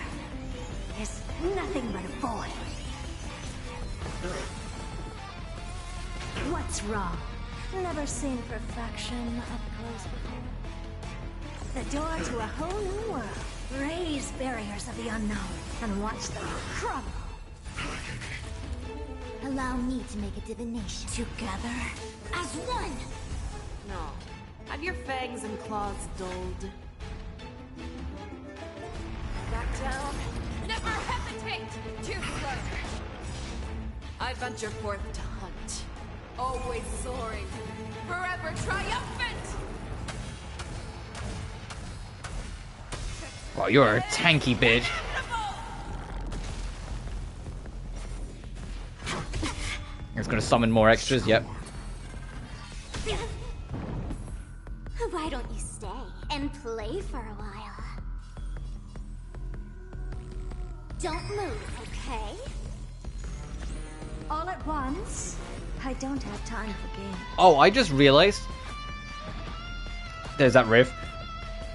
is nothing but a void. What's wrong? Never seen perfection up close before. The door to a whole new world. Raise barriers of the unknown and watch them crumble. Allow me to make a divination. Together as one. No. Have your fangs and claws dulled. Back down. Never hesitate! Too slow. I venture forth to hunt. Always soaring. Forever triumphant! Oh, you're a tanky bitch. It's gonna summon more extras, yep. Why don't you stay and play for a while? Don't move, okay? All at once? I don't have time for games. Oh, I just realized. There's that riff.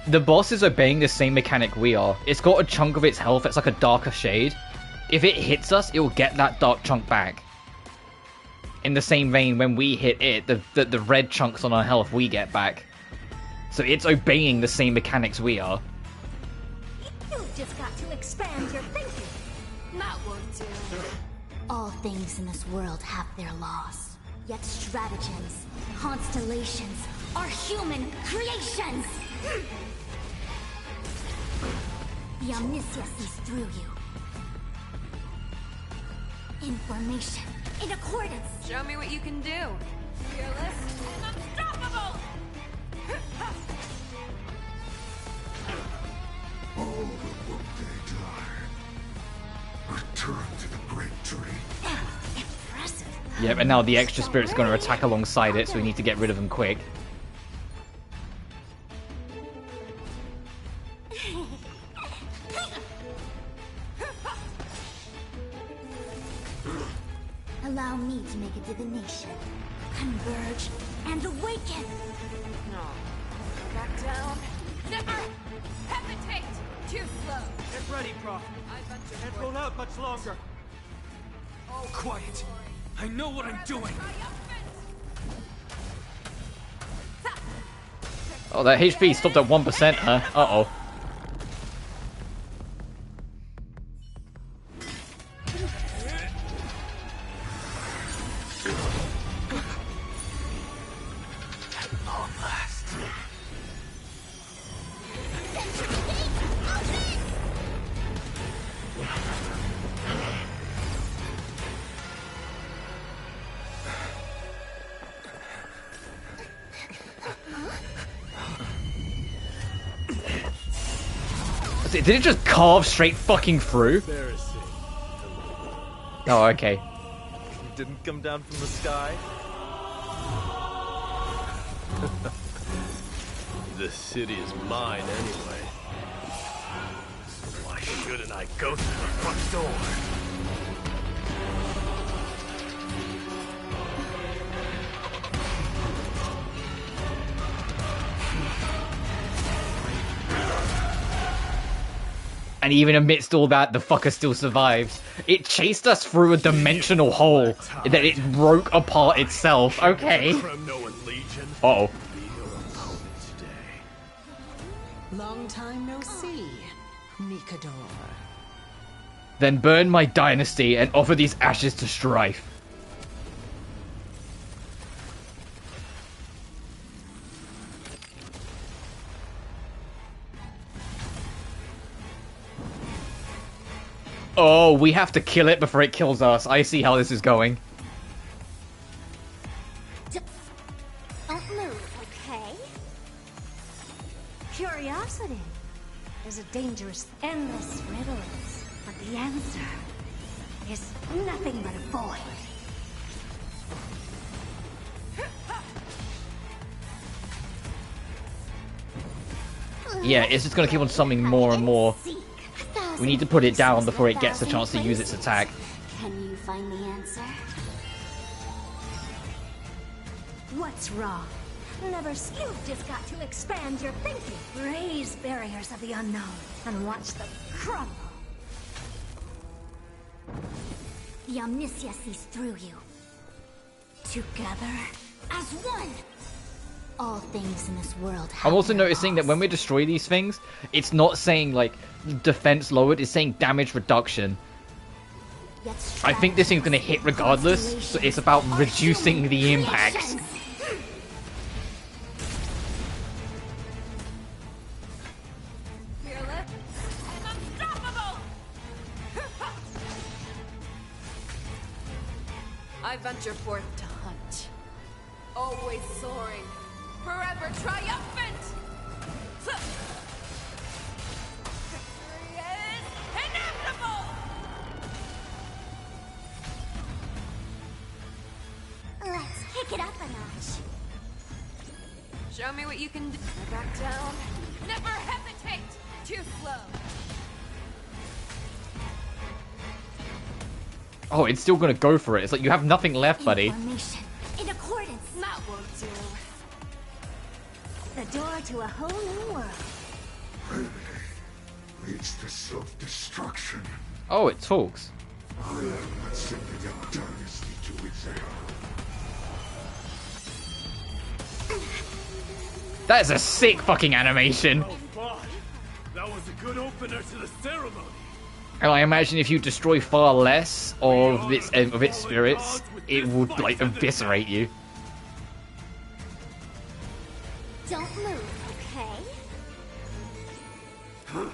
The boss is obeying the same mechanic we are. It's got a chunk of its health that's like a darker shade. If it hits us, it will get that dark chunk back. In the same vein, when we hit it, the red chunks on our health we get back. So it's obeying the same mechanics we are. You've just got to expand your thinking. That won't do. All things in this world have their laws. Yet stratagems, constellations, are human creations! The omniscience sees through you. Information in accordance. Show me what you can do. Fearless and unstoppable! All the work they die. Return to the great tree. Impressive. Yep, and now the extra spirit's going to attack alongside it, so we need to get rid of them quick. Allow me to make a divination. Converge and awaken. No. Back down. Never hesitate. Too slow. Get ready, Prof. Can't hold out much longer. Quiet. I know what I'm doing. Oh, that HP stopped at 1%, huh? Uh-oh. Did it just carve straight fucking through? Oh, okay. It didn't come down from the sky. This city is mine anyway. Why shouldn't I go through the front door? And even amidst all that, the fucker still survives. It chased us through a dimensional hole that it broke apart itself. Okay. Uh-oh. Long time no see, Mikador. Then burn my dynasty and offer these ashes to strife. Oh, we have to kill it before it kills us. I see how this is going. Don't move, okay? Curiosity is a dangerous, endless riddles, but the answer is nothing but a void. Yeah, it's just gonna keep on summoning more and more. We need to put it down before it gets a chance to use its attack. Can you find the answer? What's wrong? You've just got to expand your thinking. Raise barriers of the unknown and watch them crumble. The Omniscia sees through you. Together as one. All things in this world have I'm also their noticing that cost. when we destroy these things, it's not saying like defense lowered, it's saying damage reduction. I think this thing's gonna hit regardless, so it's about reducing the impacts. I venture forth to hunt. Always soaring. Forever triumphant! Victory is inevitable! Let's kick it up a notch. Show me what you can do. Back down. Never hesitate! Too slow. Oh, it's still gonna go for it. It's like you have nothing left, buddy. Information in accordance. That won't do. The door to a whole new world. Leads to self-destruction. Oh, it talks. I am not sending a dynasty to exile. That is a sick fucking animation. Oh, God. That was a good opener to the ceremony. And I imagine if you destroy far less of its spirits, it would like eviscerate you. Don't move, okay?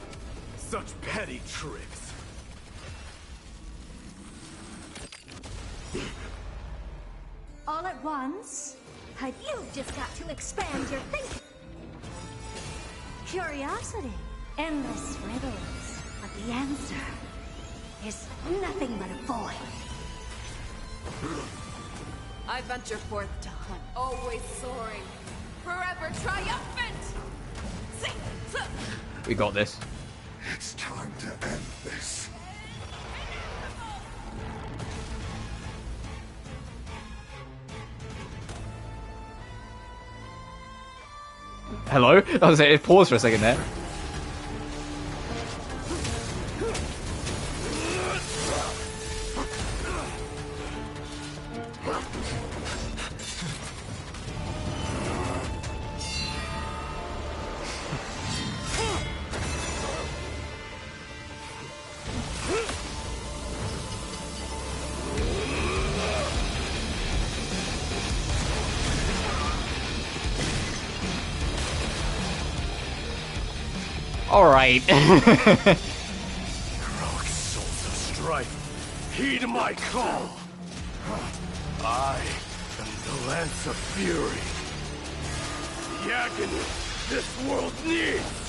Such petty tricks. All at once? You've just got to expand your thinking. Curiosity. Endless riddles. But the answer is nothing but a void. I venture forth to hunt. Always soaring. Forever triumphant! We got this. It's time to end this. Hello? I was saying, pause for a second there. Alright. Heroic souls of strife, heed my call. I am the Lance of Fury. The agony this world needs.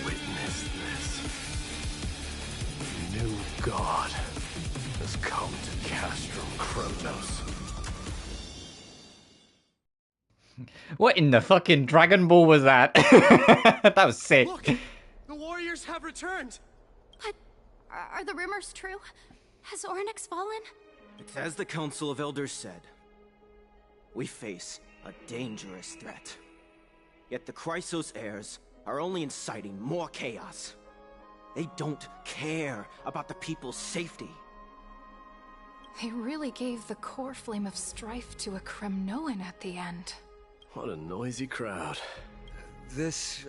Witness this. New God has come to Castrum Kronos. What in the fucking Dragon Ball was that? That was sick. Look, the warriors have returned. But are the rumors true? Has Oryx fallen? It's as the Council of Elders said. We face a dangerous threat. Yet the Chrysos heirs are only inciting more chaos. They don't care about the people's safety. They really gave the core flame of strife to a Kremnoan at the end. What a noisy crowd. This,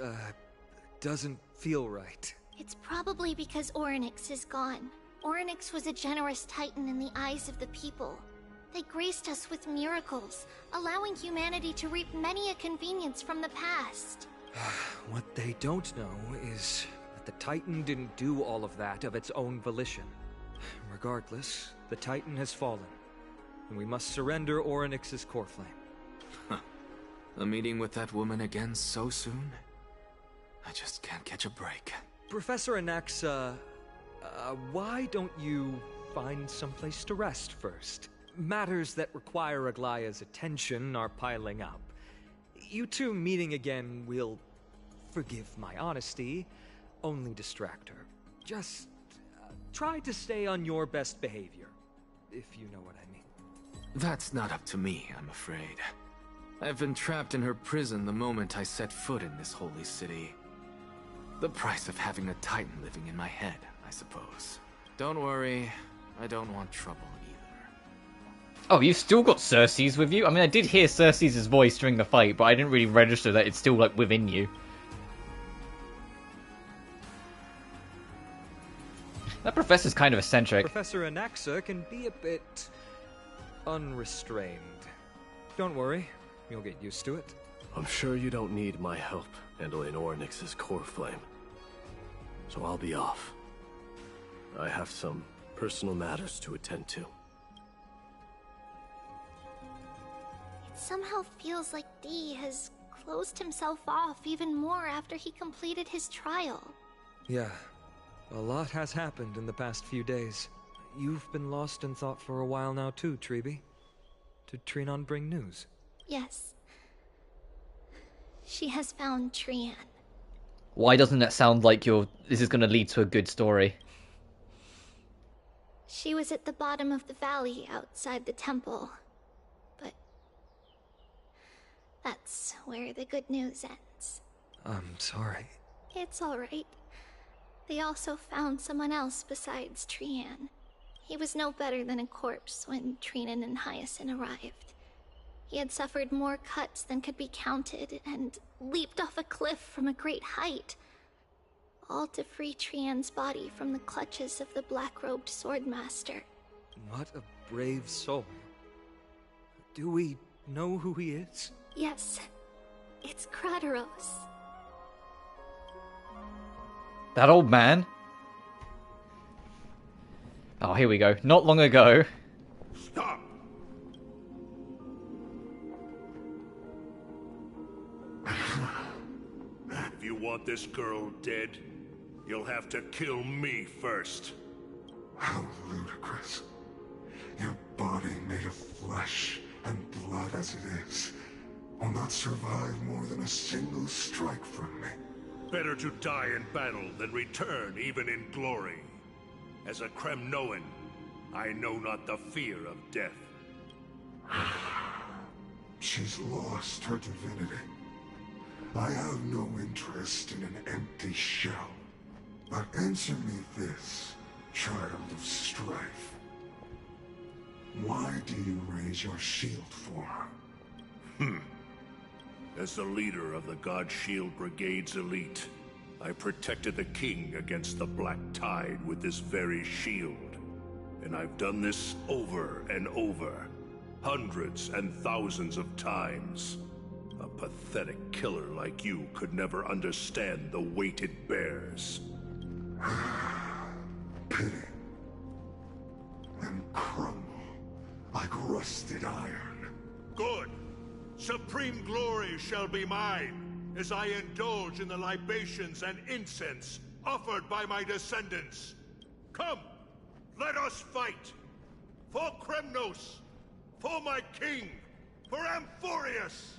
doesn't feel right. It's probably because Oryx is gone. Oryx was a generous titan in the eyes of the people. They graced us with miracles, allowing humanity to reap many a convenience from the past. What they don't know is that the Titan didn't do all of that of its own volition. Regardless, the Titan has fallen, and we must surrender Oryx's core flame. A meeting with that woman again so soon? I just can't catch a break. Professor Anaxa, why don't you find someplace to rest first? matters that require Aglaya's attention are piling up. You two meeting again will, forgive my honesty, only distract her. Just try to stay on your best behavior, if you know what I mean. That's not up to me, I'm afraid. I've been trapped in her prison the moment I set foot in this holy city. The price of having a Titan living in my head, I suppose. Don't worry, I don't want trouble either. Oh, you've still got Cersei's with you? I mean, I did hear Cersei's voice during the fight, but I didn't really register that it's still, like, within you. That professor's kind of eccentric. Professor Anaxa can be a bit unrestrained. Don't worry, you'll get used to it. I'm sure you don't need my help handling Ornyx's core flame. So I'll be off. I have some personal matters to attend to. It somehow feels like D has closed himself off even more after he completed his trial. Yeah, a lot has happened in the past few days. You've been lost in thought for a while now too, Tribe. Did Trianne bring news? Yes. She has found Trianne. Why doesn't that sound like this is going to lead to a good story? She was at the bottom of the valley outside the temple. But that's where the good news ends. I'm sorry. It's alright. They also found someone else besides Trianne. He was no better than a corpse when Trianne and Hyacinth arrived. He had suffered more cuts than could be counted, and leaped off a cliff from a great height. All to free Trianne's body from the clutches of the black-robed swordmaster. What a brave soul. Do we know who he is? Yes, it's Krateros. That old man? Oh, here we go. Not long ago. Stop! If you want this girl dead, you'll have to kill me first. How ludicrous. Your body made of flesh and blood as it is will not survive more than a single strike from me. Better to die in battle than return even in glory. As a Kremnoan, I know not the fear of death. She's lost her divinity. I have no interest in an empty shell. But answer me this, child of strife. Why do you raise your shield for her? As the leader of the God Shield Brigade's elite, I protected the king against the Black Tide with this very shield. And I've done this over and over, hundreds and thousands of times. A pathetic killer like you could never understand the weight it bears. Pity. And crumble like rusted iron. Good. Supreme glory shall be mine, as I indulge in the libations and incense offered by my descendants. Come, let us fight! For Kremnos! For my king! For Amphoreus!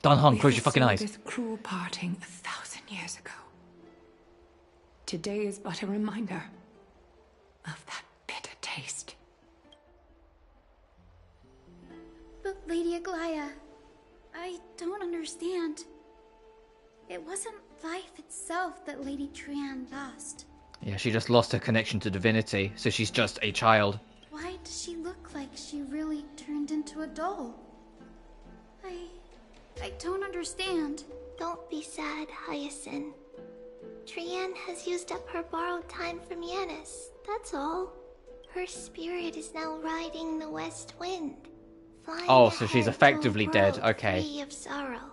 Dan Han, close your fucking eyes. This cruel parting 1,000 years ago. Today is but a reminder of that bitter taste. But Lady Aglaya, I don't understand. It wasn't life itself that Lady Trianne lost. Yeah, she just lost her connection to divinity, so she's just a child. Why does she look like she really turned into a doll? I don't understand. Don't be sad, Hyacinth. Trianne has used up her borrowed time from Yanis, that's all. Her spirit is now riding the west wind. Oh, so she's effectively dead, okay. Free of sorrow.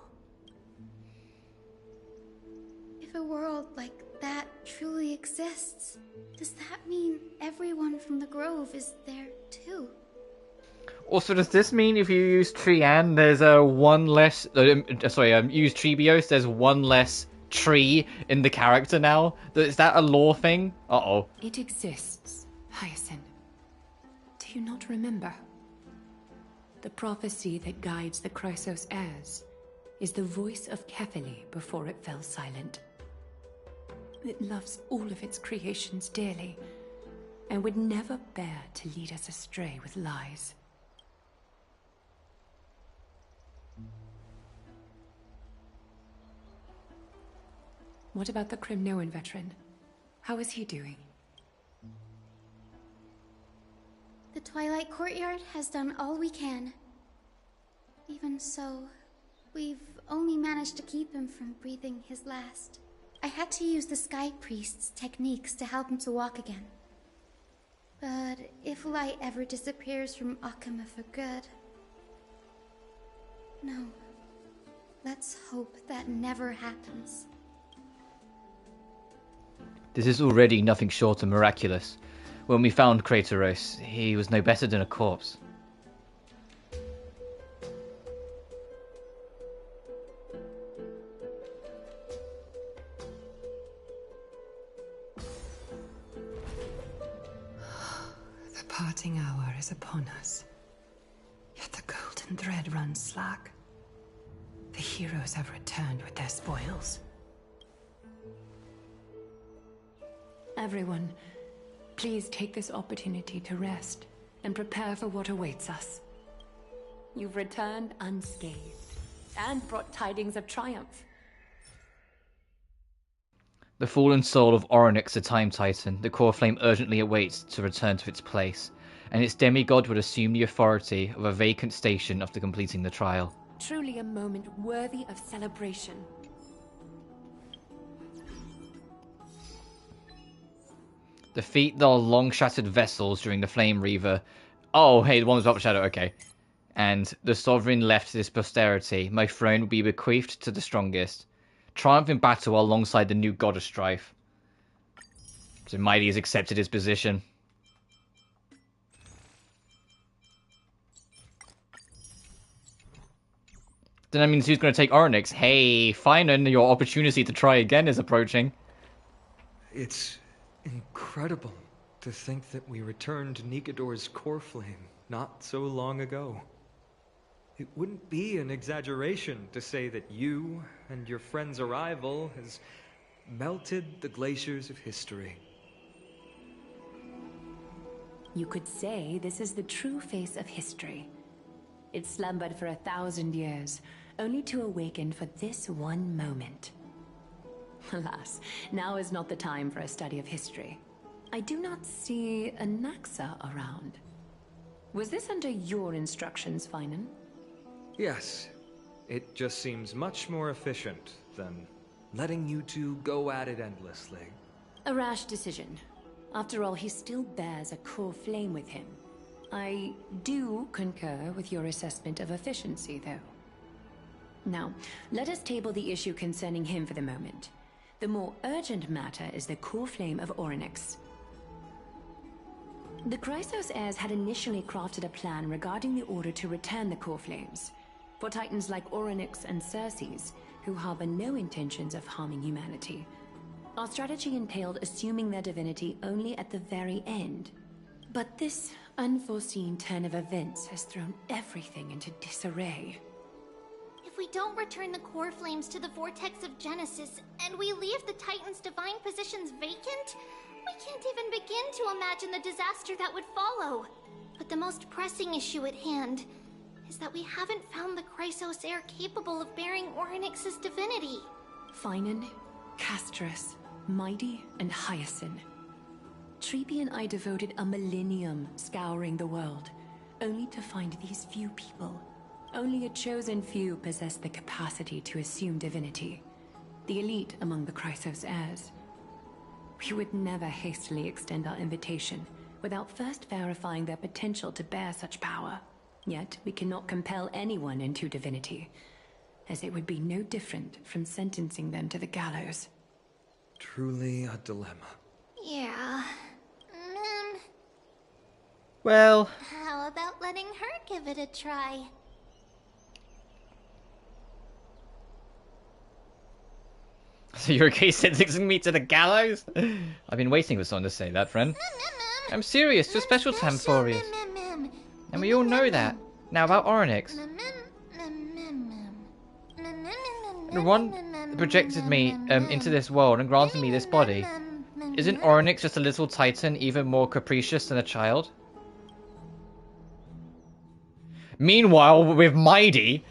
If a world like that truly exists, does that mean everyone from the Grove is there too? Also, does this mean if you use Trianne, there's one less... use Treebios, there's one less tree in the character now? Is that a lore thing? Uh-oh. It exists, Hyacinth. Do you not remember? The prophecy that guides the Chrysos heirs is the voice of Kefili before it fell silent. It loves all of its creations dearly, and would never bear to lead us astray with lies. What about the Crimnoan veteran? How is he doing? The Twilight Courtyard has done all we can. Even so, we've only managed to keep him from breathing his last. I had to use the Sky Priest's techniques to help him to walk again. But if light ever disappears from Akama for good... No. Let's hope that never happens. This is already nothing short of miraculous. When we found Kratos, he was no better than a corpse. The parting hour is upon us. Yet the golden thread runs slack. The heroes have returned with their spoils. Everyone, please take this opportunity to rest and prepare for what awaits us. You've returned unscathed and brought tidings of triumph. The fallen soul of Orynyx, the Time Titan, the core flame urgently awaits to return to its place, and its demigod would assume the authority of a vacant station after completing the trial. Truly a moment worthy of celebration. Defeat the long-shattered vessels during the Flame Reaver. Oh, hey, the one was up shadow, okay. And the Sovereign left this posterity. My throne will be bequeathed to the strongest. Triumph in battle alongside the new God of Strife. So Mydei has accepted his position. Then that means who's going to take Orynyx? Hey, Finan, your opportunity to try again is approaching. It's incredible to think that we returned Nikador's core flame not so long ago. It wouldn't be an exaggeration to say that you and your friend's arrival has melted the glaciers of history. You could say this is the true face of history. It slumbered for 1,000 years, only to awaken for this one moment. Alas, now is not the time for a study of history. I do not see a Naxa around. Was this under your instructions, Finan? Yes. It just seems much more efficient than letting you two go at it endlessly. A rash decision. After all, he still bears a core flame with him. I do concur with your assessment of efficiency, though. Now, let us table the issue concerning him for the moment. The more urgent matter is the core flame of Orynyx. The Chrysos heirs had initially crafted a plan regarding the order to return the core flames. For titans like Orynyx and Circes, who harbor no intentions of harming humanity. Our strategy entailed assuming their divinity only at the very end. But this unforeseen turn of events has thrown everything into disarray. If we don't return the core flames to the vortex of Genesis, and we leave the Titan's divine positions vacant, we can't even begin to imagine the disaster that would follow. But the most pressing issue at hand is that we haven't found the Chrysos heir capable of bearing Orynyx's divinity. Finan, Castris, Mydei, and Hyacinth. Treebi and I devoted a millennium scouring the world, only to find these few people. Only a chosen few possess the capacity to assume divinity. The elite among the Chrysos heirs. We would never hastily extend our invitation without first verifying their potential to bear such power. Yet, we cannot compel anyone into divinity, as it would be no different from sentencing them to the gallows. Truly a dilemma. Yeah. Well... How about letting her give it a try? So you're okay sentencing me to the gallows? I've been waiting for someone to say that, friend. I'm serious, you're special to Amphoreus. And we all know that. Now about Onyx. The one projected me into this world and granted me this body. Isn't Onyx just a little titan even more capricious than a child? Meanwhile, with Mydei...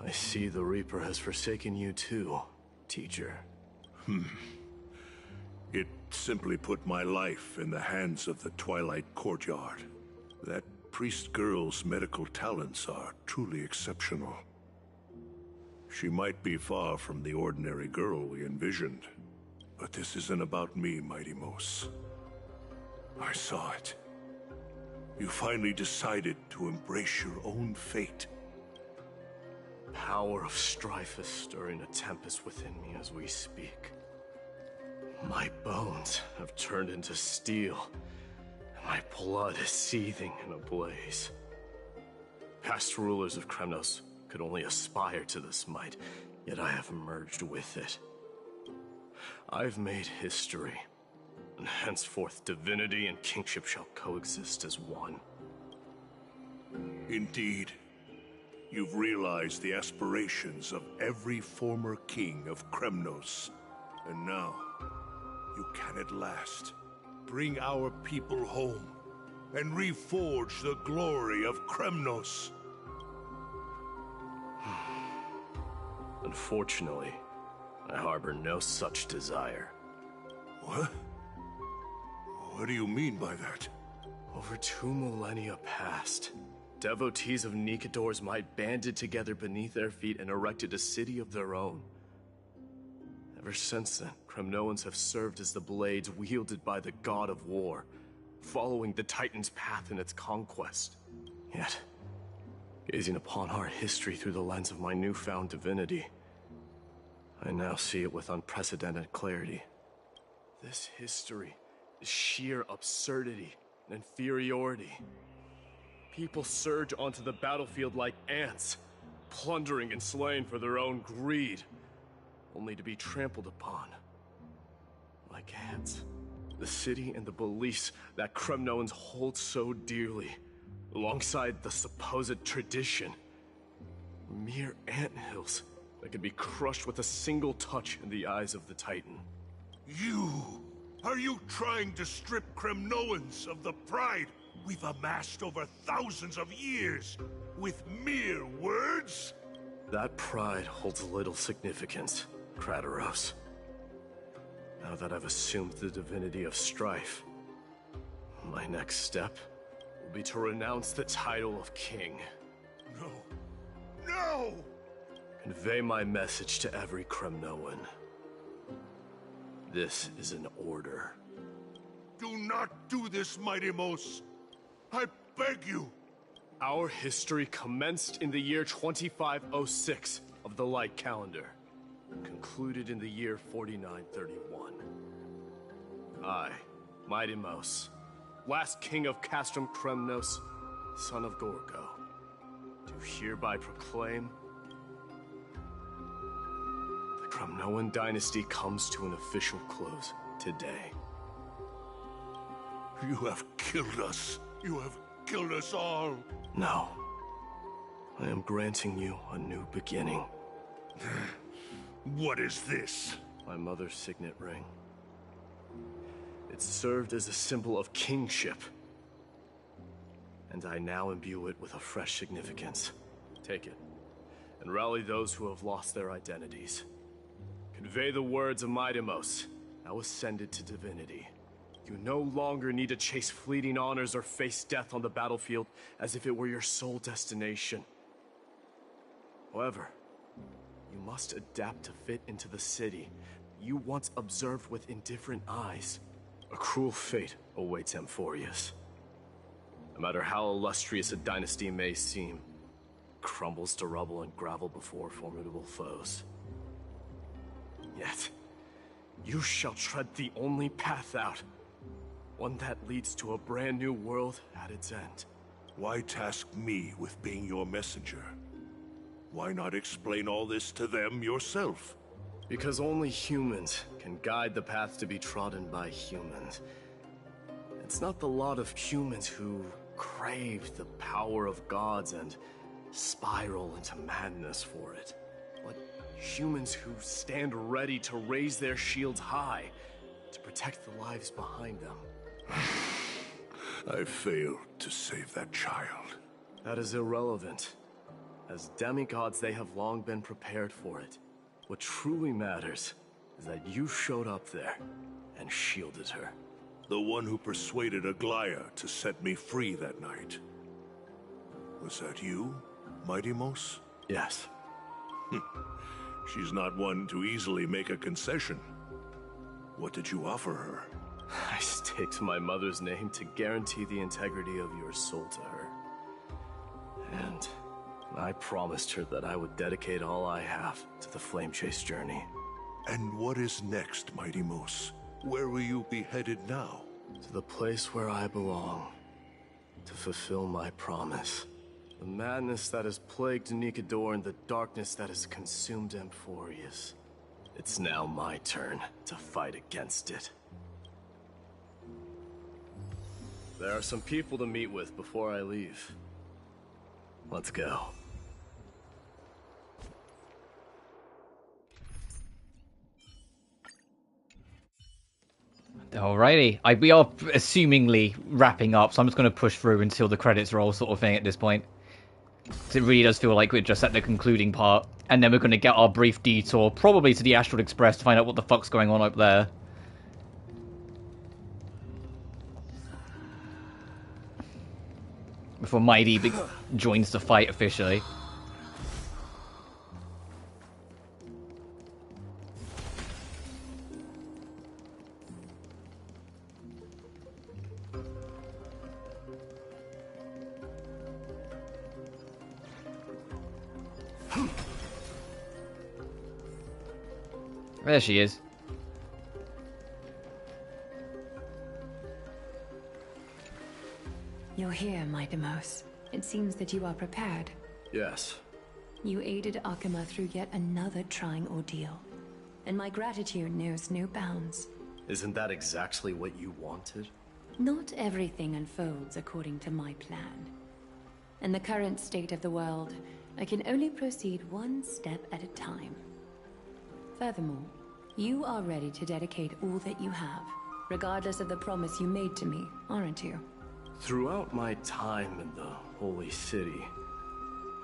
I see the Reaper has forsaken you too, teacher. It simply put my life in the hands of the Twilight Courtyard. That priest girl's medical talents are truly exceptional. She might be far from the ordinary girl we envisioned, but this isn't about me, Mydei. I saw it. You finally decided to embrace your own fate. Power of strife is stirring a tempest within me as we speak. My bones have turned into steel, and my blood is seething in a blaze. Past rulers of Kremnos could only aspire to this might, yet I have merged with it. I've made history, and henceforth divinity and kingship shall coexist as one. Indeed. You've realized the aspirations of every former king of Kremnos. And now, you can at last bring our people home and reforge the glory of Kremnos. Unfortunately, I harbor no such desire. What? What do you mean by that? Over 2 millennia past, devotees of Nikador's might banded together beneath their feet and erected a city of their own. Ever since then, Kremnoans have served as the blades wielded by the god of war, following the Titan's path in its conquest. Yet, gazing upon our history through the lens of my newfound divinity, I now see it with unprecedented clarity. This history is sheer absurdity and inferiority. People surge onto the battlefield like ants, plundering and slaying for their own greed, only to be trampled upon. Like ants, the city and the beliefs that Kremnoans hold so dearly, alongside the supposed tradition, mere anthills that could be crushed with a single touch in the eyes of the Titan. Are you trying to strip Kremnoans of the pride we've amassed over thousands of years with mere words? That pride holds little significance, Kratos. Now that I've assumed the divinity of strife, my next step will be to renounce the title of king. No! Convey my message to every Kremnoan. This is an order. Do not do this, Mydei. I beg you. Our history commenced in the year 2506 of the Light Calendar, concluded in the year 4931. I, Mydei, last king of Castrum Kremnos, son of Gorgo, do hereby proclaim the Kremnoan dynasty comes to an official close today. You have killed us. You have killed us all. No. I am granting you a new beginning. What is this? My mother's signet ring. It served as a symbol of kingship, and I now imbue it with a fresh significance. Take it, and rally those who have lost their identities. Convey the words of Mydei, now ascended to divinity. You no longer need to chase fleeting honors or face death on the battlefield as if it were your sole destination. However, you must adapt to fit into the city you once observed with indifferent eyes. A cruel fate awaits Amphoreus. No matter how illustrious a dynasty may seem, crumbles to rubble and gravel before formidable foes. Yet, you shall tread the only path out, one that leads to a brand new world at its end. Why task me with being your messenger? Why not explain all this to them yourself? Because only humans can guide the path to be trodden by humans. It's not the lot of humans who crave the power of gods and spiral into madness for it, but humans who stand ready to raise their shields high to protect the lives behind them. I failed to save that child. That is irrelevant. As demigods, they have long been prepared for it. What truly matters is that you showed up there and shielded her. The one who persuaded Aglaya to set me free that night. Was that you, Mydei? Yes. She's not one to easily make a concession. What did you offer her? I staked my mother's name to guarantee the integrity of your soul to her. And I promised her that I would dedicate all I have to the Flame Chase journey. And what is next, Mydei? Where will you be headed now? To the place where I belong. To fulfill my promise. The madness that has plagued Nikador and the darkness that has consumed Amphoreus. It's now my turn to fight against it. There are some people to meet with before I leave. Let's go. Alrighty, we are assumingly wrapping up, so I'm just going to push through until the credits roll sort of thing at this point. So it really does feel like we're just at the concluding part, and then we're going to get our brief detour, probably to the Astral Express, to find out what the fuck's going on up there. Before Mydei joins the fight officially. There she is. You're here, Mydei. It seems that you are prepared. Yes. You aided Akuma through yet another trying ordeal, and my gratitude knows no bounds. Isn't that exactly what you wanted? Not everything unfolds according to my plan. In the current state of the world, I can only proceed one step at a time. Furthermore, you are ready to dedicate all that you have, regardless of the promise you made to me, aren't you? Throughout my time in the Holy City,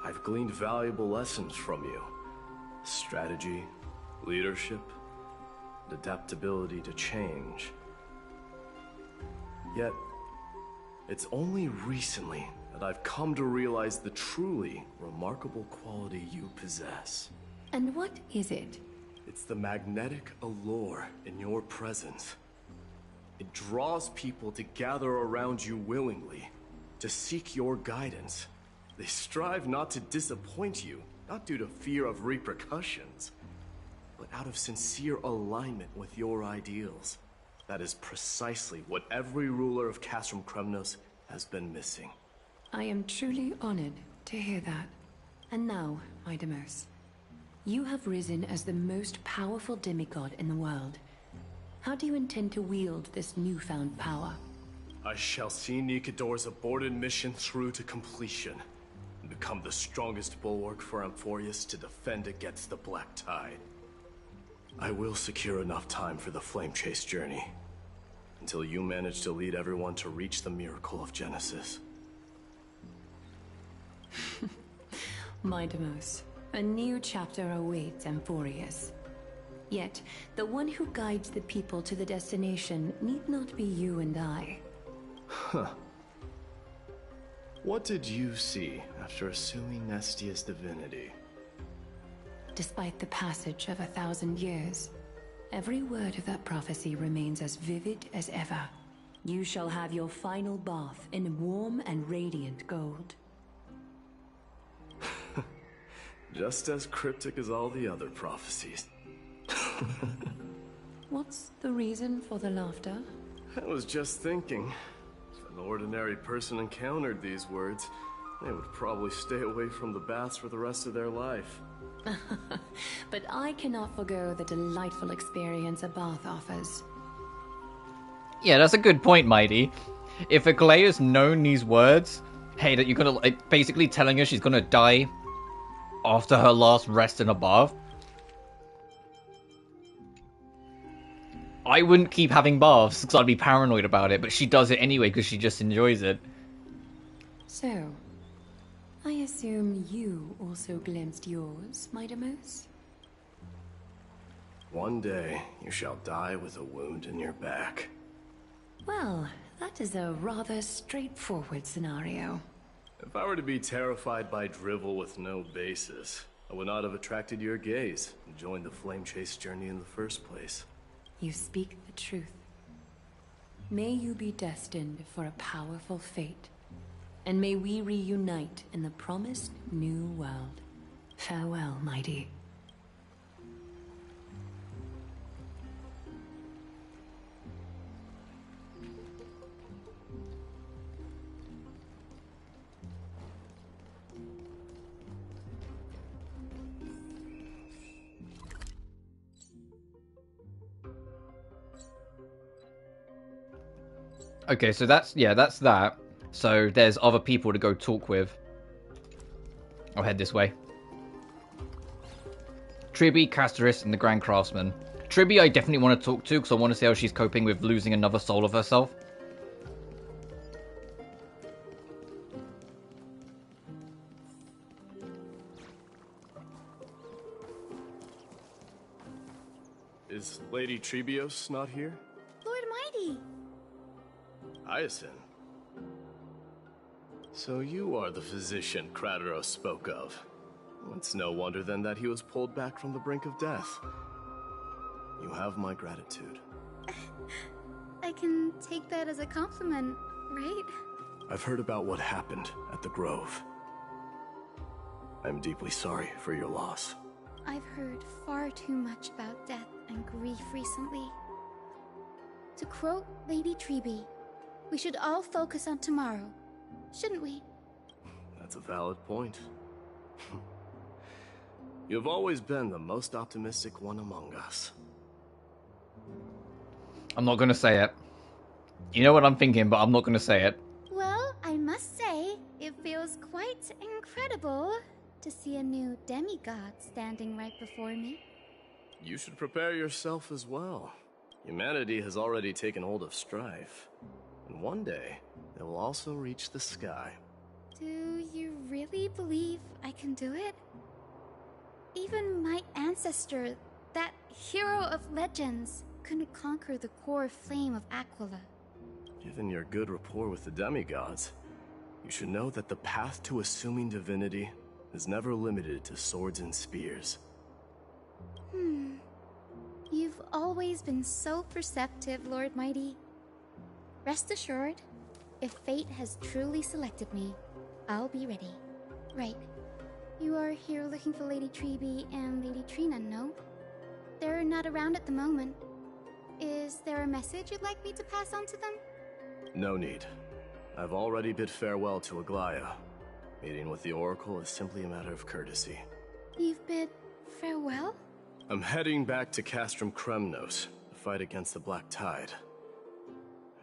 I've gleaned valuable lessons from you. Strategy, leadership, and adaptability to change. Yet, it's only recently that I've come to realize the truly remarkable quality you possess. And what is it? It's the magnetic allure in your presence. It draws people to gather around you willingly, to seek your guidance. They strive not to disappoint you, not due to fear of repercussions, but out of sincere alignment with your ideals. That is precisely what every ruler of Castrum Kremnos has been missing. I am truly honored to hear that. And now, Mydei, you have risen as the most powerful demigod in the world. How do you intend to wield this newfound power? I shall see Nikador's aborted mission through to completion, and become the strongest bulwark for Amphoreus to defend against the Black Tide. I will secure enough time for the Flame Chase journey, until you manage to lead everyone to reach the miracle of Genesis. Mydei, a new chapter awaits Amphoreus. Yet, the one who guides the people to the destination need not be you and I. Huh. What did you see after assuming Nestia's divinity? Despite the passage of 1,000 years, every word of that prophecy remains as vivid as ever. You shall have your final bath in warm and radiant gold. Just as cryptic as all the other prophecies. What's the reason for the laughter? I was just thinking, if an ordinary person encountered these words, they would probably stay away from the baths for the rest of their life. But I cannot forgo the delightful experience a bath offers. Yeah, that's a good point, Mydei. If Aglaea's known these words, hey, that you're gonna, like, basically telling her she's gonna die after her last rest in a bath, I wouldn't keep having baths because I'd be paranoid about it, but she does it anyway because she just enjoys it. So, I assume you also glimpsed yours, Mydei? One day, you shall die with a wound in your back. Well, that is a rather straightforward scenario. If I were to be terrified by drivel with no basis, I would not have attracted your gaze and joined the flame chase journey in the first place. You speak the truth. May you be destined for a powerful fate, and may we reunite in the promised new world. Farewell, Mydei. Okay, so that's that. So there's other people to go talk with. I'll head this way. Tribi, Castoris, and the Grand Craftsman. Tribi I definitely want to talk to because I want to see how she's coping with losing another soul of herself. Is Lady Trebios not here? Lord Mydei! Hyacinth. So you are the physician Krateros spoke of. It's no wonder then that he was pulled back from the brink of death. You have my gratitude. I can take that as a compliment, right? I've heard about what happened at the Grove. I'm deeply sorry for your loss. I've heard far too much about death and grief recently. To quote Lady Tribi, we should all focus on tomorrow, shouldn't we? That's a valid point. You've always been the most optimistic one among us. I'm not gonna say it. You know what I'm thinking, but I'm not gonna say it. Well, I must say, it feels quite incredible to see a new demigod standing right before me. You should prepare yourself as well. Humanity has already taken hold of strife. And one day, they will also reach the sky. Do you really believe I can do it? Even my ancestor, that hero of legends, couldn't conquer the core flame of Aquila. Given your good rapport with the demigods, you should know that the path to assuming divinity is never limited to swords and spears. You've always been so perceptive, Lord Mydei. Rest assured, if fate has truly selected me, I'll be ready. Right. You are here looking for Lady Tribi and Lady Trianne, no? They're not around at the moment. Is there a message you'd like me to pass on to them? No need. I've already bid farewell to Aglaia. Meeting with the Oracle is simply a matter of courtesy. You've bid farewell? I'm heading back to Castrum Kremnos to fight against the Black Tide.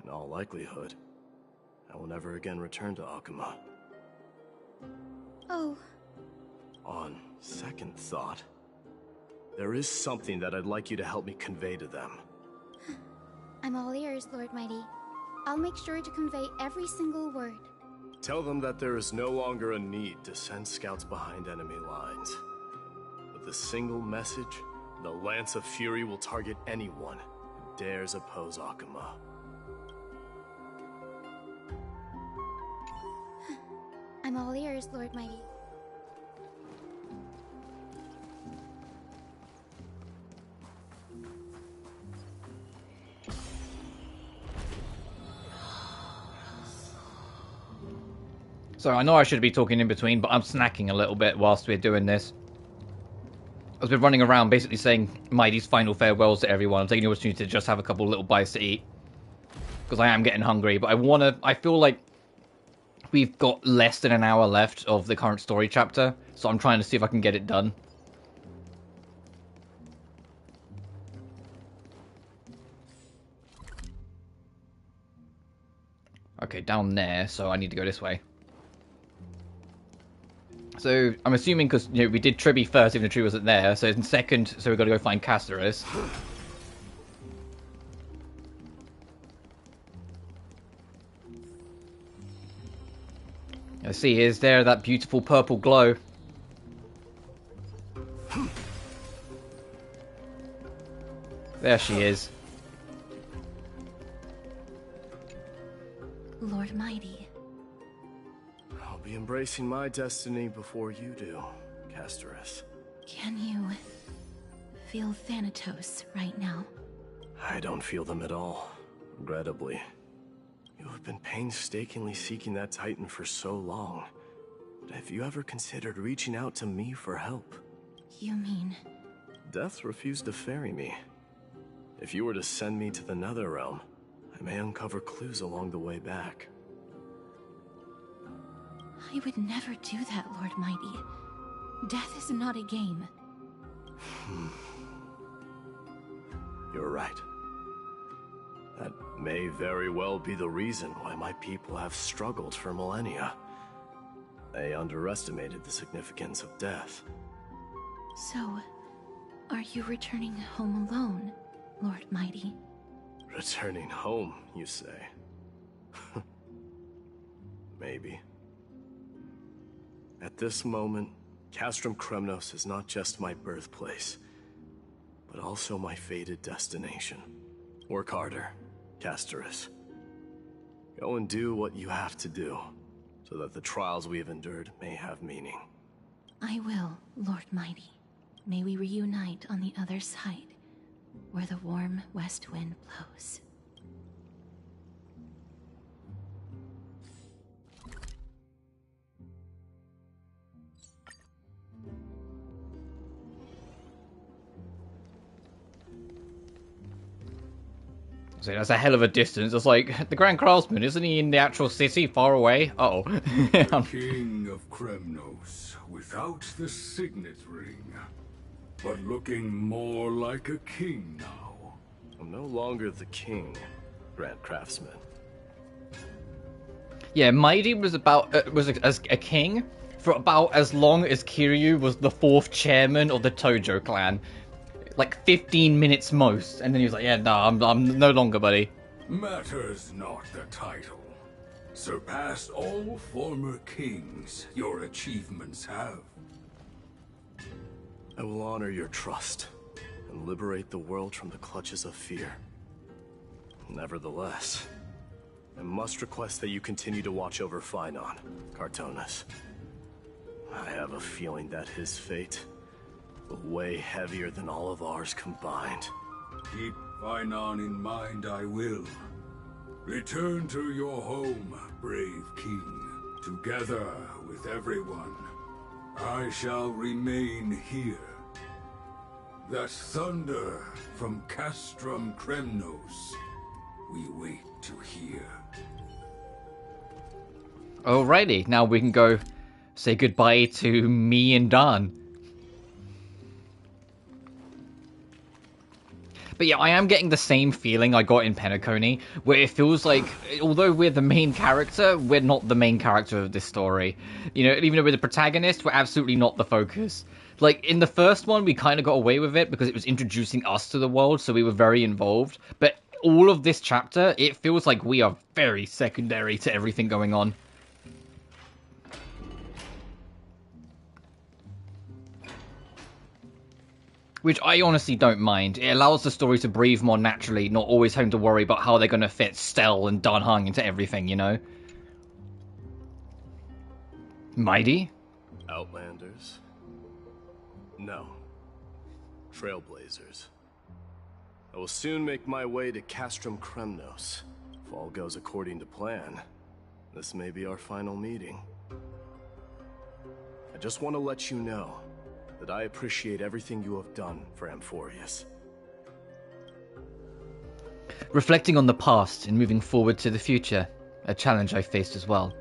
In all likelihood, I will never again return to Akuma. Oh. On second thought, there is something that I'd like you to help me convey to them. I'm all ears, Lord Mydei. I'll make sure to convey every single word. Tell them that there is no longer a need to send scouts behind enemy lines. With a single message, the Lance of Fury will target anyone who dares oppose Akuma. I'm all ears, Lord Mydei. So I know I should be talking in between, but I'm snacking a little bit whilst we're doing this. I've been running around basically saying Mydei's final farewells to everyone. I'm taking the opportunity to just have a couple little bites to eat. Because I am getting hungry, but I feel like we've got less than an hour left of the current story chapter. So I'm trying to see if I can get it done. Okay, down there, so I need to go this way. So, I'm assuming because, you know, we did Tribby first, even though Tribby wasn't there. So, in second, so we've got to go find Amphoreus. I see, is there that beautiful purple glow? There she is. Lord Mydei. I'll be embracing my destiny before you do, Amphoreus. Can you feel Thanatos right now? I don't feel them at all, regrettably. You have been painstakingly seeking that Titan for so long. But have you ever considered reaching out to me for help? You mean... Death refused to ferry me. If you were to send me to the Netherrealm, I may uncover clues along the way back. I would never do that, Lord Mydei. Death is not a game. You're right. That may very well be the reason why my people have struggled for millennia. They underestimated the significance of death. So, are you returning home alone, Lord Mydei? Returning home, you say? Maybe. At this moment, Castrum Kremnos is not just my birthplace, but also my fated destination. Work harder, Amphoreus. Go and do what you have to do, so that the trials we have endured may have meaning. I will, Lord Mydei. May we reunite on the other side, where the warm west wind blows. So that's a hell of a distance. It's like, the Grand Craftsman, isn't he in the actual city far away? Uh-oh. King of Kremnos, without the signet ring, but looking more like a king now. I'm no longer the king, Grand Craftsman. Yeah, Mydei was a king for about as long as Kiryu was the 4th chairman of the Tojo clan. Like 15 minutes most, and then he was like, yeah, no, I'm no longer, buddy. Matters not the title. Surpassed all former kings your achievements have. I will honor your trust and liberate the world from the clutches of fear. Nevertheless, I must request that you continue to watch over Fainon, Cartonis. I have a feeling that his fate will weigh heavier than all of ours combined. Keep Fainon in mind, I will. Return to your home, brave king. Together with everyone, I shall remain here. That thunder from Castrum Kremnos, we wait to hear. Alrighty, now we can go say goodbye to me and Dan. But yeah, I am getting the same feeling I got in Penacony, where it feels like, although we're the main character, we're not the main character of this story. You know, even though we're the protagonist, we're absolutely not the focus. Like, in the first one, we kind of got away with it because it was introducing us to the world, so we were very involved. But all of this chapter, it feels like we are very secondary to everything going on. Which I honestly don't mind. It allows the story to breathe more naturally, not always having to worry about how they're going to fit Stell and Dan Heng into everything, you know? Mydei? Outlanders? No. Trailblazers. I will soon make my way to Castrum Kremnos. If all goes according to plan, this may be our final meeting. I just want to let you know that I appreciate everything you have done for Amphoreus. Reflecting on the past and moving forward to the future, a challenge I faced as well.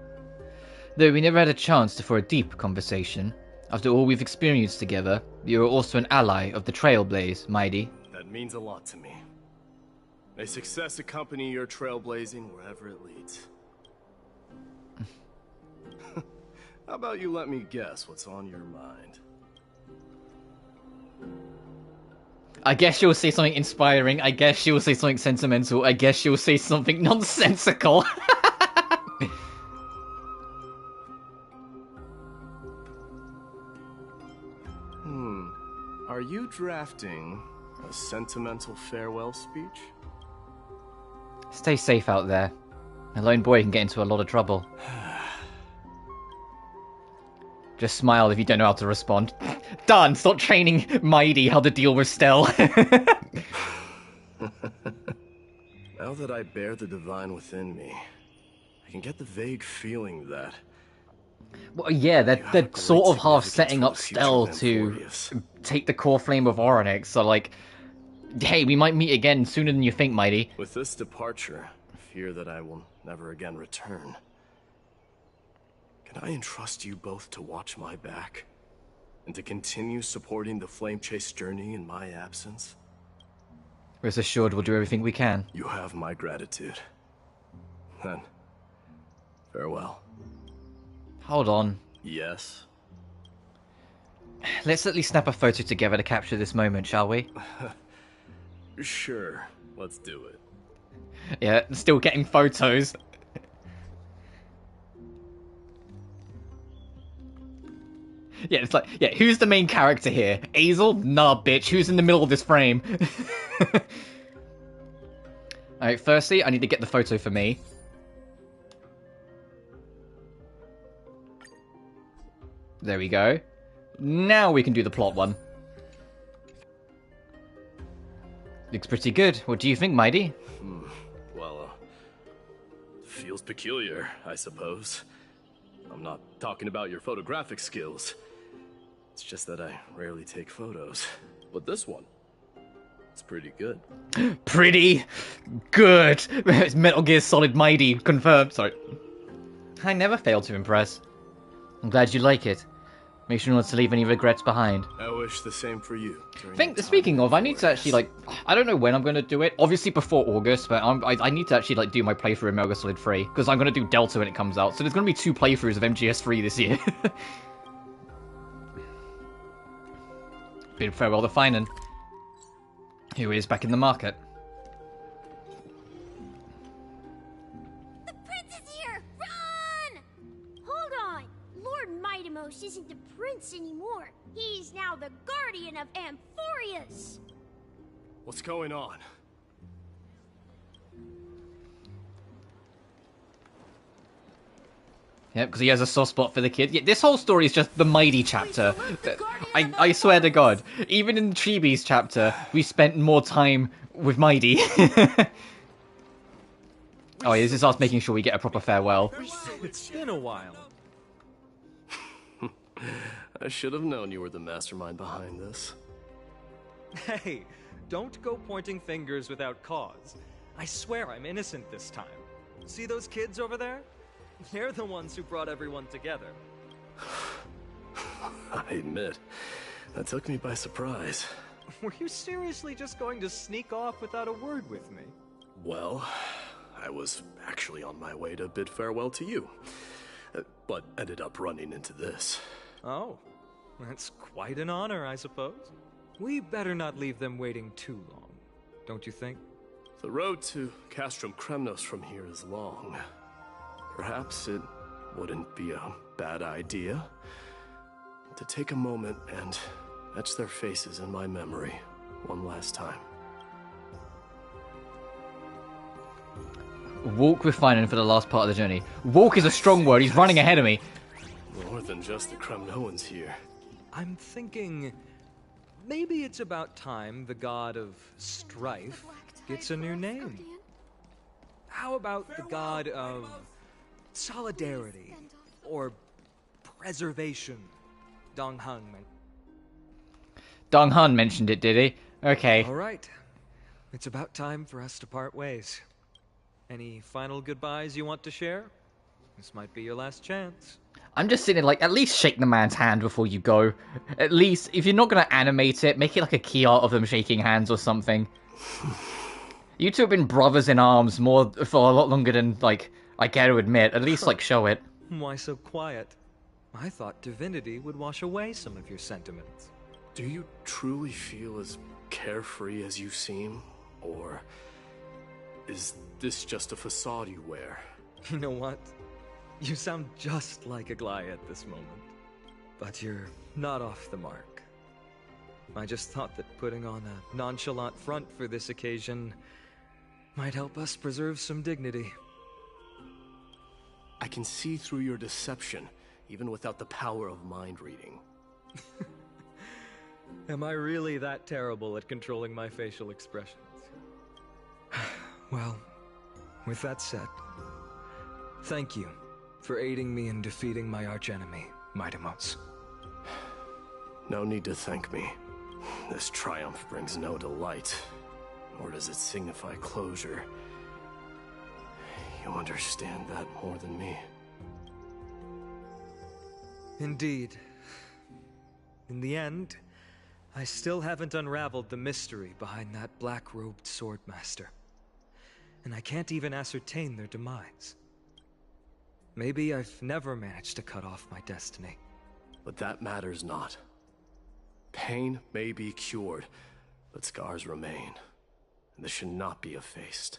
Though we never had a chance for a deep conversation, after all we've experienced together, you are also an ally of the Trailblaze, Mydei. That means a lot to me. May success accompany your trailblazing wherever it leads. How about you let me guess what's on your mind? I guess she'll say something inspiring, I guess she'll say something sentimental, I guess she'll say something nonsensical. Are you drafting a sentimental farewell speech? Stay safe out there. A lone boy can get into a lot of trouble. Just smile if you don't know how to respond. Done! Stop training Mydei how to deal with Stell. Now that I bear the divine within me, I can get the vague feeling that... Well, yeah, they're sort of half setting up Stell to take the core flame of Oronex, so like... Hey, we might meet again sooner than you think, Mydei. With this departure, I fear that I will never again return. Can I entrust you both to watch my back? And to continue supporting the Flame Chase journey in my absence? Rest assured we'll do everything we can. You have my gratitude. Then, farewell. Hold on. Yes? Let's at least snap a photo together to capture this moment, shall we? Sure, let's do it. Yeah, still getting photos. Yeah, it's like, yeah, who's the main character here? Azel? Nah, bitch, who's in the middle of this frame? Alright, firstly, I need to get the photo for me. There we go. Now we can do the plot one. Looks pretty good. What do you think, Mydei? Well, feels peculiar, I suppose. I'm not talking about your photographic skills. It's just that I rarely take photos. But this one, it's pretty good. Pretty good! It's Metal Gear Solid Mydei, confirmed. Sorry. I never fail to impress. I'm glad you like it. Make sure not to leave any regrets behind. I wish the same for you. Speaking of, I need to actually, like, I don't know when I'm going to do it. Obviously before August, but I need to actually, like, do my playthrough of Metal Gear Solid 3. Because I'm going to do Delta when it comes out. So there's going to be 2 playthroughs of MGS3 this year. Bid farewell to Finan, who is back in the market. The prince is here! Run! Hold on! Lord Mydemos isn't the prince anymore. He's now the guardian of Amphoreus. What's going on? Yep, because he has a soft spot for the kid. Yeah, this whole story is just the Mydei chapter. I swear to God. Even in Chibi's chapter, we spent more time with Mydei. Oh, yeah, this is us making sure we get a proper farewell. It's been a while. I should have known you were the mastermind behind this. Hey, don't go pointing fingers without cause. I swear I'm innocent this time. See those kids over there? They're the ones who brought everyone together. I admit, that took me by surprise. Were you seriously just going to sneak off without a word with me? Well, I was actually on my way to bid farewell to you, but ended up running into this. Oh, that's quite an honor, I suppose. We better not leave them waiting too long, don't you think? The road to Castrum Kremnos from here is long. Perhaps it wouldn't be a bad idea to take a moment and etch their faces in my memory one last time. Walk with Finan for the last part of the journey. Walk is a strong word, he's running ahead of me. More than just the Kremnoans here. I'm thinking maybe it's about time the god of strife gets a new name. How about the god of solidarity or preservation? Dong Hung. Dong Han mentioned it, did he? Okay. All right. It's about time for us to part ways. Any final goodbyes you want to share? This might be your last chance. I'm just sitting like, at least shake the man's hand before you go. At least, if you're not going to animate it, make it like a key art of them shaking hands or something. You two have been brothers in arms more for a lot longer than, like, I care to admit. At least, like, show it. Why so quiet? I thought divinity would wash away some of your sentiments. Do you truly feel as carefree as you seem? Or is this just a facade you wear? You know what? You sound just like Aglaia at this moment. But you're not off the mark. I just thought that putting on a nonchalant front for this occasion might help us preserve some dignity. I can see through your deception, even without the power of mind reading. Am I really that terrible at controlling my facial expressions? Well, with that said, thank you for aiding me in defeating my archenemy, Mydei. No need to thank me. This triumph brings no delight, nor does it signify closure. You understand that more than me. Indeed. In the end, I still haven't unraveled the mystery behind that black-robed swordmaster. And I can't even ascertain their demise. Maybe I've never managed to cut off my destiny. But that matters not. Pain may be cured, but scars remain, and this should not be effaced.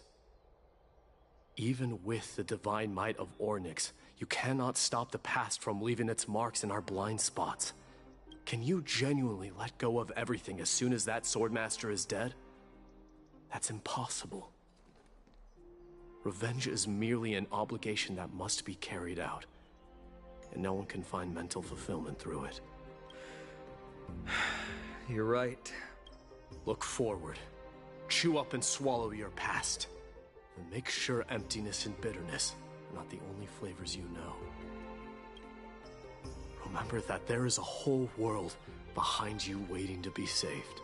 Even with the divine might of Ornyx, you cannot stop the past from leaving its marks in our blind spots. Can you genuinely let go of everything as soon as that swordmaster is dead? That's impossible. Revenge is merely an obligation that must be carried out, and no one can find mental fulfillment through it. You're right. Look forward. Chew up and swallow your past. And make sure emptiness and bitterness are not the only flavors you know. Remember that there is a whole world behind you waiting to be saved.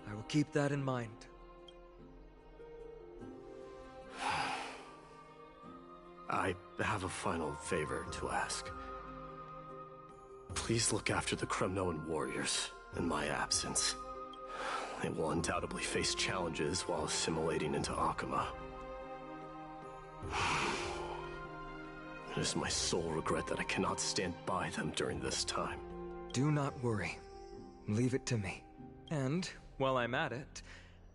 I will keep that in mind. I have a final favor to ask. Please look after the Kremnoan warriors in my absence. They will undoubtedly face challenges while assimilating into Akuma. It is my sole regret that I cannot stand by them during this time. Do not worry. Leave it to me. And, while I'm at it,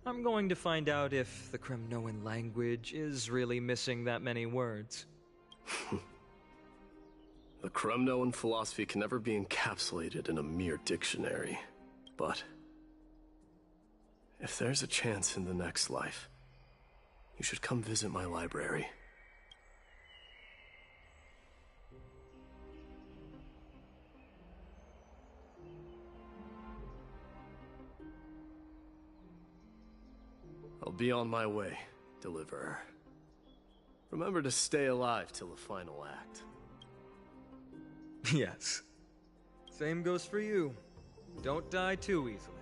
I'm going to find out if the Kremnoan language is really missing that many words. The Kremnoan philosophy can never be encapsulated in a mere dictionary. But if there's a chance in the next life, you should come visit my library. I'll be on my way, Deliverer. Remember to stay alive till the final act. Yes. Same goes for you. Don't die too easily.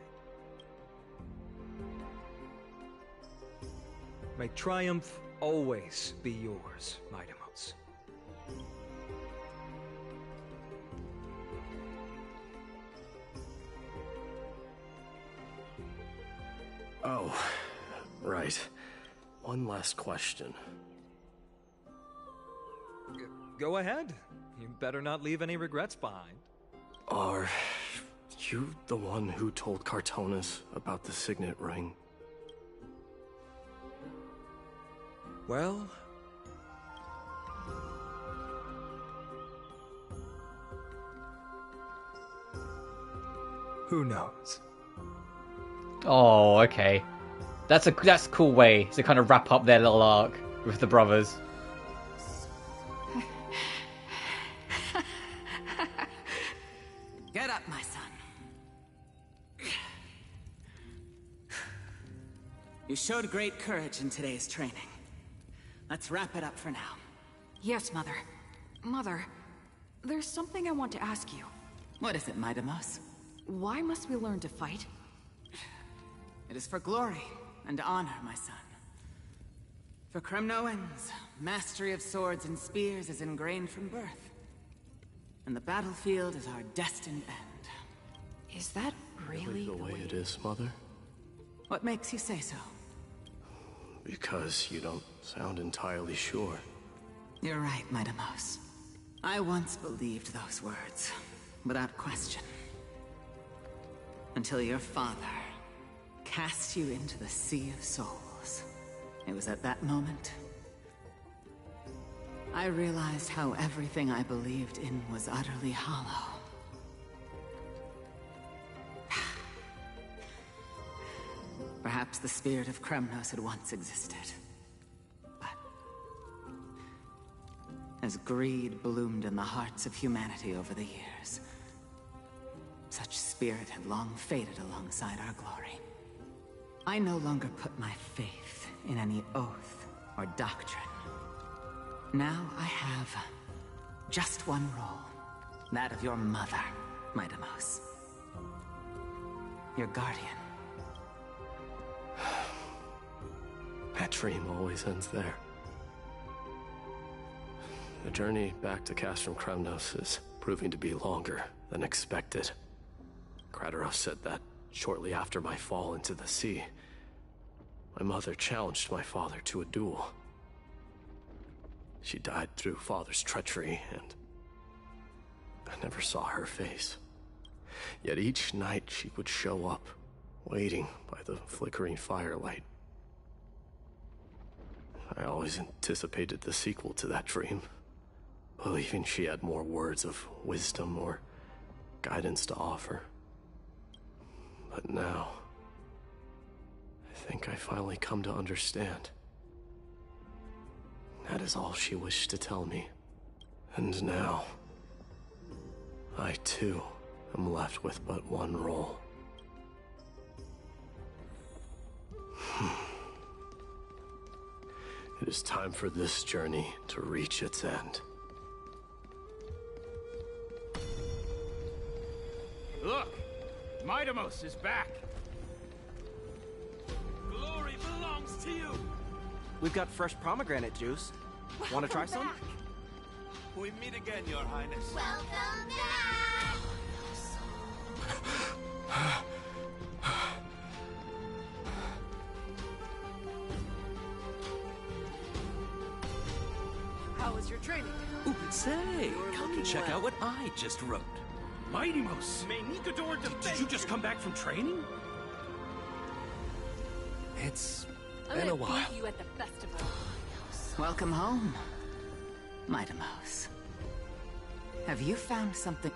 May triumph always be yours, Mydei. Oh, right. One last question. Go ahead. You better not leave any regrets behind. Are you the one who told Cartonis about the signet ring? Well... who knows? Oh, okay. That's a cool way to kind of wrap up their little arc with the brothers. Get up, my son. You showed great courage in today's training. Let's wrap it up for now. Yes, Mother. Mother, there's something I want to ask you. What is it, Mydei? Why must we learn to fight? It is for glory and honor, my son. For Kremnoans, mastery of swords and spears is ingrained from birth. And the battlefield is our destined end. Is that really the way it is, Mother? What makes you say so? Because you don't sound entirely sure. You're right, Mydei. I once believed those words, without question. Until your father cast you into the Sea of Souls. It was at that moment I realized how everything I believed in was utterly hollow. Perhaps the spirit of Kremnos had once existed. But as greed bloomed in the hearts of humanity over the years, such spirit had long faded alongside our glory. I no longer put my faith in any oath or doctrine. Now I have just one role, that of your mother, Mydei. Your guardian. That dream always ends there. The journey back to Castrum Kremnos is proving to be longer than expected. Kratos said that shortly after my fall into the sea, my mother challenged my father to a duel. She died through father's treachery, and I never saw her face. Yet each night she would show up, waiting by the flickering firelight. I always anticipated the sequel to that dream, believing she had more words of wisdom or guidance to offer. But now, I think I finally come to understand. That is all she wished to tell me. And now, I too am left with but one role. It is time for this journey to reach its end. Look! Mydei is back! Glory belongs to you! We've got fresh pomegranate juice. Want to try some? We meet again, Your Highness. Welcome back! How was your training? Ooh, say, come check out what I just wrote. Mydei! Did you just come back from training? It's I'm been a gonna while. beat you at the festival. Welcome home, Mydei. Have you found something?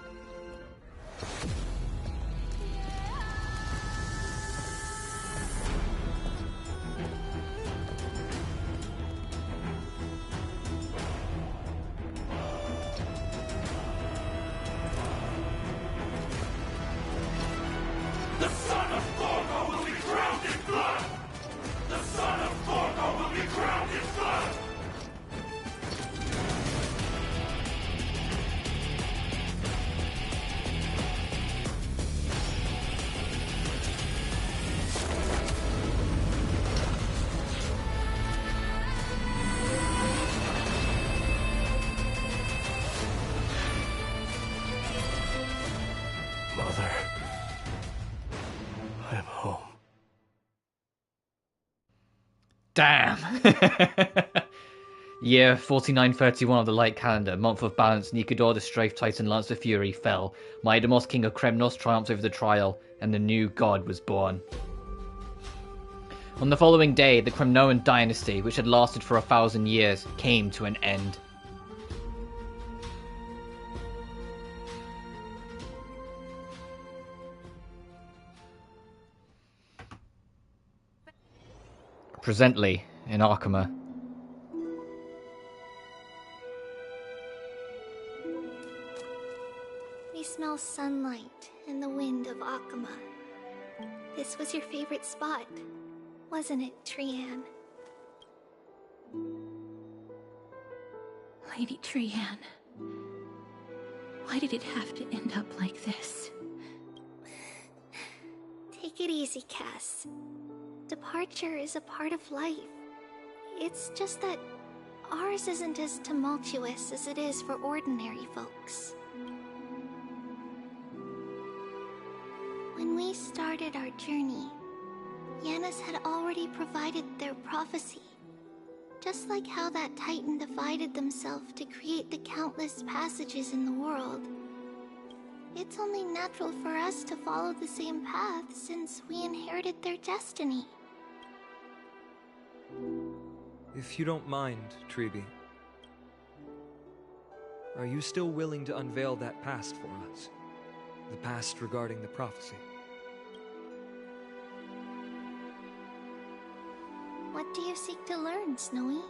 The son of Thorgo will be drowned in blood! The son of Thorgo will be drowned in blood! Mother, I am home. Damn! Year 4931 of the Light Calendar, month of balance, Nikador the Strafe Titan Lance of Fury fell. Mydei, king of Kremnos, triumphed over the trial, and the new god was born. On the following day, the Kremnoan dynasty, which had lasted for 1,000 years, came to an end. Presently, in Arkama. We smell sunlight and the wind of Akama. This was your favorite spot. Wasn't it, Trianne? Lady Trianne, why did it have to end up like this? Take it easy, Cass. Departure is a part of life. It's just that ours isn't as tumultuous as it is for ordinary folks. When we started our journey, Yanis had already provided their prophecy. Just like how that Titan divided themselves to create the countless passages in the world. It's only natural for us to follow the same path since we inherited their destiny. If you don't mind, Tribi, are you still willing to unveil that past for us? The past regarding the prophecy? What do you seek to learn, Snowy?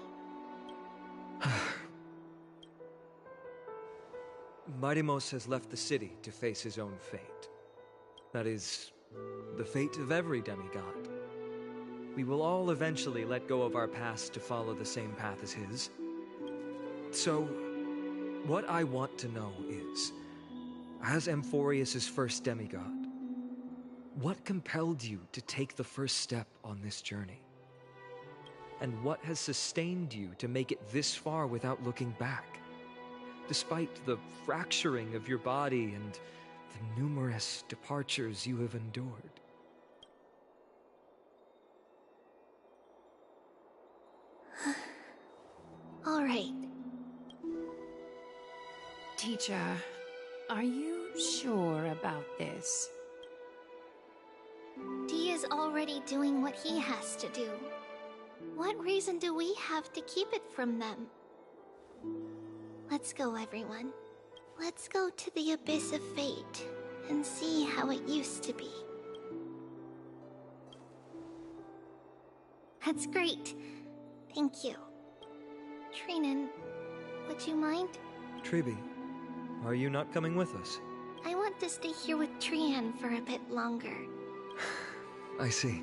Mydei has left the city to face his own fate. That is, the fate of every demigod. We will all eventually let go of our past to follow the same path as his. So, what I want to know is, as Amphoreus' first demigod, what compelled you to take the first step on this journey? And what has sustained you to make it this far without looking back? Despite the fracturing of your body and the numerous departures you have endured. All right. Teacher, are you sure about this? Dee is already doing what he has to do. What reason do we have to keep it from them? Let's go, everyone. Let's go to the Abyss of Fate and see how it used to be. That's great. Thank you. Trianne, would you mind? Tribi, are you not coming with us? I want to stay here with Trianne for a bit longer. I see.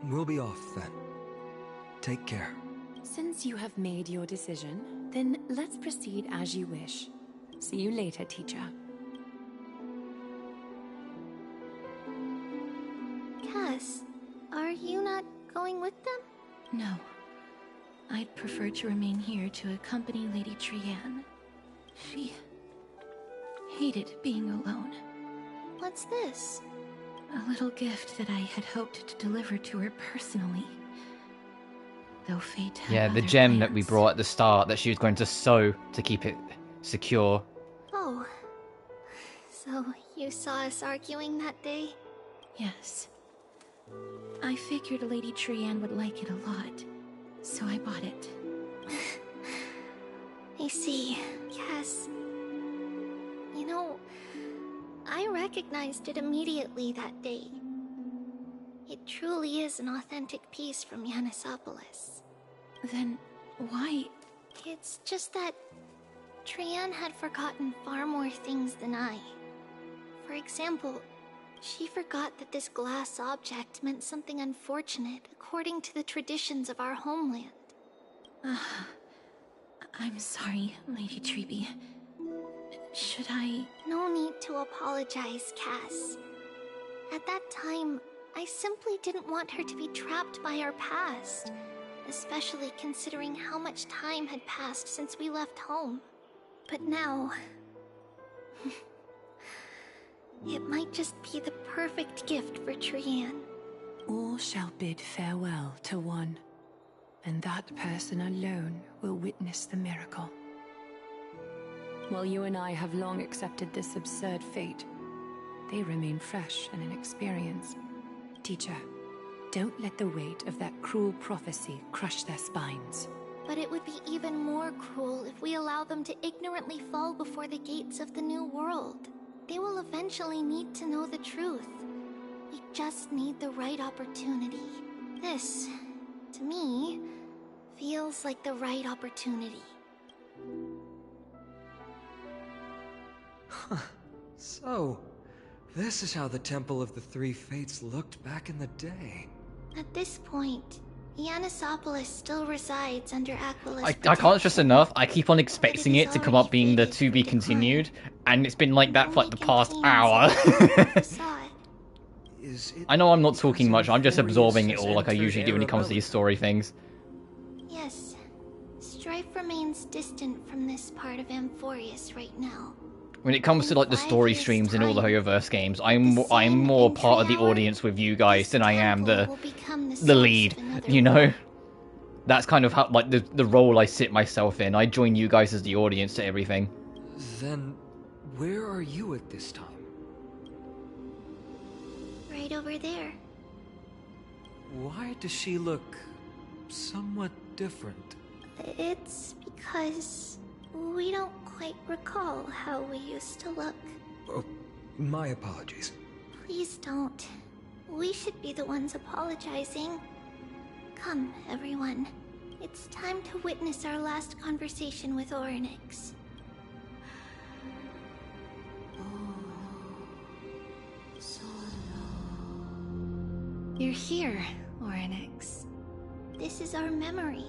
We'll be off then. Take care. Since you have made your decision, then let's proceed as you wish. See you later, teacher. Cass, are you not going with them? No. I'd prefer to remain here to accompany Lady Trianne. She hated being alone. What's this? A little gift that I had hoped to deliver to her personally. Though fate had Yeah, the other gem plans. that we brought at the start that she was going to sew to keep it secure. Oh. So you saw us arguing that day? Yes. I figured Lady Trianne would like it a lot, so I bought it. I see. Yes. You know, I recognized it immediately that day. It truly is an authentic piece from Yanisopolis. Then why? It's just that Trianne had forgotten far more things than I. For example, she forgot that this glass object meant something unfortunate according to the traditions of our homeland. I'm sorry, Lady Tribi. Should I? No need to apologize, Cass. At that time, I simply didn't want her to be trapped by our past, especially considering how much time had passed since we left home. But now, it might just be the perfect gift for Trianne. All shall bid farewell to one, and that person alone will witness the miracle. While you and I have long accepted this absurd fate, they remain fresh and inexperienced. Teacher, don't let the weight of that cruel prophecy crush their spines. But it would be even more cruel if we allow them to ignorantly fall before the gates of the new world. They will eventually need to know the truth. We just need the right opportunity. This, to me, feels like the right opportunity. So, this is how the Temple of the Three Fates looked back in the day. At this point, Yannisopolis still resides under Aquila's I can't stress enough. I keep on expecting it to come up being the to be continued, and it's been like that for like the past hour. I know I'm not talking much. I'm just absorbing it all like I usually do when it comes to these story things. Yes, strife remains distant from this part of Amphoreus right now. When it comes to like the story streams in all the Hoyoverse games, I'm more part of the audience with you guys than I am the lead. You know, that's kind of how like the role I sit myself in. I join you guys as the audience to everything. Then, where are you at this time? Right over there. Why does she look somewhat different? It's because we don't quite recall how we used to look. Oh, my apologies. Please don't. We should be the ones apologizing. Come, everyone. It's time to witness our last conversation with Orynyx. You're here, Orynyx. This is our memory,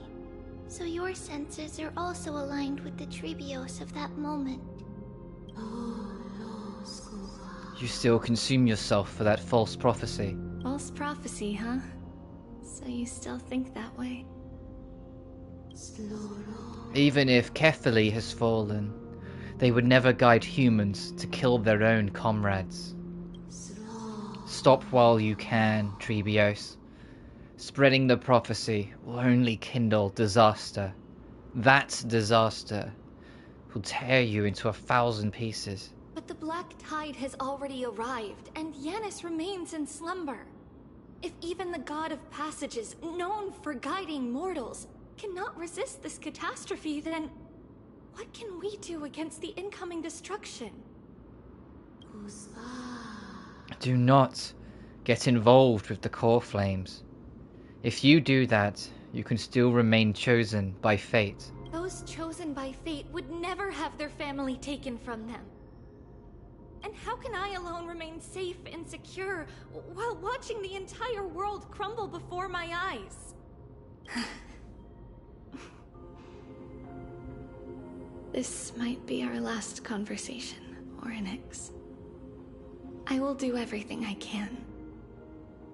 so your senses are also aligned with the Trebios of that moment. You still consume yourself for that false prophecy. False prophecy, huh? So you still think that way? Even if Kefali has fallen, they would never guide humans to kill their own comrades. Stop while you can, Trebios. Spreading the prophecy will only kindle disaster. That disaster will tear you into 1,000 pieces. But the Black Tide has already arrived, and Yanis remains in slumber. If even the God of Passages, known for guiding mortals, cannot resist this catastrophe, then what can we do against the incoming destruction? Do not get involved with the core flames. If you do that, you can still remain chosen by fate. Those chosen by fate would never have their family taken from them. And how can I alone remain safe and secure while watching the entire world crumble before my eyes? This might be our last conversation, Orynyx. I will do everything I can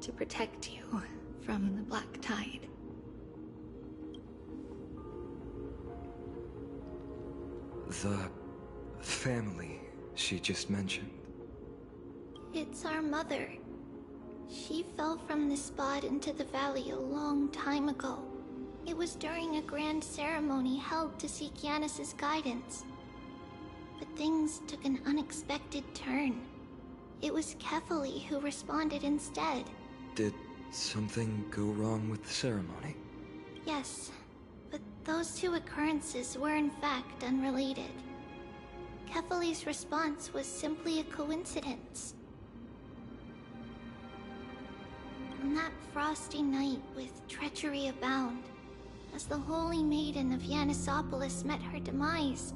to protect you from the Black Tide. The family she just mentioned. It's our mother. She fell from this spot into the valley a long time ago. It was during a grand ceremony held to seek Yanis's guidance. But things took an unexpected turn. It was Kefali who responded instead. Did something go wrong with the ceremony? Yes, but those two occurrences were in fact unrelated. Kefali's response was simply a coincidence. On that frosty night with treachery abound, as the Holy Maiden of Yannisopolis met her demise,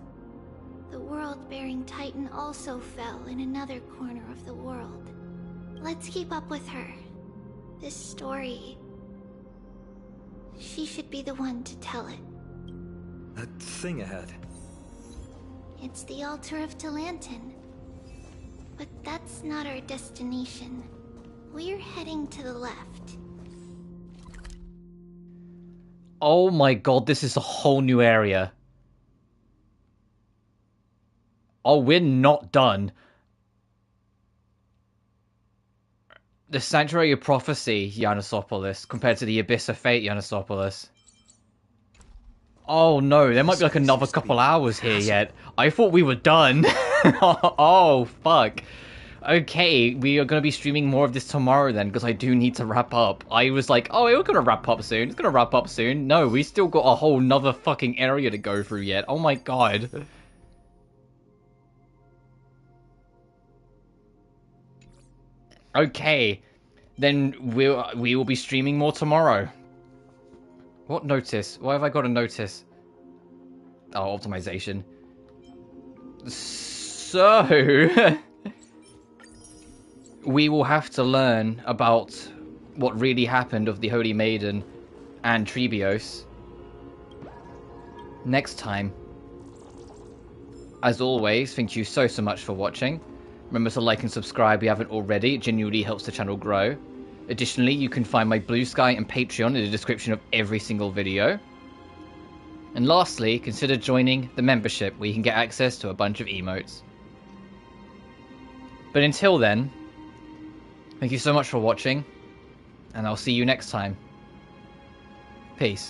the world-bearing Titan also fell in another corner of the world. Let's keep up with her. This story... she should be the one to tell it. That thing ahead. It's the altar of Talantin. But that's not our destination. We're heading to the left. Oh my god, this is a whole new area. Oh, we're not done. The Sanctuary of Prophecy, Yannisopolis, compared to the Abyss of Fate, Yannisopolis. Oh no, there might be like another couple hours here yet. I thought we were done. Oh, fuck. Okay, we are going to be streaming more of this tomorrow then, because I do need to wrap up. I was like, oh, we're going to wrap up soon. It's going to wrap up soon. No, we still got a whole nother fucking area to go through yet. Oh my god. Okay, then we will be streaming more tomorrow. What notice? Why have I got a notice? Oh, optimization. So... we will have to learn about what really happened of the Holy Maiden and Trebios next time. As always, thank you so much for watching. Remember to like and subscribe if you haven't already. It genuinely helps the channel grow. Additionally, you can find my BlueSky and Patreon in the description of every single video. And lastly, consider joining the membership where you can get access to a bunch of emotes. But until then, thank you so much for watching, and I'll see you next time. Peace.